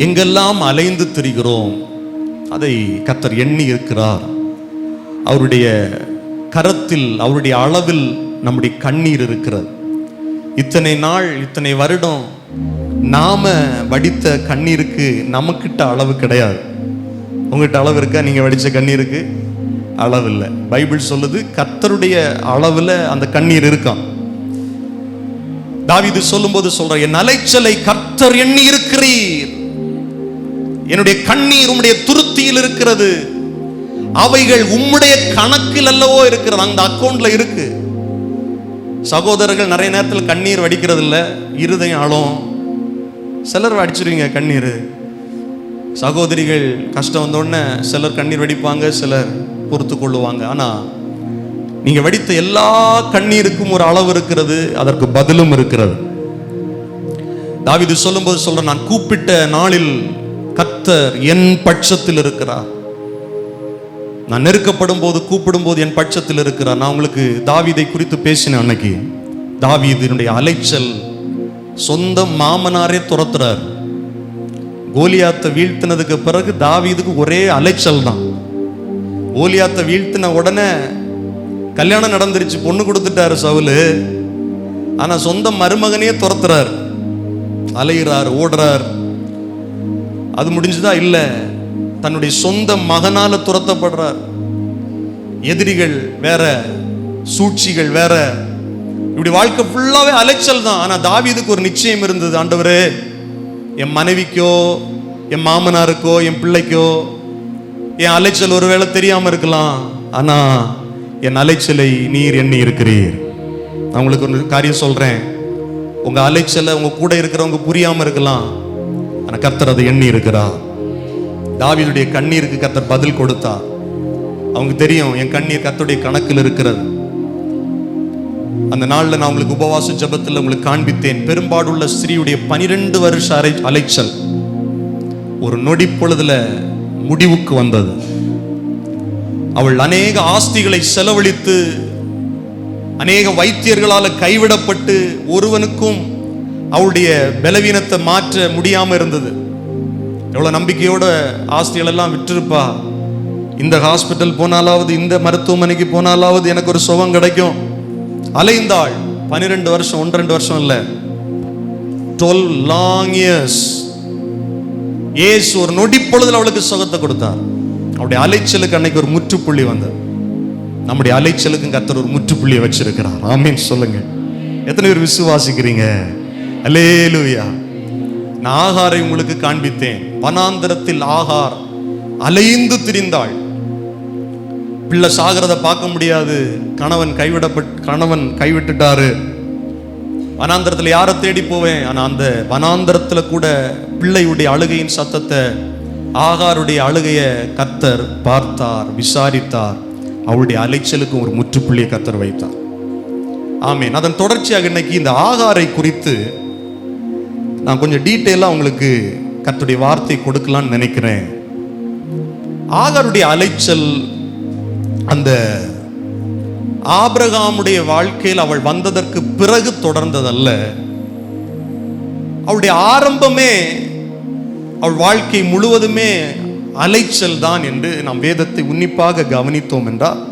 எங்கெல்லாம் அலைந்து திரிகிறோம், அதை கர்த்தர் எண்ணி இருக்கிறார். அவருடைய கரத்தில், அவருடைய அளவில் நம்முடைய கண்ணீர் இருக்கிறது. இத்தனை நாள், இத்தனை வருடம் நாம வடித்த கண்ணீருக்கு நமக்கிட்ட அளவு கிடையாது. உங்ககிட்ட அளவு இருக்கா? நீங்க வடித்த கண்ணீருக்கு அளவு இல்லை. பைபிள் சொல்லுது கர்த்தருடைய அளவுல அந்த கண்ணீர் இருக்கான். தாவீது சொல்லும்போது சொல்ற, என் அலைச்சலை கர்த்தர் எண்ணி இருக்கிறீர். என்னுடைய கண்ணீர் உம்முடைய துருத்தியில் இருக்கிறது. அவைகள் உம்முடைய கணக்கில் அல்லவோ இருக்கிறது. அந்த அக்கௌண்ட்ல இருக்கு. சகோதரர்கள் நிறைய நேரத்தில் கண்ணீர் வடிக்கிறது இல்லை, இருதயம் ஆளும். சிலர் வடிச்சிருவீங்க கண்ணீர். சகோதரிகள் கஷ்டம் வந்தோடனே சிலர் கண்ணீர் வடிப்பாங்க, சிலர் பொறுத்து கொள்ளுவாங்க. ஆனா நீங்க வடித்த எல்லா கண்ணீருக்கும் ஒரு அளவு இருக்கிறது, அதற்கு பதிலும் இருக்கிறது. தாவீது சொல்லும்போது சொல்ற, நான் கூப்பிட்ட நாளில் கர்த்தர் என் பட்சத்தில் இருக்கிறார். நான் நெருக்கப்படும் போது, கூப்பிடும் போது என் பட்சத்தில் இருக்கிறார். நான் உங்களுக்கு தாவீதை குறித்து பேசினேன் அன்னைக்கு. தாவீதினுடைய அலைச்சல், சொந்த மாமனாரே துரத்துறார். கோலியாத்தை வீழ்த்தினதுக்கு பிறகு தாவீதுக்கு ஒரே அலைச்சல் தான். கோலியாத்தை வீழ்த்தின உடனே கல்யாணம் நடந்துருச்சு, பொண்ணு கொடுத்துட்டாரு சவுலு. ஆனா சொந்த மருமகனையே துரத்துறார், அலைகிறார், ஓடுறார். அது முடிஞ்சுதா? இல்ல, தன்னுடைய சொந்த மகனால துரத்தப்படுறார். எதிரிகள் வேற, சூழ்ச்சிகள் வேற, இப்படி வாழ்க்கை ஃபுல்லாவே அலைச்சல் தான். ஆனா தாவீதுக்கு ஒரு நிச்சயம் இருந்தது, ஆண்டவரே, என் மனைவிக்கோ, என் மாமனாருக்கோ, என் பிள்ளைக்கோ என் அலைச்சல் ஒருவேளை தெரியாம இருக்கலாம், ஆனா என் அலைச்சலை நீர் எண்ணி இருக்கிறீர். நான் உங்களுக்கு ஒரு காரியம் சொல்றேன். உங்க அலைச்சல உங்க கூட இருக்கிறவங்க புரியாம இருக்கலாம், ஆனா கர்த்தர் அதை எண்ணி இருக்கிறார். தாவீதுடைய கண்ணீருக்கு கர்த்தர் பதில் கொடுத்தார். அவங்க தெரியும் என் கண்ணீர் கர்த்தருடைய கணக்கில் இருக்கிறது. அந்த நாள்ல நான் உங்களுக்கு உபவாச ஜெபத்தில் உங்களுக்கு காண்பித்தேன். பெரும்பாடுள்ள ஸ்திரீயுடைய 12 வருஷ அலைச்சல் ஒரு நொடி பொழுதுல முடிவுக்கு வந்தது. அவள் அநேக ஆஸ்திகளை செலவழித்து அநேக வைத்தியர்களால கைவிடப்பட்டு ஒருவனுக்கும் அவளுடைய பலவீனத்தை மாற்ற முடியாம இருந்தது. எவ்வளவு நம்பிக்கையோட ஆஸ்திகள் எல்லாம் விட்டிருப்பா. இந்த ஹாஸ்பிட்டல் போனாலாவது, இந்த மருத்துவமனைக்கு போனாலாவது எனக்கு ஒரு சுகம் கிடைக்கும். அலைந்தாள் 12 வருஷம், 1-2 வருஷம் இல்ல, 12 long years. இயேசு ஒரு நொடி பொழுதுல அவளுக்கு சுகத்தை கொடுத்தார். அவருடைய அலைச்சலுக்கு அன்னைக்கு ஒரு முற்றுப்புள்ளி வந்தது. நம்முடைய அலைச்சலுக்கு கர்த்தர் ஒரு முற்றுப்புள்ளியை வச்சிருக்கிறார். ஆமென் சொல்லுங்க. எத்தனை பேர் விசுவாசிக்கிறீங்க? அல்லேலூயா. நான் ஆகாரை உங்களுக்கு காண்பித்தேன். வனாந்தரத்தில் ஆகார் அலைந்து திரிந்தாள். பிள்ளை சாகிறத பார்க்க முடியாது, கணவன் கைவிட்டுட்டாரு. வனாந்தரத்துல யாரை தேடி போவேன்? ஆனா அந்த வனாந்தரத்துல கூட பிள்ளையுடைய அழுகையின் சத்தத்தை, ஆகாருடைய அழுகைய கர்த்தர் பார்த்தார், விசாரித்தார். அவளுடைய அலைச்சலுக்கு ஒரு முற்றுப்புள்ளியை கர்த்தர் வைத்தார். ஆமென். அதன் தொடர்ச்சியாக இன்னைக்கு இந்த ஆகாரை குறித்து நான் கொஞ்சம் டீட்டெயிலா உங்களுக்கு கர்த்தருடைய வார்த்தை கொடுக்கலான்னு நினைக்கிறேன். ஆகாருடைய அலைச்சல் அந்த ஆபிரகாமுடைய வாழ்க்கையில் அவள் வந்ததற்கு பிறகு தொடர்ந்ததல்ல. அவளுடைய ஆரம்பமே, அவள் வாழ்க்கை முழுவதுமே அலைச்சல் தான் என்று நாம் வேதத்தை உன்னிப்பாக கவனித்தோம் என்றால்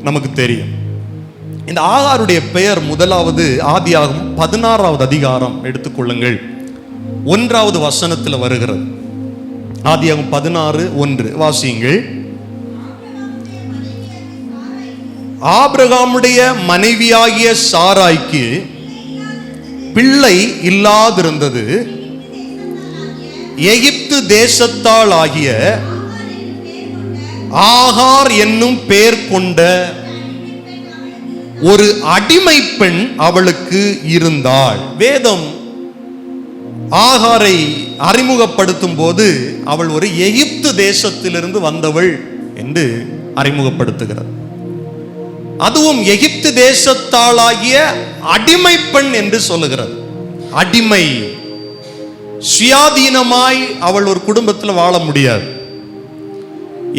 நமக்கு தெரியும். இந்த ஆகாருடைய பெயர் முதலாவது ஆதியாகமம் 16வது அதிகாரம் எடுத்துக்கொள்ளுங்கள், 1வது வசனத்தில் வருகிறது. ஆதியாகமம் 16:1 வாசியுங்கள். ஆபிரகாமுடைய மனைவியாகிய சாராய்க்கு பிள்ளை இல்லாதிருந்தது. எகிப்து தேசத்தால் ஆகிய ஆகார் என்னும் பெயர் கொண்ட ஒரு அடிமை பெண் அவளுக்கு இருந்தாள். வேதம் ஆகாரை அறிமுகப்படுத்தும் போது அவள் ஒரு எகிப்து தேசத்திலிருந்து வந்தவள் என்று அறிமுகப்படுத்துகிறார். அதுவும் எகிப்து தேசத்தாளாகிய அடிமை பெண் என்று சொல்லுகிறது. அடிமை, சுயாதீனமாய் அவள் ஒரு குடும்பத்தில் வாழ முடியாது.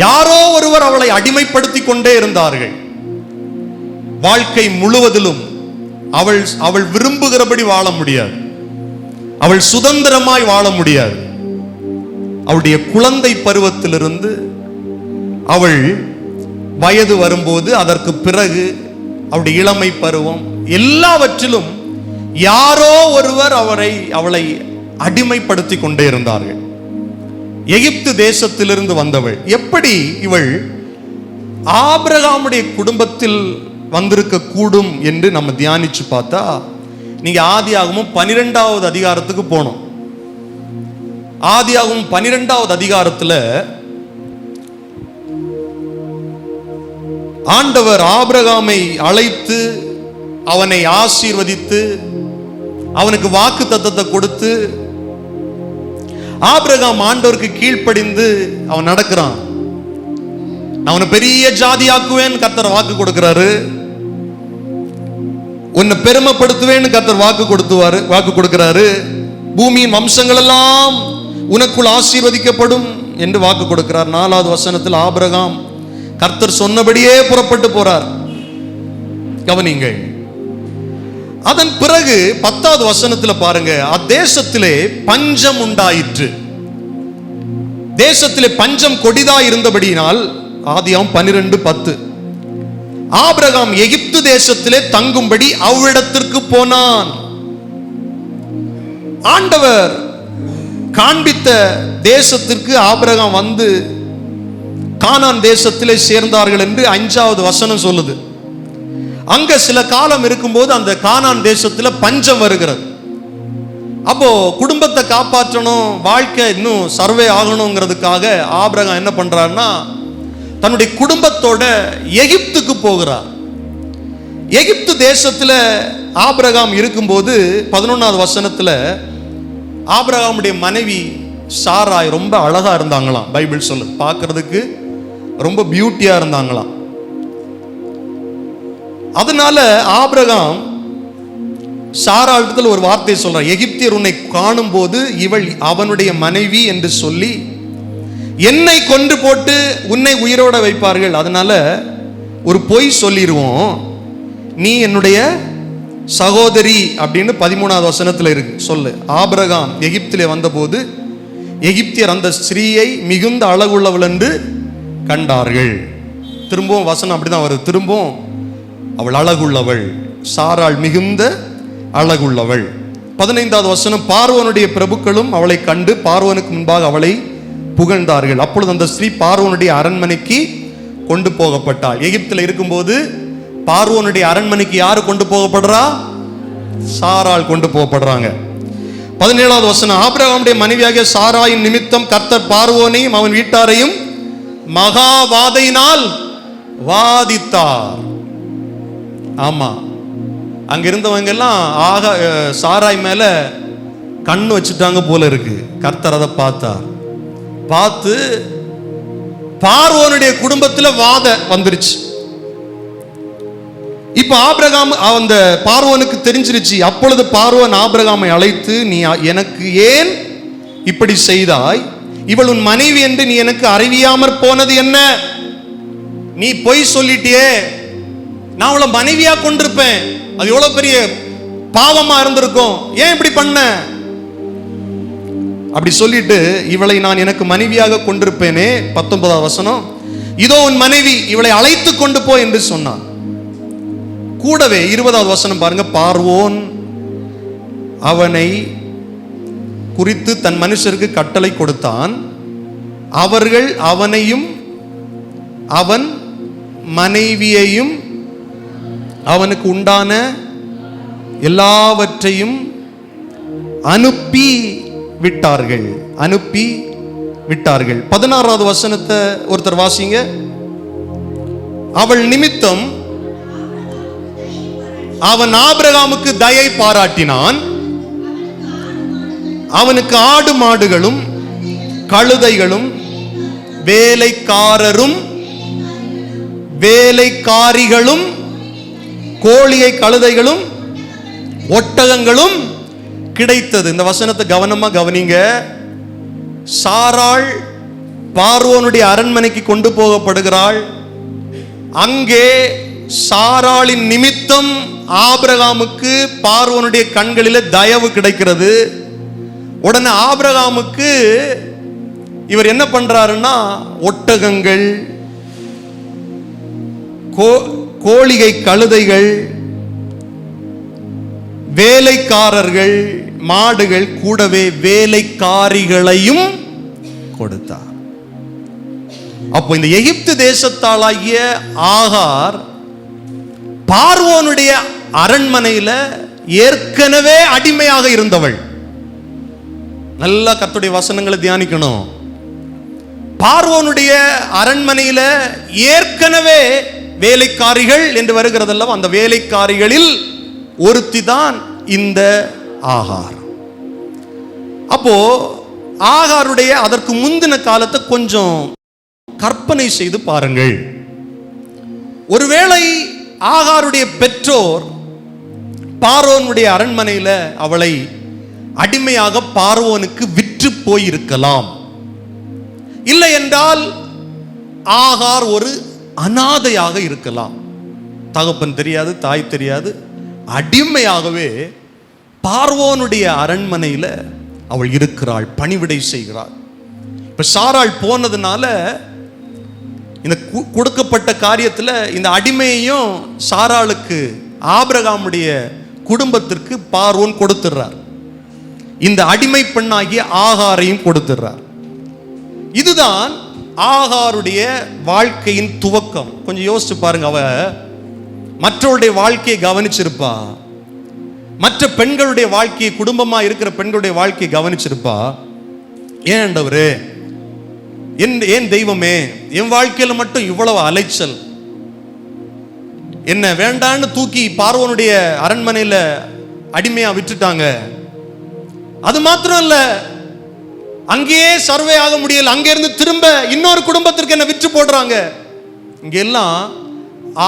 யாரோ ஒருவர் அவளை அடிமைப்படுத்தி கொண்டே இருந்தார்கள். வாழ்க்கை முழுவதிலும் அவள் விரும்புகிறபடி வாழ முடியாது. அவள் சுதந்திரமாய் வாழ முடியாது. அவளுடைய குழந்தை பருவத்திலிருந்து அவள் வயது வரும்போது, அதற்கு பிறகு அவருடைய இளமை பருவம், எல்லாவற்றிலும் யாரோ ஒருவர் அவளை அடிமைப்படுத்தி கொண்டே இருந்தார்கள். எகிப்து தேசத்திலிருந்து வந்தவள். எப்படி இவள் ஆபிரகாமுடைய குடும்பத்தில் வந்திருக்க கூடும் என்று நம்ம தியானிச்சு பார்த்தா, நீங்க ஆதியாகமம் 12வது அதிகாரத்துக்கு போனோம். ஆதியாகமம் 12வது அதிகாரத்துல ஆண்டவர் ஆபிரகாமை அழைத்து அவனை ஆசீர்வதித்து அவனுக்கு வாக்கு தத்தத்தை கொடுத்து, ஆபிரகாம் ஆண்டவருக்கு கீழ்ப்படிந்து அவன் நடக்கிறான். அவனை பெரிய ஜாதியாக்குவேன் கர்த்தர் வாக்கு கொடுக்கிறாரு. உன்னை பெருமைப்படுத்துவேன்னு கர்த்தர் வாக்கு கொடுக்கிறாரு. பூமியின் வம்சங்கள் எல்லாம் உனக்குள் ஆசீர்வதிக்கப்படும் என்று வாக்கு கொடுக்கிறார். 4வது வசனத்தில் ஆபிரகாம் கர்த்தர் சொன்னபடியே புறப்பட்டு போறார். கவனிங்கள். அதன் பிறகு 10வது வசனத்தில் பாருங்க, அத்தேசத்திலே பஞ்சம் உண்டாயிற்று. தேசத்திலே பஞ்சம் கொடிதாய் இருந்தபடியினால், ஆதியாகமம் 12:10, ஆபிரகாம் எகிப்து தேசத்திலே தங்கும்படி அவ்விடத்திற்கு போனான். ஆண்டவர் காண்பித்த தேசத்திற்கு ஆபிரகாம் வந்து கானான் தேசத்திலே சேர்ந்தார்கள் என்று 5வது வசனம் சொல்லுது. அங்க சில காலம் இருக்கும்போது அந்த கானான் தேசத்துல பஞ்சம் வருகிறது. அப்போ குடும்பத்தை காப்பாற்றணும், வாழ்க்கை இன்னும் சர்வே ஆகணுங்கிறதுக்காக ஆபிரகாம் என்ன பண்றாருன்னா, தன்னுடைய குடும்பத்தோட எகிப்துக்கு போகிறார். எகிப்து தேசத்துல ஆபிரகாம் இருக்கும்போது 11வது வசனத்துல ஆபிரகாமுடைய மனைவி சாராய் ரொம்ப அழகா இருந்தாங்களாம். பைபிள் சொல்லு, பார்க்கிறதுக்கு ரொம்ப பியூட்டியா இருந்தாங்களாம். அதனால ஆபிரகாம் சாரா இடத்துல ஒரு வார்த்தை சொல்றார், எகிப்தியர் உன்னை காணும் போது இவள் அவனுடைய மனைவி என்று சொல்லி என்னை கொண்டு போட்டு உன்னை உயிரோட வைப்பார்கள். அதனால ஒரு பொய் சொல்லிடுவோம், நீ என்னுடைய சகோதரி அப்படின்னு 13வது வசனத்துல இருக்கு. சொல்லு, ஆபிரகாம் எகிப்திலே வந்தபோது எகிப்தியர் அந்த ஸ்திரீயை மிகுந்த அழகுள்ளவள் என்று கண்டார்கள். திரும்பவும் வசனம் அப்படிதான் வருது, திரும்பவும் அவள் அழகுள்ளவள், சாராள் மிகுந்த அழகுள்ளவள். 15வது வசனம், பார்வோனுடைய பிரபுக்களும் அவளை கண்டு பார்வோனுக்கு முன்பாக அவளை புகழ்ந்தார்கள். அப்பொழுது அந்த ஸ்திரீ பார்வோனுடைய அரண்மனைக்கு கொண்டு போகப்பட்டாள். எகிப்தில் இருக்கும்போது பார்வோனுடைய அரண்மனைக்கு யாரு கொண்டு போகப்படுறா? சாராள் கொண்டு போகப்படுறாங்க. 17வது வசனம், ஆபிரகாமுடைய மனைவியாகிய சாராயின் நிமித்தம் கர்த்தர் பார்வோனையும் அவன் வீட்டாரையும் மகா வாதையினால் வாதித்தார். ஆமா, அங்க இருந்தவங்க எல்லாம் சாராய் மேல கண்ணு வச்சுட்டாங்க போல இருக்கு. கர்த்தர் அதை பார்த்தார். பார்த்து பார்வோனுடைய குடும்பத்தில் வாத வந்துருச்சு. இப்ப ஆபிரகாம் அந்த பார்வோனுக்கு தெரிஞ்சிருச்சு. அப்பொழுது பார்வோன் ஆபிரகாமை அழைத்து, நீ எனக்கு ஏன் இப்படி செய்தாய்? இவள் உன் மனைவி என்று நீ எனக்கு அறிவியாமற் போனது என்ன? நீ பொய் சொல்லிட்டியே, நான் அவளை மனைவியா கொண்டிருப்பேன், அது எவ்வளவு பெரிய பாவமா இருந்திருக்கும், ஏன் இப்படி பண்ண? அப்படி சொல்லிட்டு இவளை நான் எனக்கு மனைவியாக கொண்டிருப்பேனே. 19வது வசனம், இதோ உன் மனைவி, இவளை அழைத்து கொண்டு போ என்று சொன்னான். கூடவே 20வது வசனம் பாருங்க, பார்வோன் அவனை குறித்து தன் மனுஷருக்கு கட்டளை கொடுத்தான். அவர்கள் அவனையும் அவன் மனைவியையும் அவனுக்கு உண்டான எல்லாவற்றையும் அனுப்பி விட்டார்கள். 16வது வசனத்தை ஒருத்தர் வாசிங்க. அவள் நிமித்தம் அவன் ஆபிரகாமுக்கு தயை பாராட்டினான். அவனுக்கு ஆடு மாடுகளும் கழுதைகளும் வேலைக்காரரும் வேலைக்காரிகளும் கோழியை கழுதைகளும் ஒட்டகங்களும் கிடைத்தது. இந்த வசனத்தை கவனமா கவனிங்க. சாராள் பார்வோனுடைய அரண்மனைக்கு கொண்டு போகப்படுகிறாள். அங்கே சாராளின் நிமித்தம் ஆபிரகாமுக்கு பார்வோனுடைய கண்களில் தயவு கிடைக்கிறது. உடனே ஆபிரகாமுக்கு இவர் என்ன பண்றாருன்னா, ஒட்டகங்கள், கோழிகை கழுதைகள், வேலைக்காரர்கள், மாடுகள், கூடவே வேலைக்காரிகளையும் கொடுத்தார். அப்போ இந்த எகிப்து தேசத்தாளாகிய ஆகார் பார்வோனுடைய அரண்மனையில ஏற்கனவே அடிமையாக இருந்தவள். நல்லா கர்த்தருடைய வசனங்களை தியானிக்கணும். பார்வோனுடைய அரண்மனையில ஏற்கனவே வேலைக்காரிகள் என்று வருகிறதல்லவா, அந்த வேலைக்காரிகளில் ஒருத்தி தான் இந்த ஆகார். அப்போ ஆகாருடைய அதற்கு முந்தின காலத்தை கொஞ்சம் கற்பனை செய்து பாருங்கள். ஒருவேளை ஆகாருடைய பெற்றோர் பார்வோனுடைய அரண்மனையில அவளை அடிமையாக பார்வோனுக்கு விற்று போயிருக்கலாம். இல்லை என்றால் ஆகார் ஒரு அனாதையாக இருக்கலாம். தகப்பன் தெரியாது, தாய் தெரியாது, அடிமையாகவே பார்வோனுடைய அரண்மனையில அவள் இருக்கிறாள், பணிவிடை செய்கிறாள். இப்ப சாராள் போனதுனால இந்த கொடுக்கப்பட்ட காரியத்தில் இந்த அடிமையையும் சாராளுக்கு ஆபிரகாமுடைய குடும்பத்திற்கு பார்வோன் கொடுத்துடுறார். இந்த அடிமை பெண்ணாகிய ஆகாரையும் கொடுத்துடுறார். இதுதான் ஆகாருடைய வாழ்க்கையின் துவக்கம். கொஞ்சம் யோசிச்சு பாருங்க. அவ மற்றவருடைய வாழ்க்கையை கவனிச்சிருப்பா, மற்ற பெண்களுடைய வாழ்க்கையை, குடும்பமா இருக்கிற பெண்களுடைய வாழ்க்கையை கவனிச்சிருப்பா. ஏன் ஆண்டவரே, ஏன் தெய்வமே, என் வாழ்க்கையில மட்டும் இவ்வளவு அலைச்சல், என்ன வேண்டான்னு தூக்கி பார்வோனுடைய அரண்மனையில அடிமையா விட்டுட்டாங்க. அது மாத்திரம் இல்ல, அங்கேயே சர்வே ஆக முடியல, அங்கே இருந்து திரும்ப இன்னொரு குடும்பத்திற்கு என்ன விற்று போடுறாங்க. இங்கெல்லாம்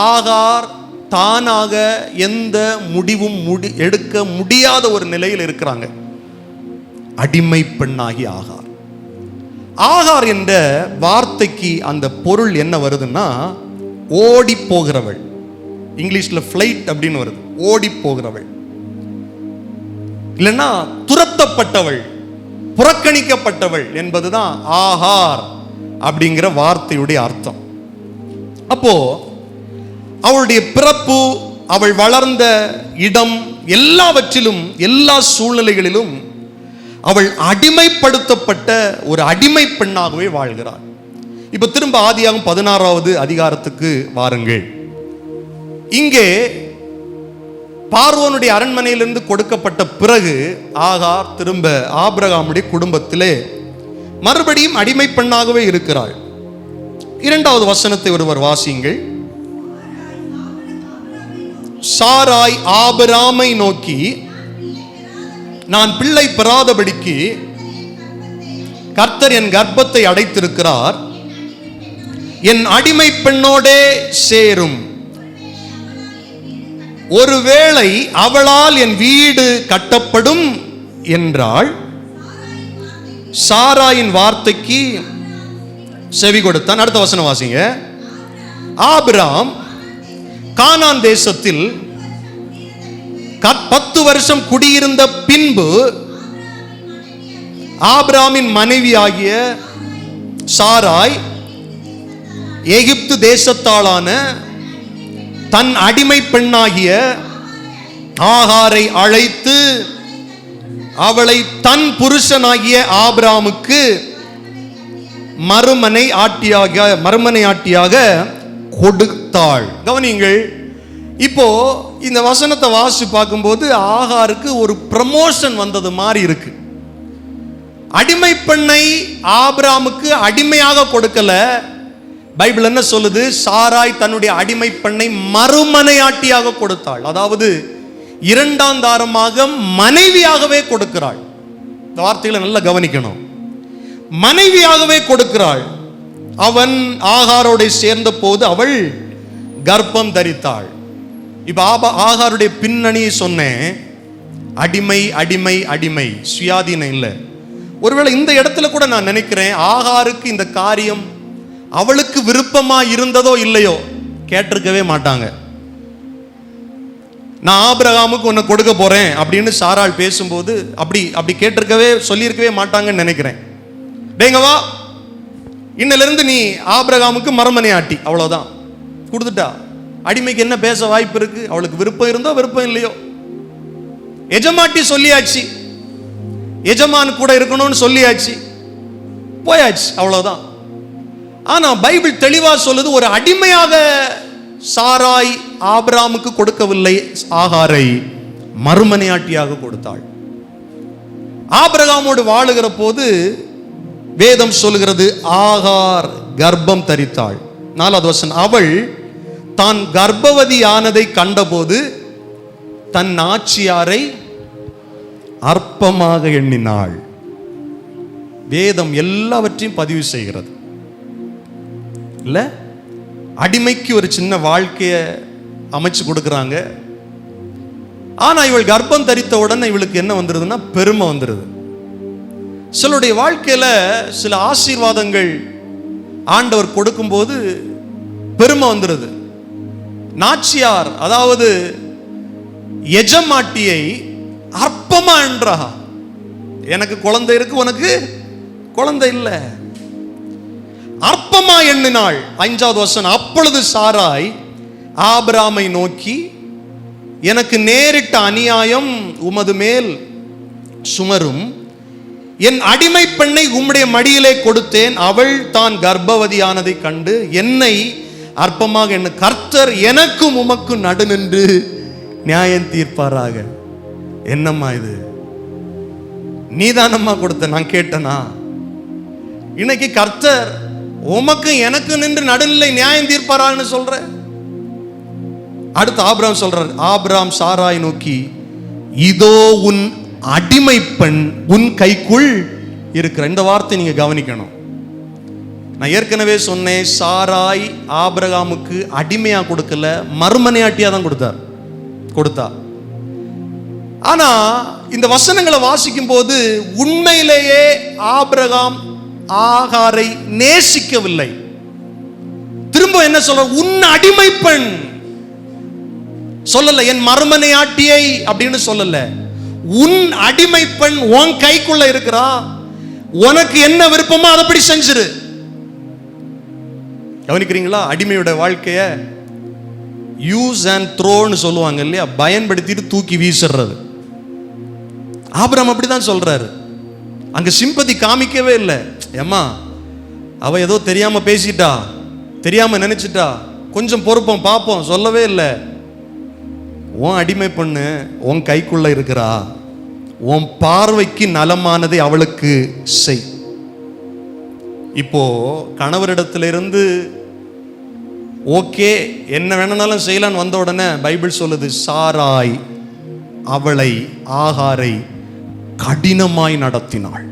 ஆகார் தானாக எந்த முடிவும் எடுக்க முடியாத ஒரு நிலையில் இருக்கிறாங்க. அடிமை பெண்ணாகி ஆகார். ஆகார் என்ற வார்த்தைக்கு அந்த பொருள் என்ன வருதுன்னா, ஓடி போகிறவள். இங்கிலீஷ்ல ஃப்ளைட் அப்படின்னு வருது, ஓடி போகிறவள், இல்லைன்னா துரத்தப்பட்டவள், புறக்கணிக்கப்பட்டவள் என்பதுதான் ஆகார் அப்படிங்கிற வார்த்தையுடைய அர்த்தம். அப்போ அவளுடைய பிறப்பு, அவள் வளர்ந்த இடம், எல்லாவற்றிலும் எல்லா சூழ்நிலைகளிலும் அவள் அடிமைப்படுத்தப்பட்ட ஒரு அடிமை பெண்ணாகவே வாழ்கிறாள். இப்ப திரும்ப ஆதியாகமம் 16வது அதிகாரத்துக்கு வாருங்கள். இங்கே பார்வோனுடைய அரண்மனையிலிருந்து கொடுக்கப்பட்ட பிறகு ஆகார் திரும்ப ஆபிரகாமுடைய குடும்பத்திலே மறுபடியும் அடிமை பெண்ணாகவே இருக்கிறாள். 2வது வசனத்தை ஒருவர் வாசியுங்கள். சாராய் ஆபிரகாமை நோக்கி, நான் பிள்ளை பெறாதபடிக்கு கர்த்தர் என் கர்ப்பத்தை அடைத்திருக்கிறார், என் அடிமை பெண்ணோடே சேரும், ஒருவேளை அவளால் என் வீடு கட்டப்படும் என்றாள். சாராயின் வார்த்தைக்கு செவி கொடுத்தான். அடுத்த வசனம் வாசிங்க. ஆபிரகாம் கானான் தேசத்தில் 10 வருஷம் குடியிருந்த பின்பு ஆபிரகாமின் மனைவியாகிய சாராய் எகிப்து தேசத்தாளான தன் அடிமை பெண்ணாகிய ஆகாரை அழைத்து அவளை தன் புருஷனாகிய ஆபிரகாமுக்கு மறுமனை ஆட்டியாக கொடுத்தாள். கவனிங்கள். இப்போ இந்த வசனத்தை வாசி பார்க்கும்போது ஆகாருக்கு ஒரு ப்ரமோஷன் வந்தது மாதிரி இருக்கு. அடிமை பெண்ணை ஆபிரகாமுக்கு அடிமையாக கொடுக்கல. பைபிள் என்ன சொல்லுது? சாராய் தன்னுடைய அடிமை பெண்ணை மறுமனையாட்டியாக கொடுத்தாள். அதாவது 2ஆம் தாரமாக மனைவியாகவே கொடுக்கிறாள். இந்த வார்த்தைகளை நல்லா கவனிக்கணும். மனைவியாகவே கொடுக்கிறாள். அவன் ஆகாரோட சேர்ந்த போது அவள் கர்ப்பம் தரித்தாள். இப்ப ஆகாருடைய பின்னணியை சொன்னேன். அடிமை அடிமை அடிமை, சுயாதீனம் இல்லை. ஒருவேளை இந்த இடத்துல கூட நான் நினைக்கிறேன், ஆகாருக்கு இந்த காரியம் அவளுக்கு விருப்பமா இருந்ததோ இல்லையோ, கேட்டிருக்கவே மாட்டாங்க. நான் ஆபிரகாமுக்கு உன்னை கொடுக்க போறேன் அப்படின்னு சாராள் பேசும்போது அப்படி கேட்டிருக்கவே சொல்லியிருக்கவே மாட்டாங்கன்னு நினைக்கிறேன். டேங்கவா, இன்னிலிருந்து நீ ஆபிரகாமுக்கு மறுமனை ஆட்டி, அவ்வளவுதான், கொடுத்துட்டா. அடிமைக்கு என்ன பேச வாய்ப்பு இருக்கு? அவளுக்கு விருப்பம் இருந்தோ விருப்பம் இல்லையோ, எஜமாட்டி சொல்லியாச்சு, எஜமான் கூட இருக்கணும்னு சொல்லியாச்சு, போயாச்சு, அவ்வளவுதான். ஆனா பைபிள் தெளிவா சொல்லுது, ஒரு அடிமையாக சாராய் ஆபிரகாமுக்கு கொடுக்கவில்லை, ஆகாரை மறுமனையாட்டியாக கொடுத்தாள். ஆபிரகாமோடு வாழுகிற போது வேதம் சொல்லுகிறது, ஆகார் கர்ப்பம் தரித்தாள். 4வது வசனம், அவள் தான் கர்ப்பவதி ஆனதை கண்டபோது தன் நாச்சியாரை அற்பமாக எண்ணினாள். வேதம் எல்லாவற்றையும் பதிவு செய்கிறது. இல்ல, அடிமைக்கு ஒரு சின்ன வாழ்க்கைய அமைச்சு கொடுக்கறாங்க. ஆனா இவள் கர்ப்பம் தரித்த உடனே இவளுக்கு என்ன வந்துருதுன்னா பெருமை வந்துருது. சிலருடைய வாழ்க்கையில சில ஆசீர்வாதங்கள் ஆண்டவர் கொடுக்கும்போது பெருமை வந்துருது. நாச்சியார், அதாவது எஜமாட்டியை அற்பமா என்றா, எனக்கு குழந்தை இருக்கு, உனக்கு குழந்தை இல்லை, அற்பமா எண்ணினாள். 5வது வசனம், அப்பொழுது சாராய் ஆபிரகாமை நோக்கி, எனக்கு நேரிட்ட அநியாயம் உமது மேல் சுமரும், என் அடிமை பெண்ணை உம்முடைய மடியிலே கொடுத்தேன், அவள் தான் கர்ப்பவதியானதை கண்டு என்னை அற்பமாக எண்ணு, கர்த்தர் எனக்கும் உமக்கும் நடு நின்று நியாயம் தீர்ப்பாராக. என்னம்மா இது? நீதானம்மா கொடுத்த, நான் கேட்டனா? இன்னைக்கு கர்த்தர் உமக்கு எனக்கு நின்று நடுநிலை நியாயம் தீர்ப்பாரான்னு சொல்ற. அடுத்து ஆபிரகாம் சொல்றார், ஆபிரகாம் சாராய் நோக்கி, இதோ உன் அடிமை பெண் உன் கைக்குள் இருக்கிற. இந்த வார்த்தை நீங்க கவனிக்கணும். நான் ஏற்கனவே சொன்னேன், சாராய் ஆபிரகாமுக்கு அடிமையா கொடுக்கல, மறுமனையாட்டியா தான் கொடுத்தா. ஆனா இந்த வசனங்களை வாசிக்கும் போது உண்மையிலேயே ஆபிரகாம் ஆகாரை நேசிக்கவில்லை. திரும்ப என்ன சொல்ற, உன் அடிமை பெண் சொல்லல, என் மறுமனையாட்டியை அப்படின்னு சொல்லல. உன் அடிமை பெண் உன் கைக்குள்ள இருக்கிறா, உனக்கு என்ன விருப்பமோ அதைப்படி செஞ்சிரு. கவனிக்கிறீங்களா? அடிமையோட வாழ்க்கைய யூஸ் அண்ட் த்ரோன்னு சொல்லுவாங்க இல்லையா, பயன்படுத்திட்டு தூக்கி வீசுறது. ஆபிரகாம் அப்படிதான் சொல்றாரு. அங்க சிம்பதி காமிக்கவே இல்லை. ஏம்மா, அவ ஏதோ தெரியாம பேசிட்டா, தெரியாம நினைச்சிட்டா, கொஞ்சம் பொறுப்போம் பார்ப்போம் சொல்லவே இல்லை. உன் அடிமை பொண்ணு உன் கைக்குள்ள இருக்கிறா, உன் பார்வைக்கு நலமானதை அவளுக்கு செய். இப்போ கணவரிடத்திலிருந்து ஓகே என்ன வேணும்னாலும் செய்யலான்னு வந்த உடனே பைபிள் சொல்லுது, சாராய் அவளை ஆகாரை கடினமாய் நடத்தினாள்.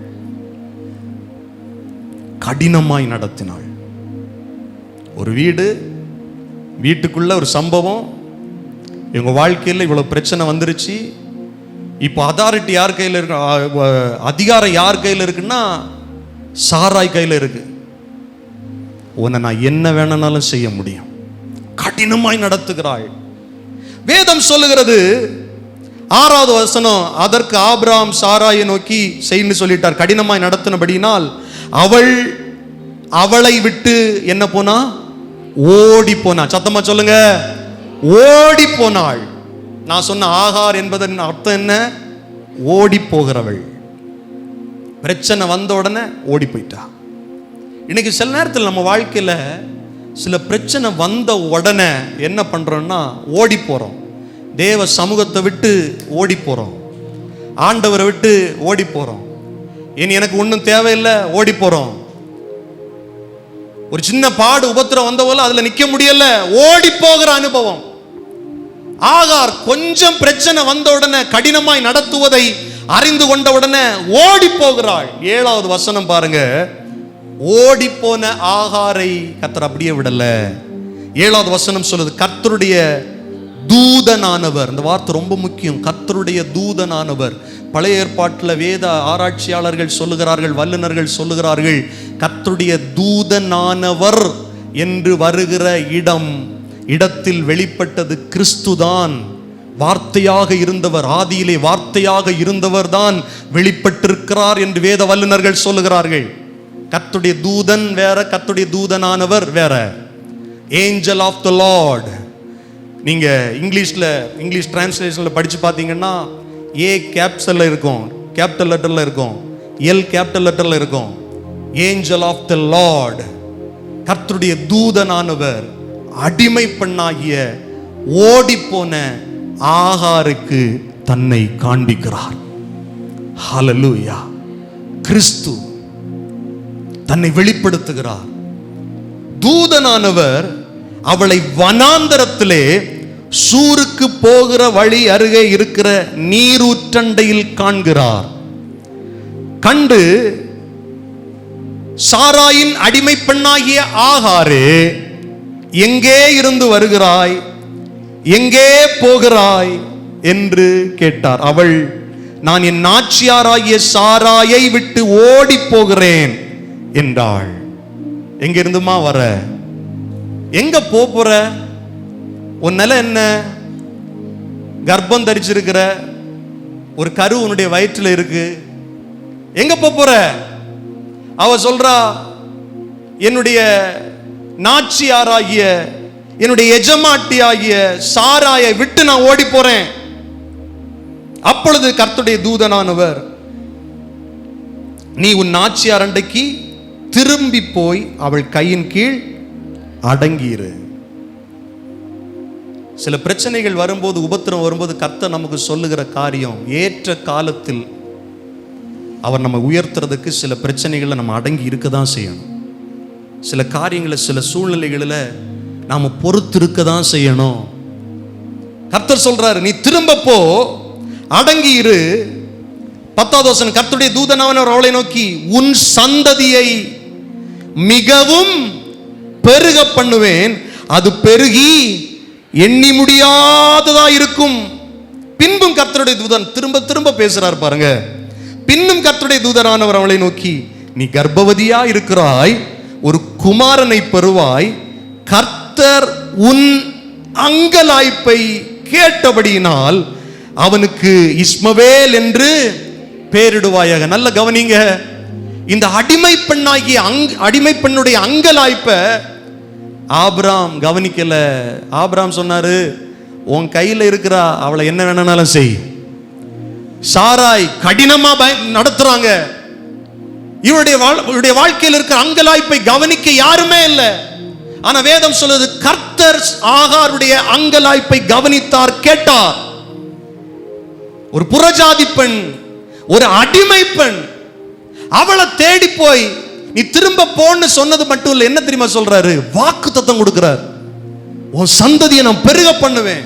ஒரு வீட்டுக்குள்ள ஒரு சம்பவம், இவங்க வாழ்க்கையில் இவ்வளவு பிரச்சனை வந்துருச்சு. இப்போ அதாரிட்டி யார் கையில் இருக்கு, அதிகாரம் யார் கையில் இருக்குன்னா சாராய் கையில் இருக்கு. உன்னை நான் என்ன வேணும்னாலும் செய்ய முடியும். கடினமாய் நடத்துகிறாள். வேதம் சொல்லுகிறது 6வது வசனம், அதற்கு ஆபிரகாம் சாராயை நோக்கி செய்யு சொல்லிட்டார். கடினமாய் நடத்தினபடினால் அவளை விட்டு என்ன போனா, ஓடி போனா. சத்தமா சொல்லுங்க, ஓடி போனாள். நான் சொன்ன ஆகார் என்பதன் அர்த்தம் என்ன, ஓடி போகிறவள். பிரச்சனை வந்த உடனே ஓடி போயிட்டா. இன்னைக்கு சில நேரத்தில் நம்ம வாழ்க்கையில சில பிரச்சனை வந்த உடனே என்ன பண்றோம்னா ஓடி போறோம். தேவ சமூகத்தை விட்டு ஓடி போறோம், ஆண்டவரை விட்டு ஓடி போறோம். இனி எனக்கு ஒன்றும் தேவையில்லை ஓடி போறோம். ஒரு சின்ன பாடு உபத்திரம் வந்த போல அதுல நிக்க முடியல, ஓடி போகிற அனுபவம். ஆகார் கொஞ்சம் பிரச்சனை வந்த உடனே கடினமாய் நடத்துவதை அறிந்து கொண்ட உடனே ஓடி போகிறாள். 7வது வசனம் பாருங்க, ஓடி போன ஆகாரை கர்த்தர் அப்படியே விடல. 7வது வசனம் சொல்லுது, கர்த்தருடைய தூதனானவர். இந்த வார்த்தை ரொம்ப முக்கியம், கர்த்தருடைய தூதனானவர். பழைய ஏற்பாட்டில் வேத ஆராய்ச்சியாளர்கள் சொல்லுகிறார்கள், வல்லுநர்கள் சொல்லுகிறார்கள், கர்த்தருடைய தூதனானவர் என்று வருகிற இடத்தில் வெளிப்பட்டது கிறிஸ்துதான். வார்த்தையாக இருந்தவர், ஆதியிலே வார்த்தையாக இருந்தவர் தான் வெளிப்பட்டிருக்கிறார் என்று வேத வல்லுநர்கள் சொல்லுகிறார்கள். கர்த்தருடைய தூதன் வேற, கர்த்தருடைய தூதனானவர் வேற. Angel of the lord. நீங்க இங்கிலீஷ் டிரான்ஸ்லேஷன்ல படிச்சு பார்த்தீங்கன்னா ஏ கேப்டல்ல இருக்கும், கேபிட்டல் லெட்டர்ல இருக்கும், எல் கேபிட்டல் லெட்டர்ல இருக்கும். ஏஞ்சல் ஆஃப் த லார்ட், கர்த்தருடைய தூதனானவர் அடிமை பெண்ணாகிய ஓடிப்போன ஆகாருக்கு தன்னை காண்பிக்கிறார். ஹல்லேலூயா. கிறிஸ்து தன்னை வெளிப்படுத்துகிறார். தூதனானவர் அவளை வனாந்தரத்திலே சூருக்கு போகிற வழி அருகே இருக்கிற நீரூற்றண்டையில் காண்கிறார். கண்டு சாராயின் அடிமை பெண்ணாகிய ஆகாரே, எங்கே இருந்து வருகிறாய், எங்கே போகிறாய் என்று கேட்டார். அவள், நான் என் நாச்சியாராகிய சாராயை விட்டு ஓடி போகிறேன் என்றாள். எங்க இருந்துமா வர, எங்க போற, உன் நிலை என்ன, கர்ப்பம் தரிச்சிருக்கிற ஒரு கரு உன்னுடைய வயிற்றில் இருக்கு, எங்க போற? அவ சொல்றா, என்னுடைய நாச்சியாராகிய என்னுடைய எஜமாட்டியாகிய சாராயை விட்டு நான் ஓடி போறேன். அப்பொழுது கர்த்தருடைய தூதனானவர், நீ உன் நாச்சியார் அண்டைக்கு திரும்பி போய் அவள் கையின் கீழ் அடங்கியிரு. சில பிரச்சனைகள் வரும்போது, உபத்திரம் வரும்போது கர்த்தர் நமக்கு சொல்லுகிற காரியம், ஏற்ற காலத்தில் அவர் நம்ம உயர்த்துறதுக்கு சில பிரச்சனைகளை நம்ம அடங்கி இருக்க தான் செய்யணும். சில காரியங்களை, சில சூழ்நிலைகளில் நாம் பொறுத்து இருக்க தான் செய்யணும். கர்த்தர் சொல்றாரு, நீ திரும்ப போ, அடங்கி இரு. 10வது வசனம், கர்த்தருடைய தூதனானவர் அவளை நோக்கி, உன் சந்ததியை மிகவும் பெருக பண்ணுவேன், அது பெருகி எண்ணி முடியாததா இருக்கும். பின்பும் கர்த்தருடைய தூதன் திரும்ப திரும்ப பேசுறார் பாருங்க. பின்னும் கர்த்தருடைய தூதனானவர் அவளை நோக்கி, நீ கர்ப்பவதியா இருக்கிறாய், ஒரு குமாரனை பெறுவாய், கர்த்தர் உன் அங்கலாய்ப்பை கேட்டபடியினால் அவனுக்கு இஸ்மவேல் என்று பெயரிடுவாயாக. நல்ல கவனிங்க, இந்த அடிமை பெண்ணுடைய அங்கலாய்ப்ப ஆபிராம் கவனிக்கல. ஆபிராம் சொன்னாரு, உன் கையில இருக்கிறா, அவளை என்ன வேணாலும் செய். சாராய் கடினமா நடத்துறாங்க. இவருடைய வாழ்க்கையில் இருக்கிற அங்கலாய்ப்பை கவனிக்க யாருமே இல்லை. ஆனா வேதம் சொல்லுது, கர்த்தர் ஆகாருடைய அங்கலாய்ப்பை கவனித்தார், கேட்டார். ஒரு புறஜாதி பெண், ஒரு அடிமை பெண், அவளை தேடி போய் நீ திரும்ப போன்னு சொன்னது மட்டும் இல்லை, என்ன தெரியுமா சொல்றாரு? வாக்குத்தத்தம் கொடுக்கிறார், உன் சந்ததியை நான் பெருக பண்ணுவேன்.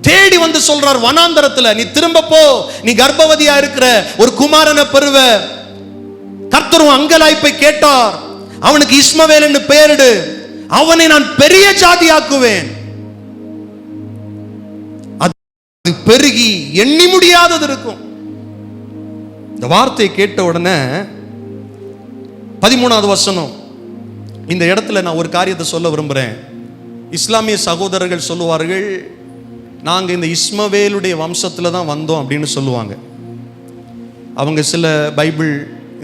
தேடி வந்து சொல்றார் வனாந்தரத்துல, நீ திரும்ப போ, நீ கர்ப்பவதியா இருக்கிற, ஒரு குமாரனை பெறுவ. கர்த்தர் அங்கலாய்ப்பை கேட்டார், அவனுக்கு இஸ்மவேல் என்று பெயரிடு, அவனை நான் பெரிய ஜாதியாக்குவேன், அது பெருகி எண்ணி முடியாதது இருக்கும். இந்த வார்த்தையை கேட்ட உடனே 13வது வசனம், இந்த இடத்துல நான் ஒரு காரியத்தை சொல்ல விரும்புறேன். இஸ்லாமிய சகோதரர்கள் சொல்லுவார்கள், நாங்கள் இந்த இஸ்மவேலுடைய வம்சத்தில் தான் வந்தோம் அப்படின்னு சொல்லுவாங்க. அவங்க சில பைபிள்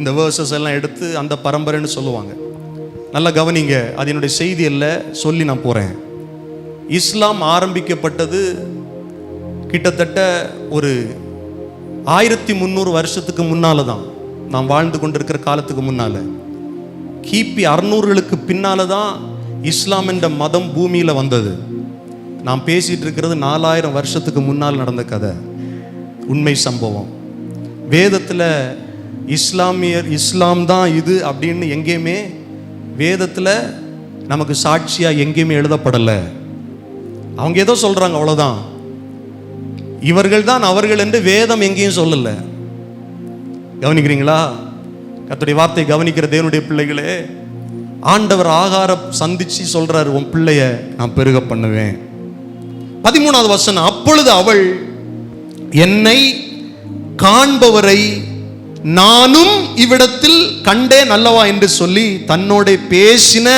இந்த வேர்சஸ் எல்லாம் எடுத்து அந்த பரம்பரைன்னு சொல்லுவாங்க. நல்லா கவனிங்க, அது என்னுடைய செய்தி அல்ல, சொல்லி நான் போகிறேன். இஸ்லாம் ஆரம்பிக்கப்பட்டது கிட்டத்தட்ட ஒரு 1300 வருஷத்துக்கு முன்னால தான், நாம் வாழ்ந்து கொண்டிருக்கிற காலத்துக்கு முன்னால. கிபி 600களுக்கு பின்னால தான் இஸ்லாம் என்ற மதம் பூமியில் வந்தது. நாம் பேசிட்டு இருக்கிறது 4000 வருஷத்துக்கு முன்னால் நடந்த கதை, உண்மை சம்பவம். வேதத்தில் இஸ்லாம் தான் இது அப்படின்னு எங்கேயுமே வேதத்தில் நமக்கு சாட்சியா எங்கேயுமே எழுதப்படலை. அவங்க ஏதோ சொல்றாங்க, அவ்வளவுதான். இவர்கள் தான் அவர்கள் என்று வேதம் எங்கேயும் சொல்லல. கவனிக்கிறீங்களா? கர்த்தருடைய வார்த்தை கவனிக்கிற தேவனுடைய பிள்ளைகளே, ஆண்டவர் ஆகாரம் சந்திச்சு சொல்றாரு, உன் பிள்ளைய நான் பெருக பண்ணுவேன். 13வது வசனம், அப்பொழுது அவள் என்னை காண்பவரை நானும் இவ்விடத்தில் கண்டேன் அல்லவா என்று சொல்லி தன்னோட பேசின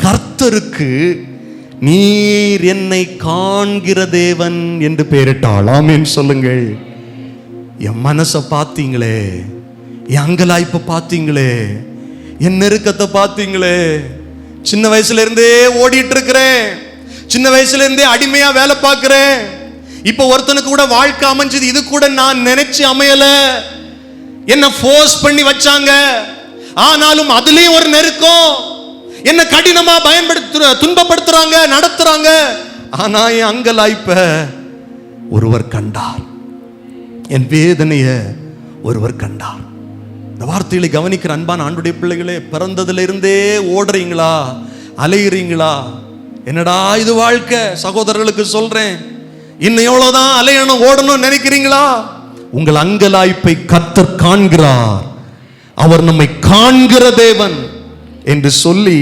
கர்த்தருக்கு நீர் என்னை காண்கிற தேவன் என்று பெயரிட்டாள். ஆமென் சொல்லுங்கள். என் மனசை பார்த்தீங்களே, என் அங்கலாய்ப்பை பார்த்தீங்களே, என் நெருக்கத்தை பார்த்தீங்களே. சின்ன வயசுல இருந்தே ஓடிட்டு இருக்கிறேன், சின்ன வயசுல இருந்தே அடிமையா வேலை பார்க்கிறேன். இப்ப ஒருத்தனுக்கு கூட வாழ்க்கை அமைஞ்சது, இது கூட நான் நினைச்சு அமையல, என்ன ஃபோர்ஸ் பண்ணி வச்சாங்க. ஆனாலும் அதுலயும் ஒரு நெருக்கம், என்ன கடினமா துன்பப்படுத்துறாங்க, நடத்துறாங்க. ஆனா என் அங்கலாய்ப்ப ஒருவர் கண்டார், என் வேதனைய ஒருவர் கண்டார். இந்த வார்த்தைகளை கவனிக்கிற அன்பான ஆண்டுடைய பிள்ளைகளே, பிறந்ததுல இருந்தே ஓடுறீங்களா, அலையுறீங்களா? என்னடா இது வாழ்க்கை? சகோதரர்களுக்கு சொல்றேன், இன்னும் எவ்வளவுதான் அலையணும், ஓடணும் நினைக்கிறீங்களா? உங்கள் அங்கலாய்ப்பை கர்த்தர் காண்கிறார், அவர் நம்மை காண்கிற தேவன் என்று சொல்லி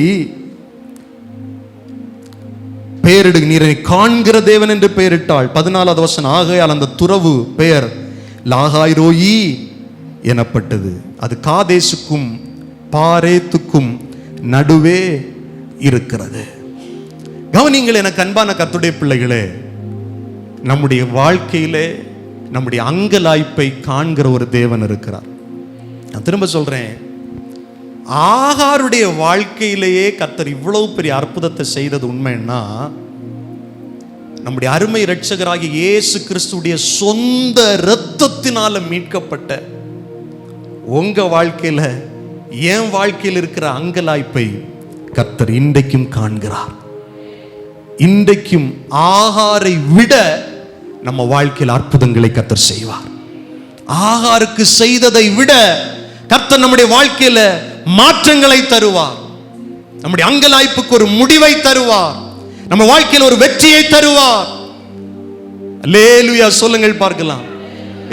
பெயரிடு. நீரை காண்கிற தேவன் என்று பெயரிட்டாள். 14வது வசனம், ஆகையால் அந்த துறவு பெயர் லாகாய்ரோயி எனப்பட்டது. அது காதேசுக்கும் பாரேத்துக்கும் நடுவே இருக்கிறது. கவனிங்கள் எனக்கு அன்பான கர்த்தருடைய பிள்ளைகளே, நம்முடைய வாழ்க்கையிலே நம்முடைய அங்கலாய்ப்பை காண்கிற ஒரு தேவன் இருக்கிறார். நான் திரும்ப சொல்றேன், ஆகாருடைய வாழ்க்கையிலேயே கர்த்தர் இவ்வளவு பெரிய அற்புதத்தை செய்தது உண்மைன்னா, நம்முடைய அருமை இரட்சகராகிய இயேசு கிறிஸ்துடைய சொந்த இரத்தத்தினால மீட்கப்பட்ட உங்க வாழ்க்கையில, என் வாழ்க்கையில் இருக்கிற அங்கலாய்ப்பை கர்த்தர் இன்றைக்கும் காண்கிறார். இன்றைக்கும் ஆகாரை விட நம்ம வாழ்க்கையில் அற்புதங்களை கர்த்தர் செய்வார். ஆகாருக்கு செய்ததை விட கர்த்தர் நம்முடைய வாழ்க்கையில மாற்றங்களை தருவார். நம்முடைய அங்கலாய்ப்புக்கு ஒரு முடிவை தருவார். நம்ம வாழ்க்கையில் ஒரு வெற்றியை தருவார். அல்லேலூயா சொல்லுங்கள் பார்க்கலாம்.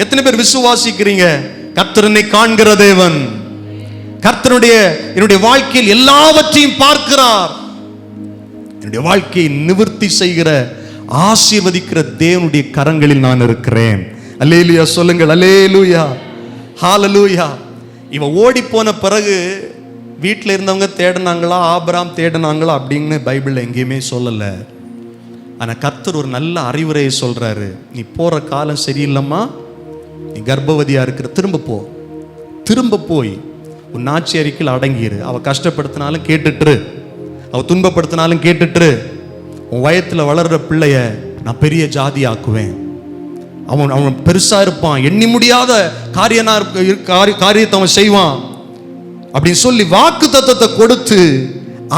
எத்தனை பேர் விசுவாசிக்கிறீங்க? கர்த்தர் என்னை காண்கிற தேவன், என்னுடைய வாழ்க்கையில் எல்லாவற்றையும் பார்க்கிறார், என்னுடைய வாழ்க்கையை நிவர்த்தி செய்கிற ஆசீர்வதிக்கிற தேவனுடைய கரங்களில் நான் இருக்கிறேன். அல்லேலூயா சொல்லுங்கள். அல்லேலூயா, ஹalleluya. இவன் ஓடி போன பிறகு வீட்டில் இருந்தவங்க தேடினாங்களா, ஆபிரகாம் தேடினாங்களா அப்படின்னு பைபிள்ல எங்கேயுமே சொல்லல. ஆனா கர்த்தர் ஒரு நல்ல அறிவுரையை சொல்றாரு. நீ போற காலம் சரியில்லைம்மா, நீ கர்ப்பவதியா இருக்கிற, திரும்ப போய் உன் நாச்சி அறிக்கையில் அடங்கிரு. அவ கஷ்டப்படுத்தினாலும் கேட்டுட்டு, அவ துன்பப்படுத்தினாலும் கேட்டுட்டு, உன் வயத்துல வளர்ற பிள்ளைய நான் பெரிய ஜாதி ஆக்குவேன், அவன் பெருசா இருப்பான், எண்ணி முடியாத காரியத்தை அவன் செய்வான் அப்படின்னு சொல்லி வாக்கு தத்தத்தை கொடுத்து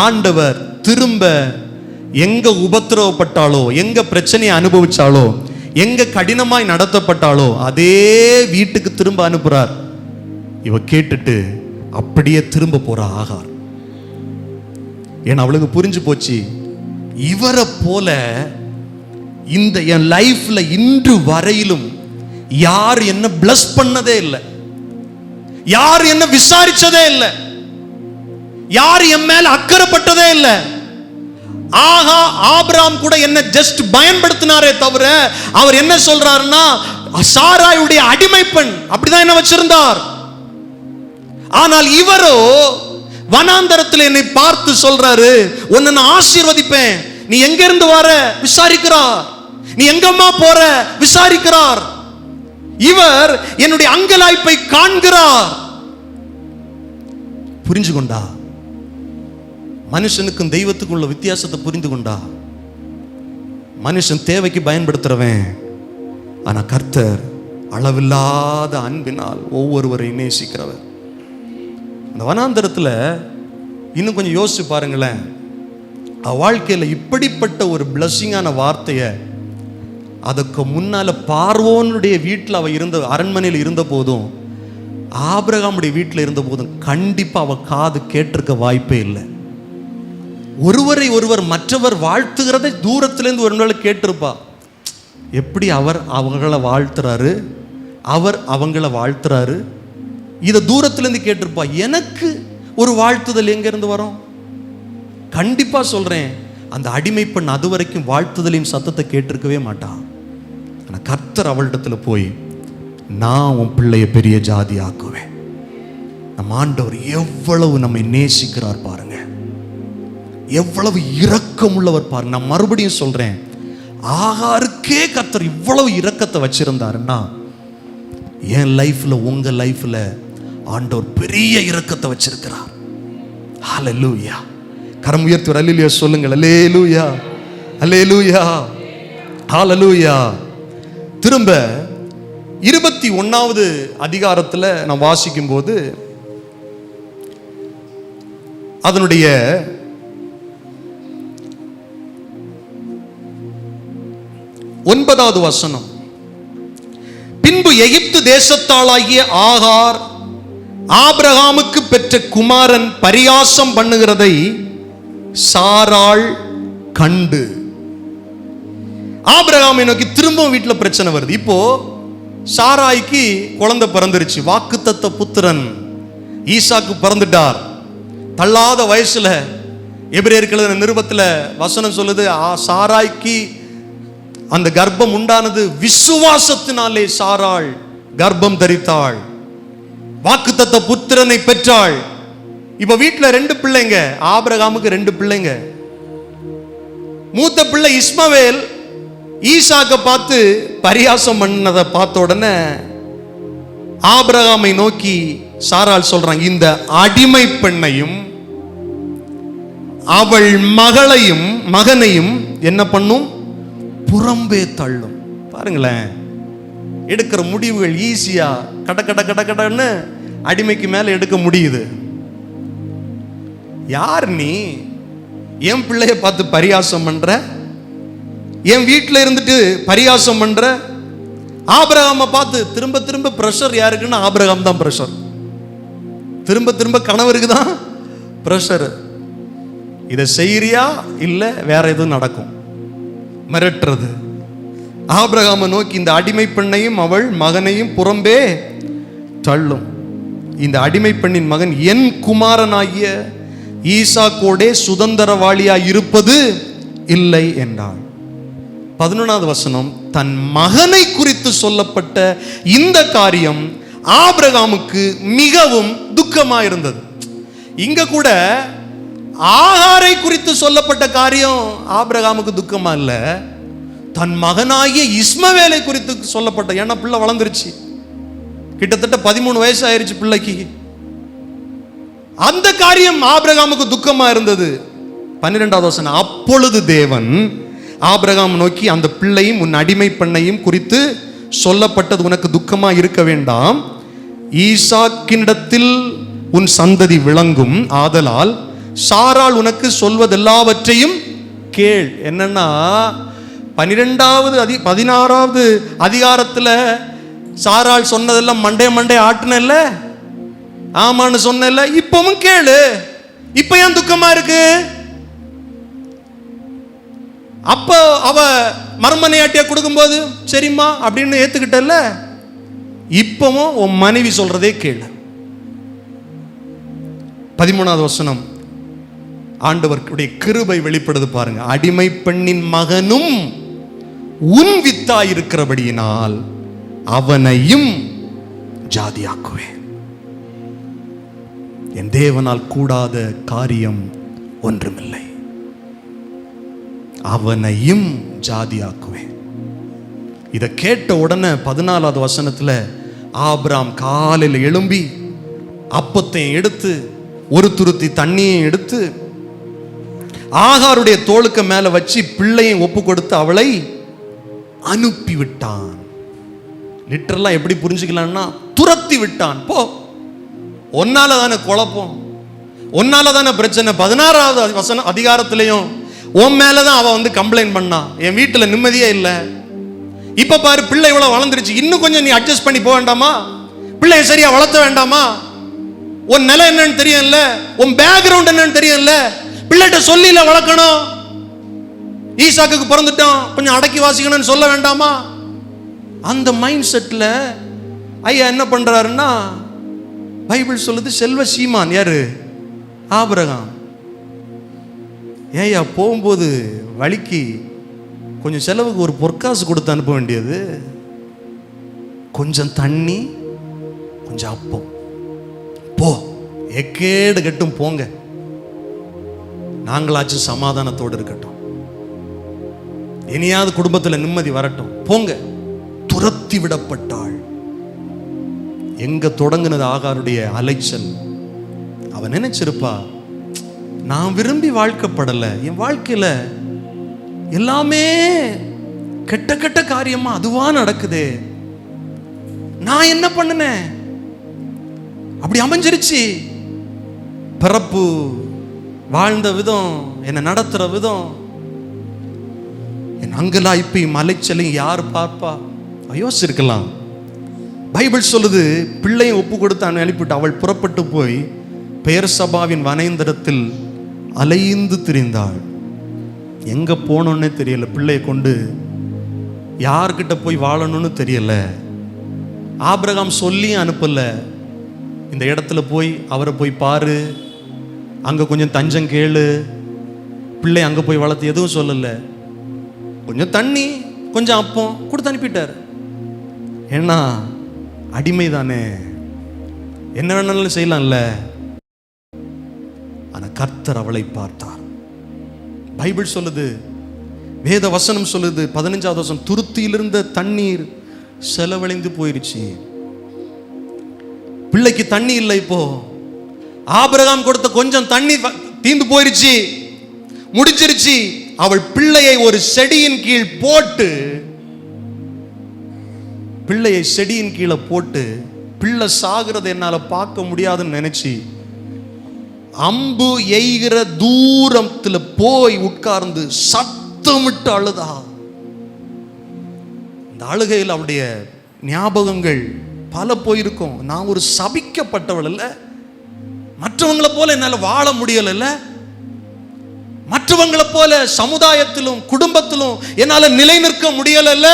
ஆண்டவர் திரும்ப எங்க உபத்திரவப்பட்டாலோ, எங்க பிரச்சனையை அனுபவிச்சாலோ, எங்க கடினமாய் நடத்தப்பட்டாலோ அதே வீட்டுக்கு திரும்ப அனுப்புறார். இவ கேட்டுட்டு அப்படியே திரும்ப போற ஆகார். ஏன்னா அவளுக்கு புரிஞ்சு போச்சு, இவரை போல இந்த என் லைஃப்ல இன்று வரையிலும் யார் என்ன பிளஸ் பண்ணதே இல்லை, யார் என்ன விசாரிச்சதே இல்லை, யார் என் மேல அக்கறைப்பட்டதே இல்லை. ஆகா, ஆபிரகாம் கூட என்ன ஜஸ்ட் பயன்படுத்தினாரே தவிர அவர் என்ன சொல்றாருன்னா சாராயுடைய அடிமை பெண் அப்படிதான் என்ன வச்சிருந்தார். ஆனால் இவரோ வனாந்தரத்தில் என்னை பார்த்து சொல்றாரு, உன்னை நான் ஆசீர்வதிப்பேன், நீ எங்க இருந்து வர விசாரிக்கிறார், நீ எங்கம்மா போற விசாரிக்கிறார். இவர் என்னுடைய அங்கலாய்ப்பை காண்கிறார். புரிஞ்சு கொண்டா? மனுஷனுக்கும் தெய்வத்துக்கும் உள்ள வித்தியாசத்தை புரிந்து கொண்டா? மனுஷன் தேவைக்கு பயன்படுத்துறவன், ஆனா கர்த்தர் அளவில்லாத அன்பினால் ஒவ்வொருவரையும் நேசிக்கிறவர். அந்த வனாந்தரத்துல இன்னும் கொஞ்சம் யோசிச்சு பாருங்களேன். வாழ்க்கையில் இப்படிப்பட்ட ஒரு பிளஸ்ஸிங்கான வார்த்தையை அதுக்கு முன்னால பார்வோனுடைய வீட்டில் அவ இருந்த, அரண்மனையில் இருந்த போதும், ஆபிரகாமுடைய வீட்டில் இருந்த போதும் கண்டிப்பா அவ காது கேட்டிருக்க வாய்ப்பே இல்லை. ஒருவரை ஒருவர் மற்றவர் வாழ்த்துகிறதை தூரத்திலேருந்து ஒரு நாள் கேட்டிருப்பா. எப்படி அவர் அவங்கள வாழ்த்துறாரு, அவர் அவங்கள வாழ்த்துறாரு, இதை தூரத்திலேருந்து கேட்டிருப்பா. எனக்கு ஒரு வாழ்த்துதல் எங்க இருந்து வரும்? கண்டிப்பா சொல்றேன், அந்த அடிமை பெண் அது வரைக்கும் வாழ்த்துதலின் சத்தத்தை கேட்டிருக்கவே மாட்டான். ஆனா கர்த்தர் அவளிடத்துல போய், நான் உன் பிள்ளைய பெரிய ஜாதி ஆக்குவேன். நம்ம ஆண்டவர் எவ்வளவு நம்மை நேசிக்கிறார் பாருங்க, எவ்வளவு இரக்கம் உள்ளவர் பாருங்க. நான் மறுபடியும் சொல்றேன், ஆகாருக்கே கர்த்தர் இவ்வளவு இரக்கத்தை வச்சிருந்தாருன்னா என் லைஃப்ல, உங்க லைஃப்ல ஆண்டவர் பெரிய இரக்கத்தை வச்சிருக்கிறார். ஹல்லேலூயா. கரம் உயர்த்தி ஒரு அல்லேலூயா சொல்லுங்கள். அல்லேலூயா, அல்லேலூயா, ஹல்லேலூயா. திரும்ப 21வது அதிகாரத்தில் நான் வாசிக்கும் போது அதனுடைய 9வது வசனம், பின்பு எகிப்து தேசத்தாளாகிய ஆகார் ஆபிரகாமுக்கு பெற்ற குமாரன் பரியாசம் பண்ணுகிறதை சாராள் கண்டு. ஆபிரகாமை நோக்கி திரும்பவும் வீட்டில் பிரச்சனை வருது. இப்போ சாராய்க்கு குழந்தை பிறந்துருச்சு, வாக்குத்தத்த புத்திரன் ஈசாக்கு பிறந்துட்டார். தள்ளாத வயசுல எபிரேயர்கள் நிருபத்தில் வசனம் சொல்லுது, சாராய்க்கு அந்த கர்ப்பம் உண்டானது விசுவாசத்தினாலே. சாராள் கர்ப்பம் தரித்தாள், வாக்குத்தத்த புத்திரனை பெற்றாள். இப்ப வீட்டுல 2 பிள்ளைங்க, ஆபிரகாமுக்கு 2 பிள்ளைங்க. மூத்த பிள்ளை இஸ்மவேல் ஈசாக்க பார்த்து பரியாசம் பண்ணதை பார்த்த உடனே ஆபிரகாமை நோக்கி சாராள் சொல்றாங்க, இந்த அடிமை பெண்ணையும் அவள் மகனையும் என்ன பண்ணும்? புறம்பே தள்ளும். பாருங்களேன், எடுக்கிற முடிவுகள் ஈஸியா கடன்னு அடிமைக்கு மேல எடுக்க முடியுது. யார் நீ? என் பிள்ளைய பார்த்து பரியாசம் பண்ற, என் வீட்டில் இருந்துட்டு பரியாசம் பண்ற. ஆபிரகாமை பார்த்து திரும்ப திரும்ப பிரஷர் யாருக்குன்னா ஆபிரகாம் தான் பிரஷர். திரும்ப திரும்ப கணவருக்கு தான் பிரஷர். இதை செய்யறியா இல்ல வேற எதுவும் நடக்கும். மிரட்டுறது. ஆபிரகாமை நோக்கி இந்த அடிமை பெண்ணையும் அவள் மகனையும் புறம்பே தள்ளும். இந்த அடிமை பெண்ணின் மகன் என் குமாரனாகிய ஈசாக்கோடே சுதந்திரவாளியாய் இருப்பது இல்லை என்றாள். 11வது வசனம், தன் மகனை குறித்து சொல்லப்பட்ட இந்த காரியம் ஆபிரகாமுக்கு மிகவும் துக்கமாயிருந்தது. இங்க கூட ஆகாரை குறித்து சொல்லப்பட்ட காரியம் ஆபிரகாமுக்கு துக்கமா இல்ல, தன் மகனாகிய இஸ்மவேலை குறித்து சொல்லப்பட்ட. ஏன்னா பிள்ளை வளர்ந்துருச்சு, கிட்டத்தட்ட 13 வயசு ஆயிருச்சு பிள்ளைக்கு. அந்த காரியம் ஆபிரகாமுக்கு துக்கமா இருந்தது. 12வது வசனம், அப்பொழுது தேவன் ஆபிரகாம் நோக்கி, அந்த பிள்ளையும் உன் அடிமை பெண்ணையும் குறித்து சொல்லப்பட்டது உனக்கு துக்கமா இருக்க வேண்டாம், ஈசாக்கினிடத்தில் உன் சந்ததி விளங்கும், ஆதலால் சாராள் உனக்கு சொல்வதெல்லாவற்றையும் கேள். என்னன்னா 16வது அதிகாரத்துல சாராள் சொன்னதெல்லாம் மண்டே ஆட்டுனல்ல, ஆமான்னு சொன்னல, இப்பவும் கேளு. இப்ப ஏன் துக்கமா இருக்கு? அப்ப அவ மர்மனையாட்டியா கொடுக்கும்போது சரிம்மா அப்படின்னு ஏத்துக்கிட்டல, இப்பவும் உன் மனைவி சொல்றதே கேளு. 13வது வசனம், ஆண்டவருடைய கிருபை வெளிப்படுது பாருங்க. அடிமை பெண்ணின் மகனும் உன் வித்தாய் இருக்கிறபடியினால் அவனையும் ஜாதியாக்குவேன். என் தேவனால் கூடாத காரியம் ஒன்றுமில்லை, அவனையும் ஜாதியாக்குவேன். இதை கேட்ட உடனே 14வது வசனத்துல ஆபிராம் காலையில் எழும்பி அப்பத்தையும் எடுத்து ஒரு துருத்தி தண்ணியையும் எடுத்து ஆகாருடைய தோளுக்கு மேல வச்சு பிள்ளையும் ஒப்பு கொடுத்து அவளை அனுப்பி விட்டான். லிட்டரலா எப்படி புரிஞ்சுக்கலாம்னா துரத்தி விட்டான். போ, ஒன்னால தானே குழப்பம், ஒன்னால தானே பிரச்சனை. 16வது அதிகாரத்திலையும் உன் மேலதான் அவ வந்து கம்ப்ளைண்ட் பண்ணா, என் வீட்டுல நிம்மதியே இல்லை. இப்ப பாரு பிள்ளை இவ்வளவு வளர்ந்துருச்சு, இன்னும் கொஞ்சம் நீ அட்ஜஸ்ட் பண்ணி போக வேண்டாமா? பிள்ளைய சரியா வளர்த்த வேண்டாமா? உன் நிலை என்னன்னு தெரியல, உன் பேக்ரவுண்ட் என்னன்னு தெரியல, பிள்ளைகிட்ட சொல்லில வளர்க்கணும். ஈசாக்கு பிறந்துட்டான், கொஞ்சம் அடக்கி வாசிக்கணும்னு சொல்ல வேண்டாமா? அந்த மைண்ட் செட்ல ஐயா என்ன பண்றாருன்னா, பைபிள் சொல்லுது செல்வ சீமான். யாரு? ஆபிரகாம். ஏயா போகும்போது வழிக்கு கொஞ்சம் செலவுக்கு ஒரு பொற்காசு கொடுத்து அனுப்ப வேண்டியது, கொஞ்சம் தண்ணி கொஞ்சம் அப்பம், போ, எக்கேடு கட்டும் போங்க, நாங்களாச்சும் சமாதானத்தோடு இருக்கட்டும், இனியாவது குடும்பத்தில் நிம்மதி வரட்டும், போங்க. துரத்தி விடப்பட்டாள். எங்க தொடங்குனது ஆகாருடைய அலைச்சல். அவன் நினைச்சிருப்பா, நான் விரும்பி வாழ்க்கப்படல, என் வாழ்க்கையில எல்லாமே கெட்ட கெட்ட காரியமா அதுவா நடக்குது, நான் என்ன பண்ணினேன்? அப்படி அமைஞ்சிருச்சு. பிறப்பு, வாழ்ந்த விதம், என்னை நடத்துற விதம், என் அங்கலாய்ப்பையும் அலைச்சலையும் யார் பார்ப்பா? யோசிச்சிருக்கலாம். பைபிள் சொல்லுது, பிள்ளையும் ஒப்பு கொடுத்து அனுப்பிவிட்டு அவள் புறப்பட்டு போய் பெயர் சபாவின் வனைந்தரத்தில் அலைந்து திரிந்தாள். எங்க போனோன்னே தெரியல, பிள்ளையை கொண்டு யார்கிட்ட போய் வாழணும்னு தெரியல. ஆபிரகாம் சொல்லி அனுப்பல, இந்த இடத்துல போய் அவரை போய் பாரு, அங்க கொஞ்சம் தஞ்சம் கேளு, பிள்ளை அங்க போய் வளர்த்து எதுவும் சொல்லல. கொஞ்சம் தண்ணி கொஞ்சம் அப்பம் கொடுத்து அனுப்பிட்டார். ஏன்னா அடிமை தானே, என்ன வேணாலும் செய்யலாம்ல. ஆனா கர்த்தர் அவளை பார்த்தார். பைபிள் சொல்லுது, வேத வசனம் சொல்லுது, 15வது வசனம், துருத்தியிலிருந்த தண்ணீர் செலவழிந்து போயிருச்சு. பிள்ளைக்கு தண்ணி இல்லை. இப்போ ஆபிரகாம் கொடுத்த கொஞ்சம் தண்ணி தீந்து போயிருச்சு, முடிஞ்சிருச்சு. அவள் பிள்ளையை ஒரு செடியின் கீழ் போட்டு, பிள்ளையை செடியின் கீழே போட்டு, பிள்ளை சாகிறத என்னால பார்க்க முடியாதுன்னு நினைச்சு அம்பு எய்கிற தூரத்துல போய் உட்கார்ந்து சத்தமிட்டு அழுதா. இந்த அழுகையில் அவருடைய ஞாபகங்கள் பல போயிருக்கும். நான் ஒரு சபிக்கப்பட்டவள் இல்ல, மற்றவங்களை போல என்னால வாழ முடியல, மற்றவங்களை போல சமுதாயத்திலும் குடும்பத்திலும் என்னால நிலை நிற்க முடியல.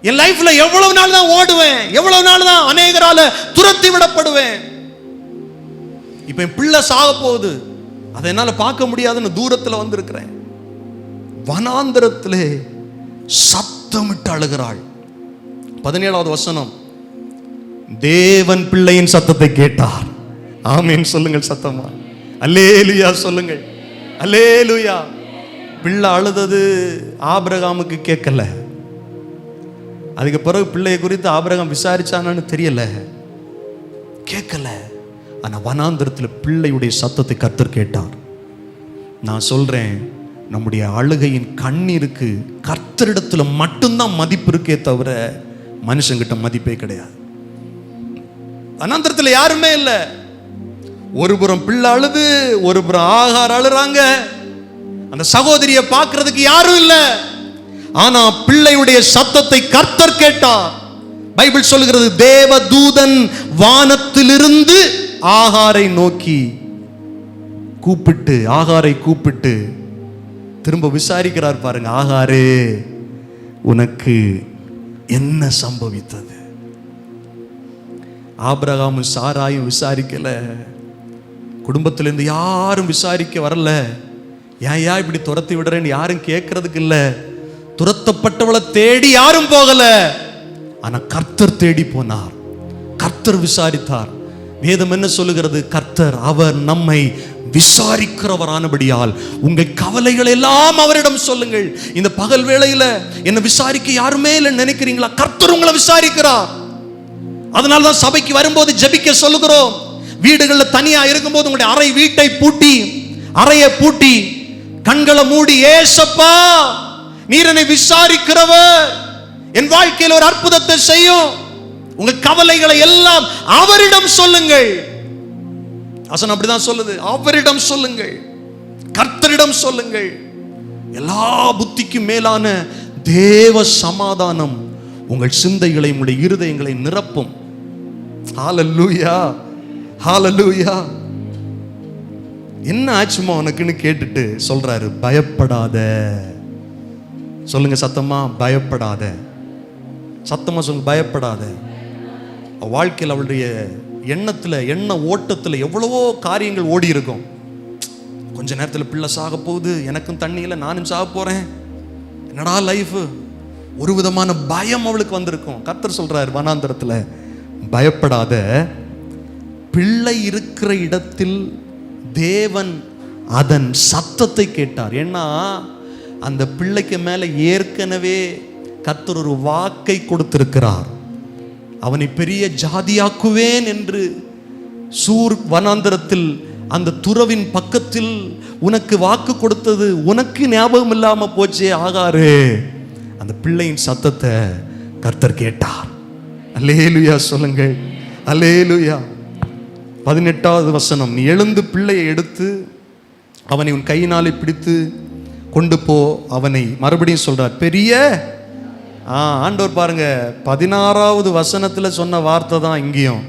என் லைஃப்ல எவ்வளவு நாள் தான் ஓடுவேன், எவ்வளவு நாள் தான் அநேகரால துரத்தி விடப்படுவேன். இப்ப என் பிள்ளை சாக போகுது, அதை என்னால பார்க்க முடியாதுன்னு தூரத்துல வந்திருக்கிறேன். வனாந்தரத்திலே சத்தமிட்டு அழுகிறாள். 17வது வசனம், தேவன் பிள்ளையின் சத்தத்தை கேட்டார். ஆமென் சொல்லுங்கள் சத்தமா, அல்லேலூயா சொல்லுங்கள், அல்லேலூயா. பிள்ளை அழுதது ஆபிரகாமுக்கு கேட்கல. அதுக்கு பிறகு பிள்ளையை குறித்து ஆபிரகாம் விசாரிச்சானான்னு தெரியல, கேட்கல. ஆனா வனாந்தரத்தில் பிள்ளையுடைய சத்தத்தை கர்த்தர் கேட்டார். நான் சொல்றேன், நம்முடைய அழுகையின் கண்ணீருக்கு கர்த்தரிடத்துல மட்டும்தான் மதிப்பு இருக்கே தவிர மனுஷங்கிட்ட மதிப்பே கிடையாது. வனாந்தரத்தில் யாருமே இல்லை. ஒரு புறம் பிள்ளை அழுது, ஒரு புறம் ஆகார் அழுறாங்க. அந்த சகோதரியை பார்க்கிறதுக்கு யாரும் இல்லை. ஆனா பிள்ளையுடைய சத்தத்தை கர்த்தர் கேட்டார். பைபிள் சொல்கிறது, தேவதூதன் வானத்திலிருந்து ஆகாரை நோக்கி கூப்பிட்டு, ஆகாரை கூப்பிட்டு திரும்ப விசாரிக்கிறார். பாருங்க, ஆகாரே உனக்கு என்ன சம்பவித்தது? ஆபிரகாமும் சாராயும் விசாரிக்கல, குடும்பத்திலிருந்து யாரும் விசாரிக்க வரல. ஏன் இப்படி துரத்தி விடுறேன்னு யாரும் கேட்கறதுக்கு இல்ல. துரத்தப்பட்டவளை தேடி யாரும் போகல. ஆனா கர்த்தர் தேடி போனார், கர்த்தர் விசாரித்தார். வேதம் என்ன சொல்லுகிறது? கர்த்தர் அவர் நம்மை விசாரிக்கிறவரானபடியால் உங்கள் கவலைகள் எல்லாம் அவரிடம் சொல்லுங்கள். இந்த பகல் வேளையில என்ன விசாரிக்க யாருமே இல்லை நினைக்கிறீங்களா? கர்த்தர் உங்களை விசாரிக்கிறார். அதனால்தான் சபைக்கு வரும்போது ஜெபிக்க சொல்லுகிறோம். வீடுகளில் தனியா இருக்கும்போது உங்களுடைய அறையை பூட்டி கண்களை மூடி, ஏசப்பா நீர் என்னை விசாரிக்கிறவர், என் வாழ்க்கையில் ஒரு அற்புதத்தை செய்யும், உங்க கவலைகளை எல்லாம் அவரிடம் சொல்லுங்கள். வசனம் அப்படிதான் சொல்லுது, அவரிடம் சொல்லுங்கள், கர்த்தரிடம் சொல்லுங்கள். எல்லா புத்திக்கும் மேலான தேவ சமாதானம் உங்கள் சிந்தைகளை, உங்களுடைய இருதயங்களை நிரப்பும். ஹalleluya, ஹalleluya. என்ன ஆச்சுமா உனக்குன்னு கேட்டுட்டு சொல்றாரு, பயப்படாத. சொல்லுங்க சத்தமா, பயப்படாத. சத்தமா சொல்லுங்க, பயப்படாத. வாழ்க்கையில் அவளுடைய எண்ண ஓட்டத்தில் எவ்வளவோ காரியங்கள் ஓடி இருக்கும். கொஞ்ச நேரத்தில் பிள்ளை சாக போகுது, எனக்கும் தண்ணி இல்லை, நானும் சாக போறேன், என்னடா லைஃப், ஒரு விதமான பயம் அவளுக்கு வந்திருக்கும். கர்த்தர் சொல்றாரு வனாந்தரத்தில், பயப்படாத. பிள்ளை இருக்கிற இடத்தில் தேவன் அதன் சத்தத்தை கேட்டார். ஏன்னா அந்த பிள்ளைக்கு மேல ஏற்கனவே கர்த்தர் ஒரு வாக்கை கொடுத்திருக்கிறார். அவனை பெரிய ஜாதியாக்குவேன் என்று சூர் வனாந்தரத்தில் அந்த துறவின் பக்கத்தில் உனக்கு வாக்கு கொடுத்தது உனக்கு ஞாபகம் இல்லாம போச்சே ஆகாரு. அந்த பிள்ளையின் சத்தத்தை கர்த்தர் கேட்டார். அல்லேலூயா சொல்லுங்கள், அல்லேலூயா. 18வது வசனம், நீ எழுந்து பிள்ளையை எடுத்து அவனை உன் கையினாலே பிடித்து கொண்டு போ. அவனை மறுபடியும் சொல்றார், பெரிய ஆண்டவர் பாருங்க, 16வது வசனத்துல சொன்ன வார்த்தை தான் இங்கேயும்.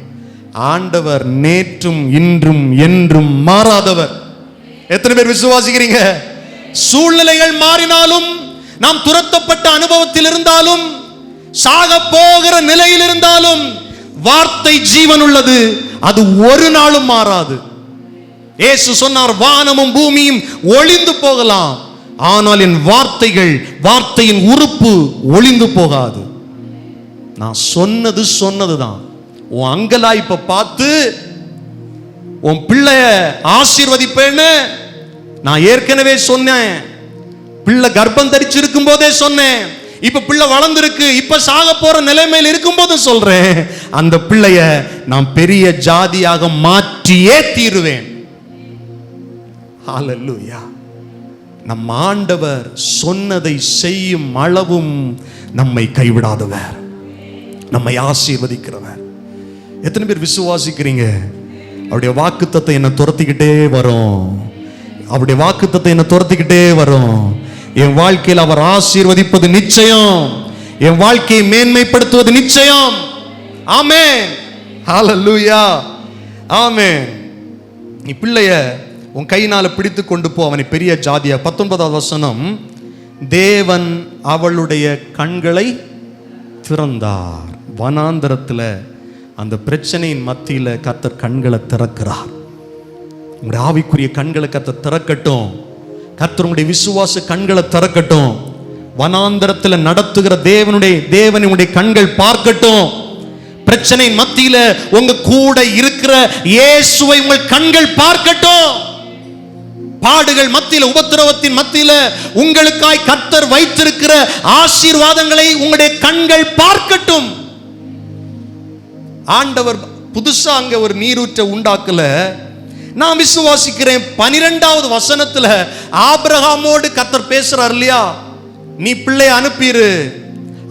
ஆண்டவர் நேற்றும் இன்றும் என்றும் மாறாதவர். எத்தனை பேர் விசுவாசிக்கிறீங்க? சூழ்நிலைகள் மாறினாலும், நாம் துரத்தப்பட்ட அனுபவத்தில் இருந்தாலும், சாக போகிற நிலையில் இருந்தாலும், வார்த்தை ஜீவன் உள்ளது, அது ஒரு நாளும் மாறாது. இயேசு சொன்னார், வானமும் பூமியும் ஒளிந்து போகலாம், ஆனால் என் வார்த்தையின் உறுப்பு ஒளிந்து போகாது. நான் சொன்னதுதான். உன் அங்கலாய்ப்ப பார்த்து உன் பிள்ளைய ஆசீர்வதிப்பேன்னு நான் ஏற்கனவே சொன்னேன். பிள்ளை கர்ப்பம் தரிச்சிருக்கும் போதே சொன்னேன். இப்ப பிள்ளை வளர்ந்துருக்கு, இப்ப சாக போற நிலைமையில் இருக்கும் போது சொல்றேன், அந்த பிள்ளைய நான் பெரிய ஜாதியாக மாற்றியே தீருவேன். ஹalleluya. நம் ஆண்டவர் சொன்னதை செய்யும் அளவும் நம்மை கைவிடாதவர், நம்மை ஆசீர்வதிக்கிறவர். எத்தனை பேர் விசுவாசிக்கிறீங்க? அவருடைய வாக்குத்தத்தம் என்ன துரத்திக்கிட்டே வரும், அவருடைய வாக்குத்தத்தம் என்ன துரத்திக்கிட்டே வரும். என் வாழ்க்கையில் அவர் ஆசீர்வதிப்பது நிச்சயம், என் வாழ்க்கையை மேன்மைப்படுத்துவது நிச்சயம். ஆமென், ஹalleluya, ஆமென். நீ பிள்ளைய உன் கையினால பிடித்து கொண்டு போ, அவனை பெரிய ஜாதியா. 19வது வசனம், தேவன் அவளுடைய கண்களை திறந்தார். வனாந்தரத்தில் அந்த பிரச்சனையின் மத்தியில் கர்த்தர் கண்களை திறக்கிறார். உங்களுடைய ஆவிக்குரிய கண்களை கர்த்தர் திறக்கட்டும். கர்த்தர் உங்களுடைய விசுவாச கண்களை திறக்கட்டும். வனாந்தரத்தில் நடத்துகிற தேவனுடைய கண்கள் பார்க்கட்டும். பிரச்சனையின் மத்தியில உங்க கூட இருக்கிற இயேசுவை உங்கள் கண்கள் பார்க்கட்டும். பாடுகள் மத்தியில, உபத்திரவத்தின் மத்தியில உங்களுக்காய் கர்த்தர் வைத்திருக்கிற ஆசீர்வாதங்களை உங்களுடைய கண்கள் பார்க்கட்டும். ஆண்டவர் புதுசா அங்க ஒரு நீரூற்றை உண்டாக்கல. நான் விசுவாசிக்கிறேன் 12வது வசனத்துல ஆபிரகாமோடு கர்த்தர் பேசுறார் இல்லையா, நீ பிள்ளை அனுப்பிரு,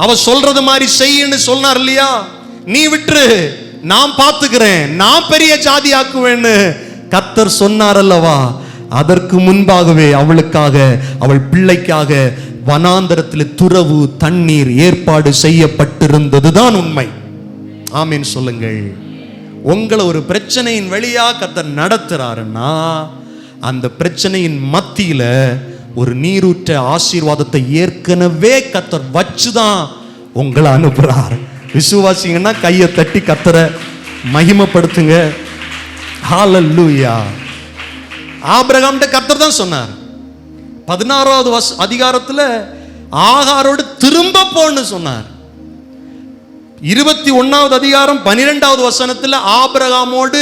அவ சொல்றது மாதிரி செய்யுன்னு சொன்னார் இல்லையா, நீ விட்டுரு, நான் பார்த்துக்கிறேன், நான் பெரிய ஜாதி ஆக்குவேன்னு கர்த்தர் சொன்னார் அல்லவா. அதற்கு முன்பாகவே அவளுக்காக, அவள் பிள்ளைக்காக வனாந்தரத்தில் துறவு தண்ணீர் ஏற்பாடு செய்யப்பட்டிருந்ததுதான் உண்மை. ஆமீன் சொல்லுங்கள். உங்களை ஒரு பிரச்சனையின் வழியா கர்த்தர் நடத்துறாருன்னா அந்த பிரச்சனையின் மத்தியில ஒரு நீரூற்ற ஆசீர்வாதத்தை ஏற்கனவே கர்த்தர் வச்சுதான் உங்களை அனுப்புறார். விசுவாசிங்கன்னா கையை தட்டி கர்த்தரை மகிமைப்படுத்துங்க. ஹல்லேலூயா. ஆபிரகாம்கிட்ட கர்த்தர் தான் சொன்னார். 16வது அதிகாரத்தில் ஆகாரோடு திரும்ப போன்னு சொன்னார். 21வது அதிகாரம் 12வது வசனத்தில் ஆபிரகாமோடு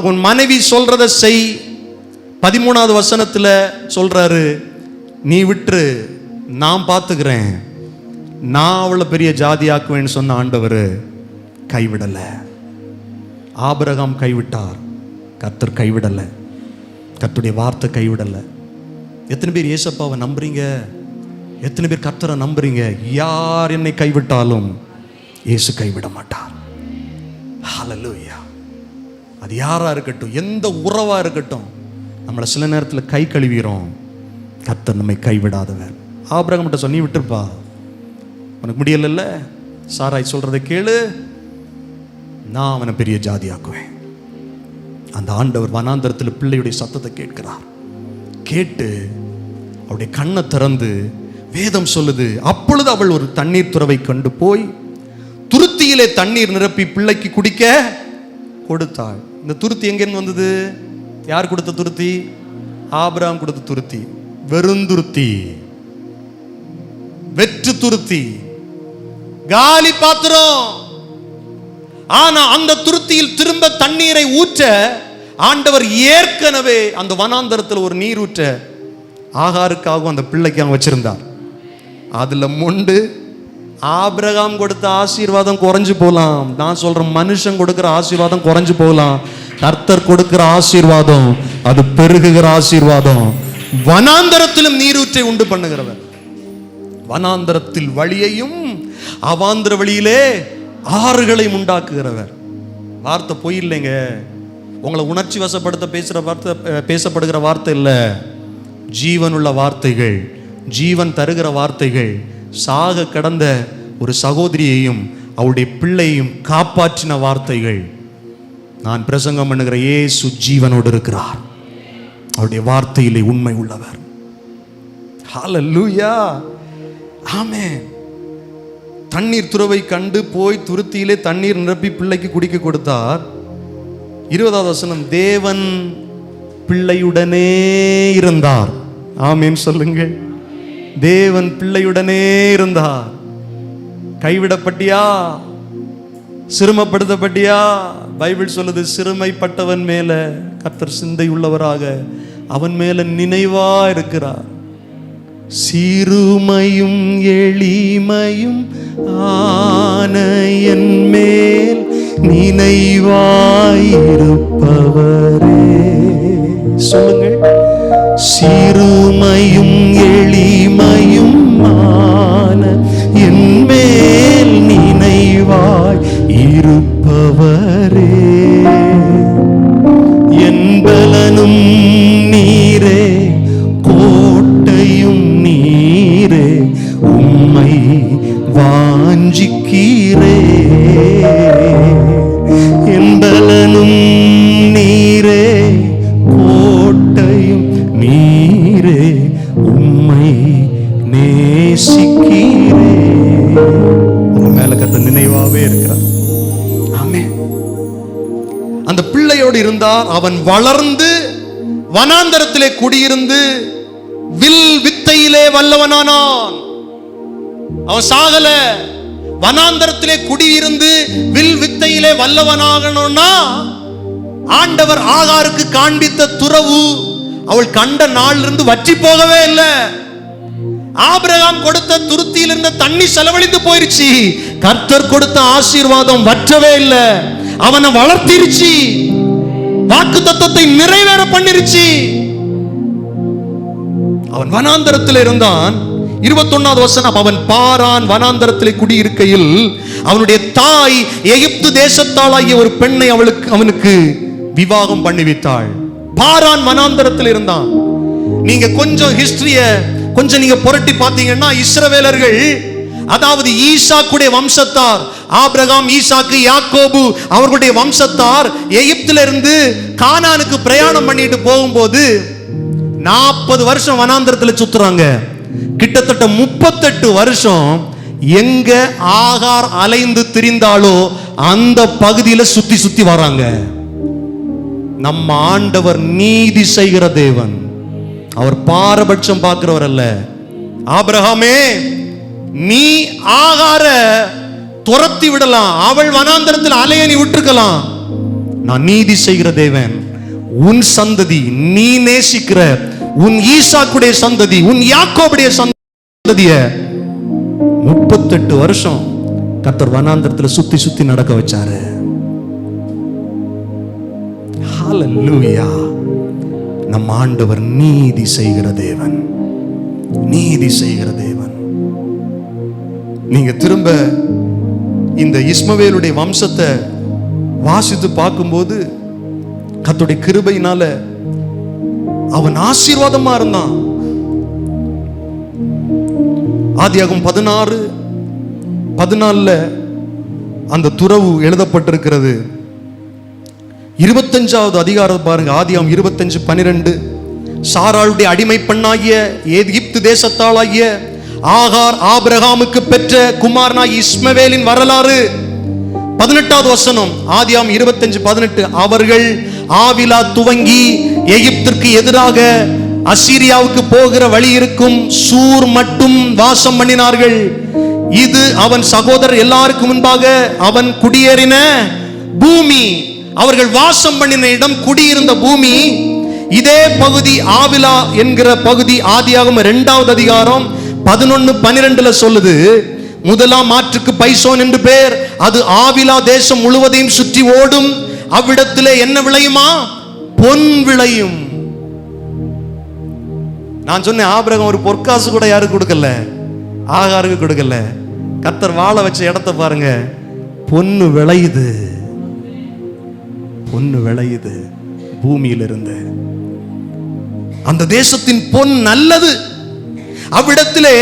உன் மனைவி சொல்றத செய். 13வது வசனத்தில் சொல்றாரு, நீ விட்டுரு, நான் பார்த்துக்கிறேன், நான் அவளை பெரிய ஜாதியாக்குவேன்னு சொன்ன ஆண்டவர் கைவிடல. ஆபிரகாம் கைவிட்டார், கர்த்தர் கைவிடல. கர்த்தருடைய வார்த்தை கைவிடல. எத்தனை பேர் இயேசப்பாவை நம்புறீங்க? எத்தனை பேர் கர்த்தரை நம்புறீங்க? யார் என்னை கைவிட்டாலும் இயேசு கைவிட மாட்டார். ஹல்லேலூயா. அது யாரா இருக்கட்டும், எந்த உறவா இருக்கட்டும், நம்மளை சில நேரத்தில் கை கழுவிறோம், கர்த்தர் நம்மை கைவிடாதவர். ஆபிரகாம் கிட்ட சொன்னி விட்டுருப்பா, உனக்கு முடியல, சாராய் சொல்றதை கேளு, நான் அவனை பெரிய ஜாதி ஆக்குவேன். அந்த ஆண்டவர் வனாந்தரத்தில் பிள்ளையுடைய சத்தத்தை கேட்கிறார். கேட்டு அவருடைய கண்ணை திறந்து வேதம் சொல்லுது, அப்பொழுது அவள் ஒரு தண்ணீர் துறவை கொண்டு போய் துருத்தியிலே தண்ணீர் நிரப்பி பிள்ளைக்கு குடிக்க கொடுத்தாள். இந்த துருத்தி எங்கிருந்து வந்தது? யார் கொடுத்த துருத்தி? ஆபிரகாம் கொடுத்த துருத்தி. வெறுந்துருத்தி, வெற்று துருத்தி, காலி பாத்திரம். ஆனா அந்த துருத்தியில் திரும்ப தண்ணீரை ஊற்ற ஆண்டவர் ஏற்கனவே அந்த வனாந்தரத்தில் ஒரு நீர் ஊற்ற ஆகாருக்காகவும் அந்த பிள்ளைக்காக வச்சிருந்தார். அதுல மொண்டு ஆபிரகாம் கொடுத்த ஆசீர்வாதம் குறைஞ்சு போகலாம். நான் சொல்றேன், மனுஷன் கொடுக்கிற ஆசீர்வாதம் குறைஞ்சு போகலாம். கர்த்தர் கொடுக்கிற ஆசீர்வாதம் அது பெருகுகிற ஆசீர்வாதம். வனாந்தரத்திலும் நீரூற்றை உண்டு பண்ணுகிறவர், வனாந்தரத்தில் வழியையும் அவாந்திர வழியிலே ஆறுகளையும் உண்டாக்குகிறவர். வார்த்தை பொய் இல்லைங்க. உங்களை உணர்ச்சி வசப்படுத்த பேசப்படுகிற வார்த்தை இல்லை. ஜீவனுள்ள வார்த்தைகள், ஜீவன் தருகிற வார்த்தைகள். சாக கடந்த ஒரு சகோதரியையும் அவருடைய பிள்ளையையும் காப்பாற்றின வார்த்தைகள். நான் பிரசங்கம் பண்ணுகிற இயேசு ஜீவனோடு இருக்கிறார். அவருடைய வார்த்தையிலே உண்மை உள்ளவர். ஹல்லேலூயா. ஆமென். தண்ணீர் துறவை கண்டு போய் துருத்தியிலே தண்ணீர் நிரப்பி பிள்ளைக்கு குடிக்க கொடுத்தார். 20வது வசனம், தேவன் பிள்ளையுடனே இருந்தார். ஆமென் சொல்லுங்கள். தேவன் பிள்ளையுடனே இருந்தார். கைவிடப்பட்டியா? சிறுமைப்படுத்தப்பட்டியா? பைபிள் சொல்லுது, சிறுமைப்பட்டவன் மேல கர்த்தர் சிந்தை உள்ளவராக அவன் மேல நினைவா இருக்கிறார். சிறுமையும் எளிமையும் ஆன என் மேல் நினைவாயிருப்பவரே. சொல்லுங்கள். சிறுமையும் எளிமையும் ஆன என் மேல் நினைவாய் இருப்பவரே. என் பலனும் நீரே, கோட்டையும் நீரே, உம்மை வாஞ்சிக்கிறே. என் பலனும் நீரே, கோட்டையும் பிள்ளையோடு இருந்தார். அவன் வளர்ந்து வனாந்தரத்திலே குடியிருந்து வில் வித்தையிலே வல்லவனானான். அவன் சாகல, வனாந்தரத்திலே குடியிருந்து வில் வித்தையிலே வல்லவனாகணும்னா ஆண்டவர் ஆகாருக்கு காண்பித்த துறவு அவள் கண்ட நாளிலிருந்து வற்றி போகவே இல்லை. ஆபிரகாம் கொடுத்த துருத்தியில் இருந்த தண்ணி செலவழிந்து போயிருச்சு. கர்த்தர் கொடுத்த ஆசீர்வாதம் வற்றவே இல்லை, அவனை வளர்த்திருச்சு, வாக்கு தத்தத்தை நிறைவேற பண்ணிருச்சு. அவன் வனாந்தரத்தில் இருந்தான். 21வது வசனம், அவன் பாரான் வனாந்தரத்திலே குடியிருக்கையில் அவனுடைய தாய் எகிப்து தேசத்தாளாகிய ஒரு பெண்ணை அவனுக்கு விவாகம் பண்ணிவித்தாள். பாரான் வனாந்தரத்தில் இருந்தான். நீங்க கொஞ்சம் ஹிஸ்டரிய கொஞ்சம் நீங்க புரட்டி பார்த்தீங்கன்னா, இஸ்ரவேலர்கள், அதாவது ஈசாக்குடைய வம்சத்தார், ஆபிரகாம், ஈசாக்கு, யாக்கோபு அவர்களுடைய வம்சத்தார் எகிப்திலிருந்து கானானுக்கு பிரயாணம் பண்ணிட்டு போகும்போது 40 வருஷம் வனாந்தரத்தில் சுத்துறாங்க. கிட்டத்தட்ட 38 வருஷம் எங்க ஆகார் அலைந்து திரிந்தாலோ அந்த பகுதியில சுத்தி சுத்தி வராங்க. நம்ம ஆண்டவர் நீதி செய்கிற தேவன், அவர் பாரபட்சம் பார்க்கிறவர் அல்ல. ஆபிரகாமே, நீ ஆகார துரத்தி விடலாம், அவள் வனாந்தரத்தில் அலைய நீ விட்டுருக்கலாம். நான் நீதி செய்கிற தேவன். உன் சந்ததி, நீ நேசிக்கிற உன் ஈசாக்குடைய சந்ததி, உன் யாக்கோபுடைய சந்ததிய 38 வருஷம் கர்த்தர் வனாந்தரத்தில் சுத்தி சுத்தி நடக்க வச்சாரு. ஹல்லேலூயா. நம் ஆண்டவர் நீதி செய்கிற தேவன், நீதி செய்கிற தேவன். நீங்க திரும்ப இந்த இஸ்மவேலுடைய வம்சத்தை வாசித்து பார்க்கும்போது கர்த்தருடைய கிருபையினால அவன் ஆசீர்வாதமா இருந்தான். ஆதியாகமம் 16:14 அந்த துறவு எழுதப்பட்டிருக்கிறது. 25வது அதிகாரம் பாருங்க, ஆதியாகமம் 25:12. சாராளுடைய அடிமை பெண்ணாகிய எகிப்து தேசத்தாளாகிய ஆகார் ஆபிரகாமுக்கு பெற்ற குமாரனாகிய இஸ்மவேலின் வரலாறு. 18வது வசனம், ஆதியாகமம் 25:18. அவர்கள் ஆவிலா துவங்கி எகிப்திற்கு எதிராக அசீரியாவுக்கு போகிற வழி இருக்கும் சூர் மட்டும் வாசம் பண்ணினார்கள். இது அவன் சகோதரர் எல்லாருக்கும் முன்பாக அவன் குடியேறின பூமி. அவர்கள் வாசம் பண்ணின இடம், குடியிருந்த பூமி. இதே பகுதி ஆவிலா என்கிற பகுதி ஆதியாகமம் 2வது அதிகாரம் 11-12 சொல்லுது. முதலாம் ஆற்றுக்கு பைசோன் என்று பெயர். அது ஆவிலா தேசம் முழுவதையும் சுற்றி ஓடும். அவ்விடத்திலே என்ன விளையுமா? பொன் விளையும். நான் சொன்னேன், ஆபிரகாம் ஒரு பொற்காசு கூட யாருக்கு கொடுக்கல, ஆகாருக்கு கொடுக்கல. கர்த்தர் வாழ வச்ச இடத்தை பாருங்க, பொன்னு விளையுது, பொன்னு விளையுது பூமியிலிருந்து. அந்த தேசத்தின் பொன் நல்லது. அவ்விடத்திலே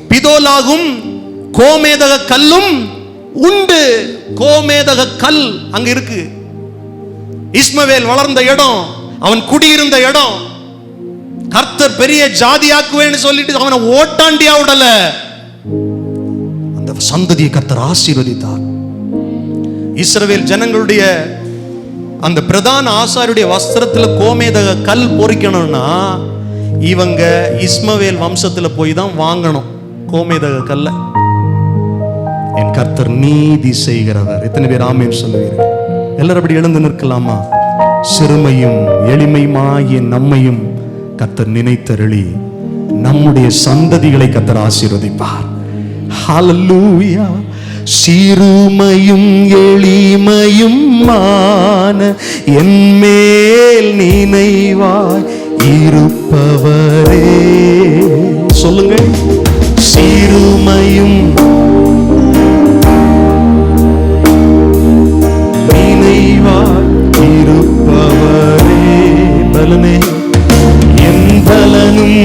பிதோலாகும் கோமேதக கல்லும் உண்டு. கோமேதக கல் அங்க இருக்கு. இஸ்மவேல் வளர்ந்த இடம், அவன் குடியிருந்த இடம். கர்த்தர் பெரிய ஜாதியாக்குவேன்னு சொல்லிட்டு அவனை ஓட்டாண்டியா விடல, அந்த சந்ததியை கர்த்தர் ஆசீர்வதித்தார். இஸ்ரவேல் ஜனங்களுடைய அந்த பிரதான ஆசாரியுடைய வஸ்திரத்தில் கோமேதக கல் பொறிக்கணும்னா இவங்க இஸ்மவேல் வம்சத்தில் போய் தான் வாங்கணும் கோமேதக கல்ல. என் கர்த்தர் நீதி செய்கிறவர். எத்தனை பேர் ஆமென் சொல்லுவீர்கள்? எல்லாரும் அப்படி எழுந்து நிற்கலாமா? சிறுமையும் எளிமையுமாகிய நம்மையும் கர்த்தர் நினைத்தருளி நம்முடைய சந்ததிகளை கர்த்தர் ஆசீர்வதிப்பார். ஹல்லேலூயா. சிறுமையும் எளிமையுமான என் மேல் நினைவாய் இருப்பவரே. சொல்லுங்கள், சிறுமையும் நினைவாய் இருப்பவரே. பலனே என் பலனும்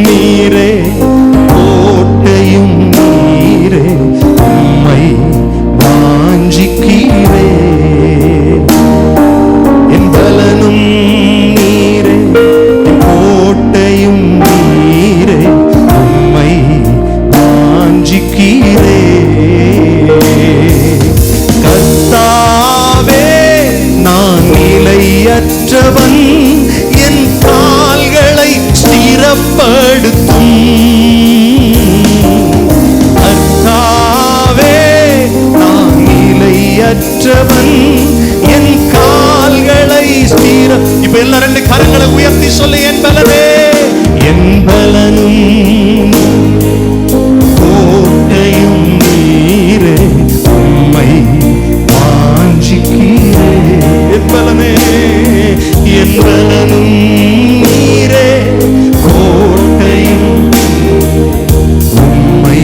நீரே, கோட்டையும் நீரே, உம்மை வாஞ்சிக்கிறே. என் பலனும் நீரே, கோட்டையும் நீரே, உம்மை வாஞ்சிக்கிறே. உயர்த்தி சொல்லு, என் பலனே, என் பலனும் கோட்டையும் நீரே, உம்மை வாஞ்சிக்கிறேன். என் பலனே, என் பலனும் நீரே, கோட்டையும் உம்மை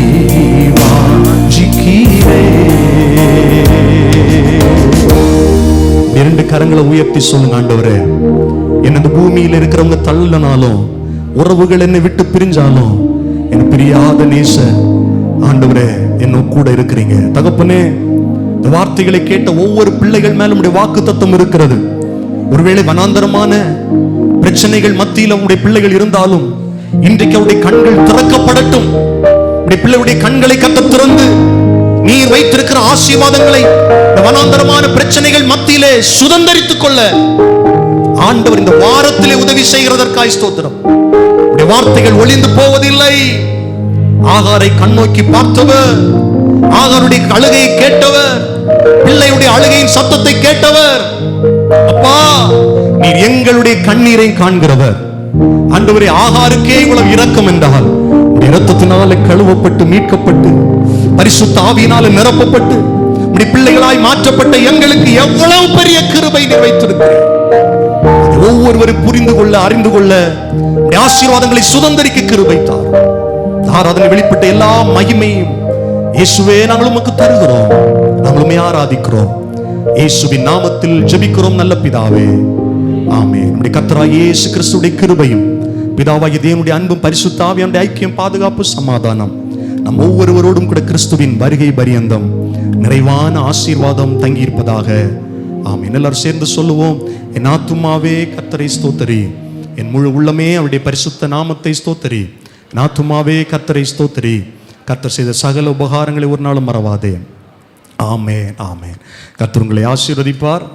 வாஞ்சிக்கிறேன். இரண்டு கரங்களை உயர்த்தி சொல்லுங்க, ஆண்டவரே, என்னது பூமியில் இருக்கிறவங்க தள்ளனாலும், உறவுகள் என்னை விட்டு பிரிஞ்சாலும், என் பிரியாத நேச ஆண்டவரே என்ன கூட இருக்கிறீங்க. தகப்பனே, இந்த வார்த்தைகளை கேட்ட ஒவ்வொரு பிள்ளைகள் மேலும் உடைய வாக்குத்தத்தம் இருக்கிறது. ஒருவேளை வனாந்தரமான பிரச்சனைகள் மத்தியில் உங்களுடைய பிள்ளைகள் இருந்தாலும், இன்றைக்கு அவருடைய கண்கள் திறக்கப்படட்டும். உடைய பிள்ளையுடைய கண்களை கத்த திறந்து நீர் வைத்திருக்கிற ஆசீர்வாதங்களை இந்த வனாந்தரமான பிரச்சனைகள் மத்தியிலே சுதந்தரித்துக் கொள்ள ஆண்டவர் இந்த வாரத்திலே உதவி செய்கிறதற்காய் ஸ்தோத்திரம். உடைய வார்த்தைகள் ஒளிந்து போவதில்லை. ஆகாரை கண்ணோக்கி பார்த்தவர், ஆகாருடைய அழுகையை கேட்டவர், பிள்ளையுடைய அழுகையின் சத்தத்தை கேட்டவர். அப்பா, நீர் எங்களுடைய கண்ணீரை காண்கிறவர். ஆண்டவரே, ஆகாருக்கே இவ்வளவு இரக்கம் என்றால், இரத்தத்தினால கழுவப்பட்டு மீட்கப்பட்டு பரிசுத்த ஆவியினால நிரப்பப்பட்டு உடைய பிள்ளைகளாய் மாற்றப்பட்ட எங்களுக்கு எவ்வளவு பெரிய கிருபை நீர் வைத்திருக்கிறீர். ஒவ்வொருவரும் புரிந்து கொள்ள, அறிந்து கொள்ள, ஆசீர்வாதங்களை சுதந்தரிக்க கிருபை தார். ஆராதனை வெளிப்பட்ட எல்லா மகிமையும் இயேசுவே நாங்கள் உமக்கு தருகிறோம். நாங்களுமே ஆராதிக்கிறோம். இயேசுவின் நாமத்தில் ஜெபிக்கிறோம் நல்ல பிதாவே, ஆமென். நம்முடைய கர்த்தராகிய இயேசு கிறிஸ்துவின் கிருபையும் பிதாவாகிய தேவனுடைய அன்பும் பரிசுத்த ஆவியானுடைய ஐக்கியம், பாதுகாப்பு, சமாதானம் நம் ஒவ்வொருவரோடும் கூட கிறிஸ்துவின் வருகை பரியந்தம் நிறைவான ஆசீர்வாதம் தங்கியிருப்பதாக. ஆமென். எல்லாரும் சேர்ந்து சொல்லுவோம். என் ஆத்துமாவே கர்த்தரை ஸ்தோத்தரி, என் முழு உள்ளமே அவருடைய பரிசுத்த நாமத்தை ஸ்தோத்தரி. என் ஆத்துமாவே கர்த்தரை ஸ்தோத்தரி, கர்த்தர் செய்த சகல உபகாரங்களை ஒரு நாளும் மறவாதே. ஆமென், ஆமென். கர்த்தர் உங்களை ஆசீர்வதிப்பார்.